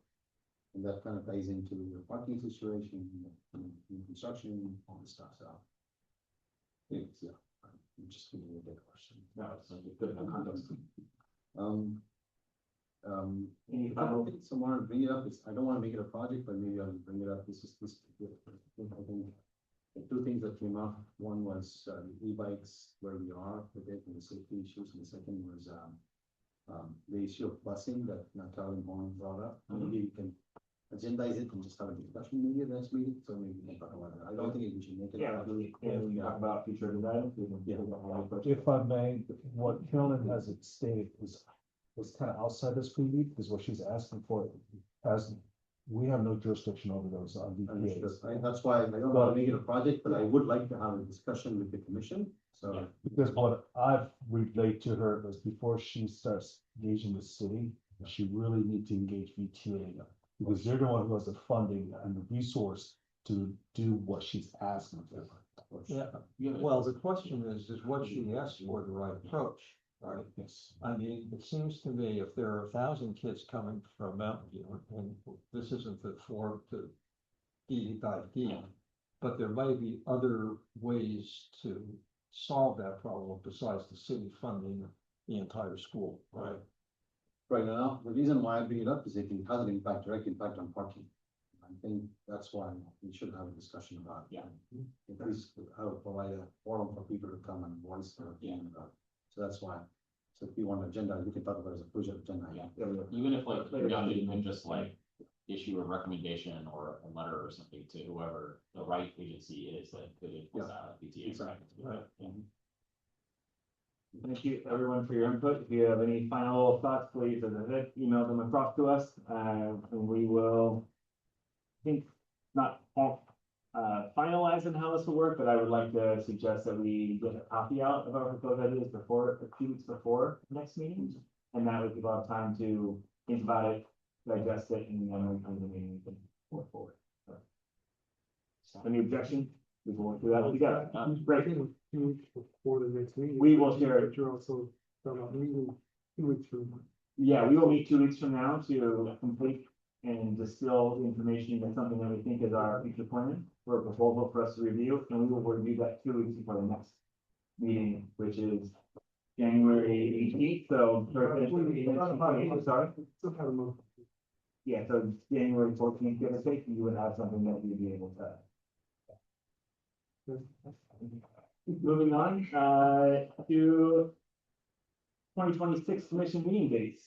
And that kind of ties into the parking situation, construction, all this stuff, so. It's, yeah, I'm just giving you a bit question. no, it's good enough context. Any If I final, don't think someone will bring it up, I don't want to make it a project, but maybe I'll bring it up, this, I think. The two things that came up, one was, e-bikes, where we are with it, and the safety issues, and the second was, the issue of busing that Natalie Moore brought up. Maybe we can agendize it and just have a discussion maybe at the next meeting, so maybe we can talk about it. I don't think we should make it. yeah, we talk about future design. If I may, what Carolyn has stated was kind of outside this preview, because what she's asking for we have no jurisdiction over those VPAs. That's why I don't want to make it a project, but I would like to have a discussion with the commission, so. Because what I've relayed to her was before she starts engaging the city, she really need to engage VTA. Because they're the one who has the funding and the resource to do what she's asking for. Yeah, well, the question is what she asked for the right approach? Right, I mean, it seems to me if there are 1,000 kids coming from Mountain View, and this isn't the form to D by D, but there may be other ways to solve that problem besides the city funding the entire school, right? Right now, the reason why I bring it up is it has an impact, direct impact on parking. I think that's why we should have a discussion about it. Yeah. At least how to provide a forum for people to come and voice their opinion about it. So that's why. So if you want an agenda, we can talk about it as a project agenda. Yeah. Even if like, you know, even just like issue a recommendation or a letter or something to whoever the right agency is that could influence that PTA. Exactly. Right. Yeah. Thank you, everyone, for your input. If you have any final thoughts, please, email them across to us, and we will, I think, not finalize on how this will work, but I would like to suggest that we get a copy out of our proposed ideas before, a few weeks before next meeting. And that would give us time to think about it, digest it, and then we come to the meeting and move forward. So, any objection? We will work through that together. Great. 2 weeks before the next meeting. We will share it. But you're also, meeting 2 weeks from. Yeah, we will meet 2 weeks from now to complete and distill the information into something that we think is our future plan for a proposal for us to review, and we will review that 2 weeks before the next meeting, which is January 18th, so. I'm sorry? Still have a month. Yeah, so January 14th, give or take, you would have something that you'd be able to. Moving on, to 2026 commission meeting dates.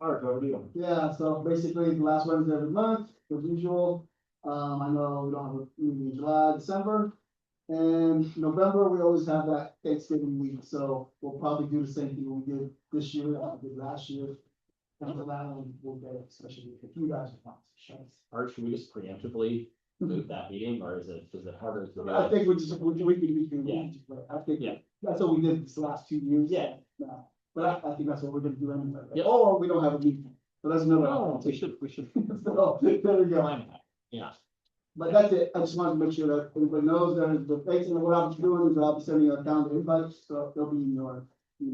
Art, over to you. Yeah, so basically the last Wednesday of every month, as usual. I know we don't have a meeting in July, December. And November, we always have that Thanksgiving week, so we'll probably do the same thing we did this year, did last year. And for that one, we'll get it, especially if you guys want. Or should we just preemptively move that meeting, or is it harder to? I think we can, Yeah. I think Yeah. that's what we did this last 2 years. Yeah. But I think that's what we're gonna do anyway. Yeah. Or we don't have a meeting, but that's another. No, we should. So, there we go. Plan that. Yeah. But that's it, I just wanted to make sure that everybody knows that the things and what I'll be doing is I'll be sending a calendar invite, so they'll be in your, in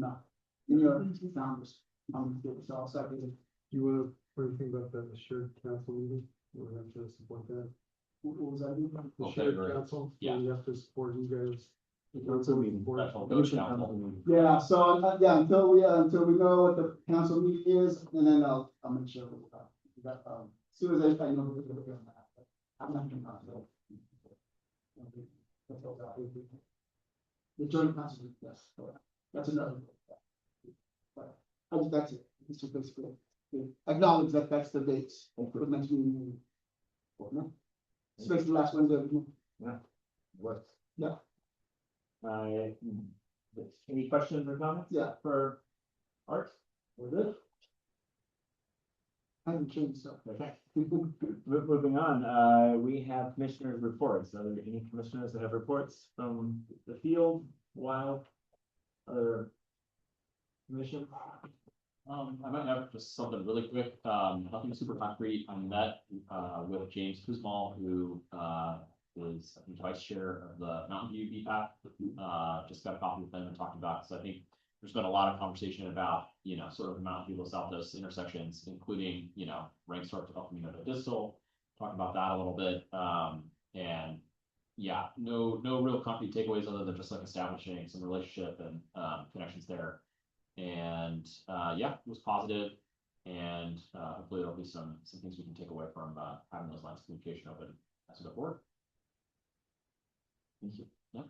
your calendars. So I'll start with it. Do you wanna, what do you think about that assured council meeting? We'll have to support that. What was that? again? The Oh, shared February. council, Yeah. we have to support you guys. The Council meeting. support. Special village council. Yeah, so, until we know what the council meeting is, and then I'll make sure that, as soon as I know. we're gonna be on that. I'm not gonna. The joint council, yes, that's another. But, that's it, it's just basically, acknowledge that that's the dates for the next meeting. Especially the last Wednesday of the month. What? Yeah. Any questions or comments? Yeah. For Art? We're good. I haven't changed, so. Okay. Moving on, we have commissioners' reports. Are there any commissioners that have reports from the field, wild, other commission? I might have just something really quick, nothing super concrete. I met, with James Kuzmal, who, is I think, vice chair of the Mountain View BPAC. Just got a copy with them and talked about, so I think there's been a lot of conversation about, sort of the Mountain View, Los Altos intersections, including, Rank Start to El Camino to Distal, talk about that a little bit. And yeah, no real concrete takeaways other than just like establishing some relationship and, connections there. And, yeah, it was positive. And, hopefully there'll be some things we can take away from, having those lines of communication open as we go forward. Thank you. Yeah.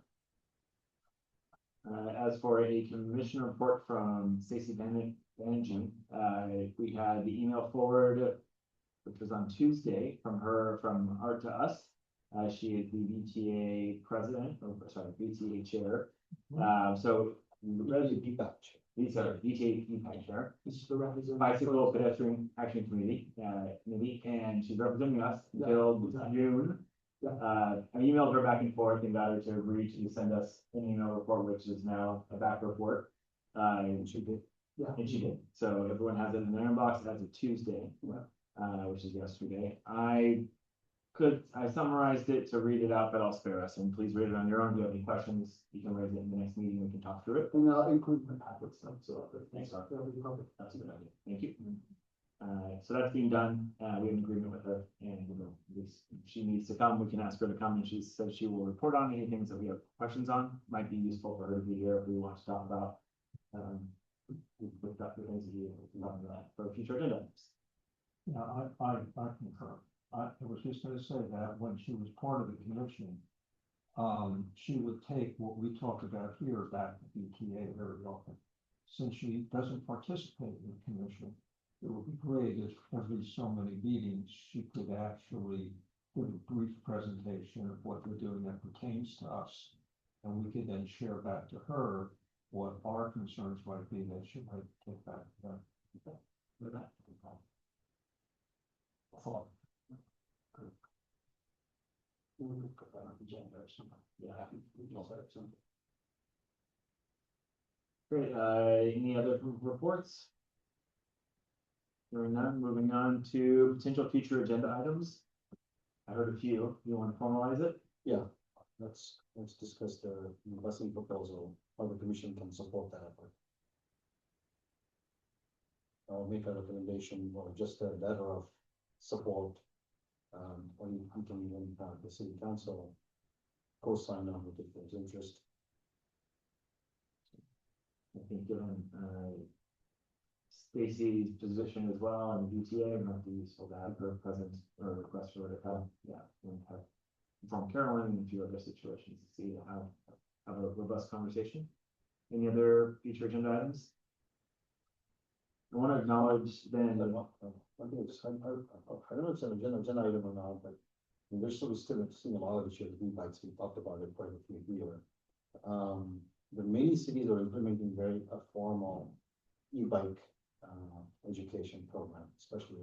As for a commission report from Stacey Bennett, we had the email forward, which was on Tuesday, from Art to us. She is the VTA president, VTA chair. So these are VTA feedback chair. This is the representative. Bicycle Pedestrian Action Committee, and she's representing us until June. I emailed her back and forth and got her to agree to send us an email report, which is now a back report. And she did. Yeah. And she did. So everyone has it in their inbox as of Tuesday, which is yesterday. I I summarized it to read it out, but I'll spare us, and please read it on your own. If you have any questions, you can raise it in the next meeting, we can talk through it. And I'll include my packet stuff, so. Thanks, Arthur. That'll be helpful. That's a good idea. Thank you. So that's being done. We have an agreement with her, and if she needs to come, we can ask her to come, and she said she will report on any things that we have questions on. Might be useful for her to be here if we want to talk about. We've got the things that we want for future agenda items. Yeah, I concur. I was just gonna say that when she was part of the commission, she would take what we talk about here back to BTA very often. Since she doesn't participate in the commission, it would be great if every so many meetings, she could actually give a brief presentation of what they're doing that pertains to us. And we could then share back to her what our concerns might be that she might take back to them. With that. Thought. Great, any other reports? Hearing none, moving on to potential future agenda items. I heard a few, you want to formalize it? Let's discuss the busing proposal, how the commission can support that effort. I'll make a recommendation or just a letter of support. Or you can even have the city council co-sign on it if there's interest. I think given, Stacy's position as well and BTA, it might be useful to have her present or request for her to come, and have inform Carolyn and a few other situations to see how, have a robust conversation. Any other future agenda items? I want to acknowledge then. I think it's, I don't know if it's an agenda item or not, but there's still seeing a lot of issues with e-bikes. We talked about it quite a few here. The many cities are implementing very formal e-bike education program, especially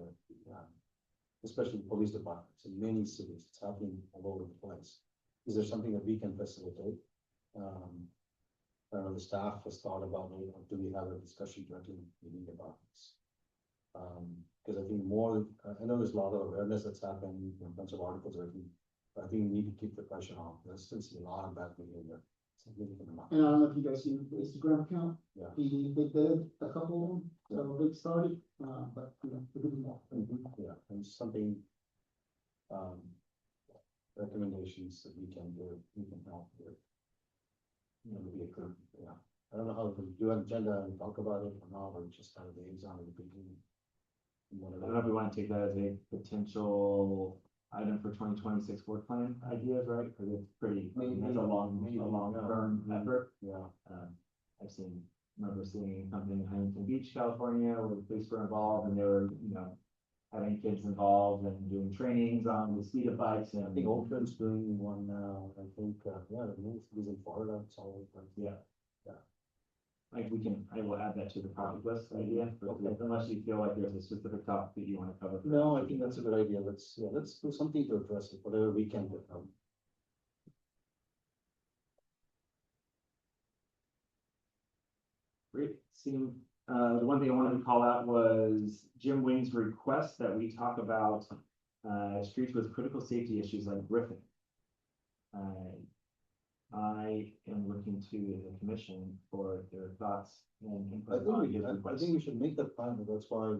police departments in many cities. It's happening all over the place. Is there something that we can facilitate? I don't know, the staff has thought about it, or do we have a discussion directly with the departments? Because I think more, I know there's a lot of awareness that's happening, a bunch of articles written, but I think we need to keep the pressure on. There's still a lot of bad behavior. Significant amount. And I don't know if you guys see the Instagram account. Yeah. They did a couple of them, so they started, but you know, we're doing more. Yeah, and something, recommendations that we can do, we can help with. You know, maybe a group, yeah. I don't know how we do an agenda and talk about it or not, or just have the exam at the beginning. I don't know if we want to take that as a potential item for 2026 work plan ideas, right? Because it's pretty, I mean, that's a long term effort. Yeah. Remember seeing something in Huntington Beach, California, where the police were involved and they were, having kids involved and doing trainings on the speed of bikes. And I think Oakland's doing one now. I think, the move is in Florida. It's all. Yeah. Like I will add that to the project list idea, but unless you feel like there's a specific topic that you want to cover. No, I think that's a good idea. Let's do something to address it, whatever we can do. Great. The one thing I wanted to call out was Jim Wing's request that we talk about streets with critical safety issues like Griffin. I am looking to the commission for their thoughts and input on his I request. think we should make that plan. That's why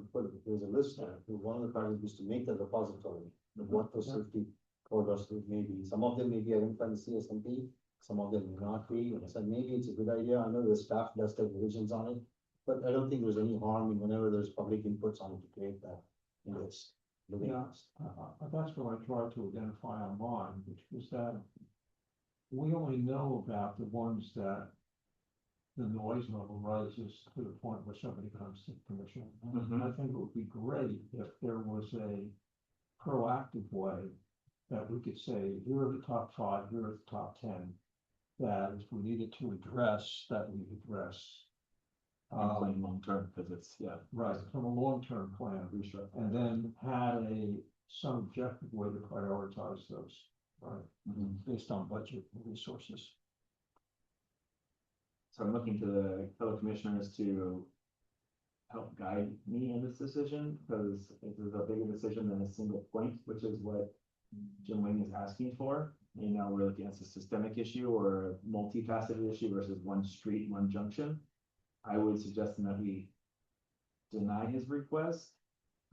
there's a list there. One of the priorities is to make that repository of what the safety corridors may be. Some of them may be identified in CSMP, some of them may not be. And I said, maybe it's a good idea. I know the staff does take revisions on it, but I don't think there's any harm in whenever there's public inputs on it to create that list. Yeah, that's what I tried to identify online, which was that we only know about the ones that the noise level rises to the point where somebody comes to the commission. Mhm. I think it would be great if there was a proactive way that we could say, here are the top 5, here are the top 10, that if we needed to address, that we address. Long term, because it's, Right, from a long-term plan. restructure. And then had some objective way to prioritize those, right, based on budget and resources. So I'm looking to the fellow commissioners to help guide me in this decision, because this is a bigger decision than a single point, which is what Jim Wing is asking for. You know, we're looking at a systemic issue or a multifaceted issue versus one street, one junction. I would suggest that we deny his request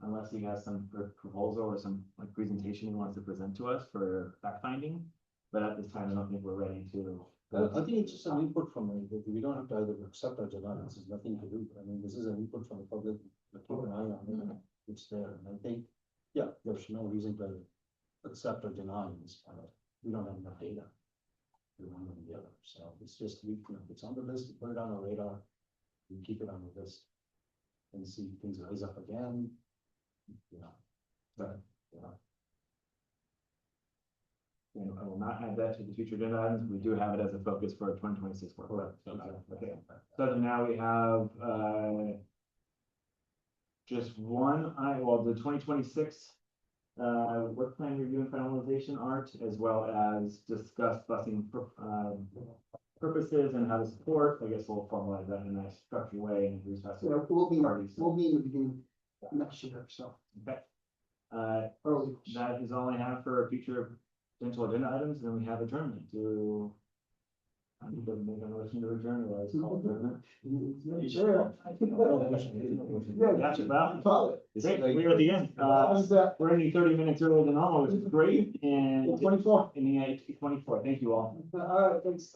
unless he has some proposal or some like presentation he wants to present to us for fact finding. But at this time, I don't think we're ready to. I think it's just an input from, we don't have to either accept or deny, this has nothing to do, I mean, this is an input from the public, but keep an eye on it, it's there, and I think, yeah, there's no reason to accept or deny this, we don't have enough data. We one or the other, so it's just, it's on the list, we put it on our radar, we keep it on the list. And see if things rise up again, you know, but, you know. And I will not add that to the future agenda items. We do have it as a focus for 2026 work. Okay. So now we have, just one, the 2026 work plan review and finalization art, as well as discuss busing purposes and how to support. I guess we'll formalize that in a structured way and reach out to We'll be parties. in the beginning of next year, so. Okay. Early. That is all I have for future potential agenda items, and then we have adjournment to. I need to make a motion to adjourn, or it's called adjournment. Sure. Gotcha, well, Follow it. great, we're at the end, How's that? we're only 30 minutes earlier than normal, which is great, and 24. in the 24, thank you all. All right, thanks.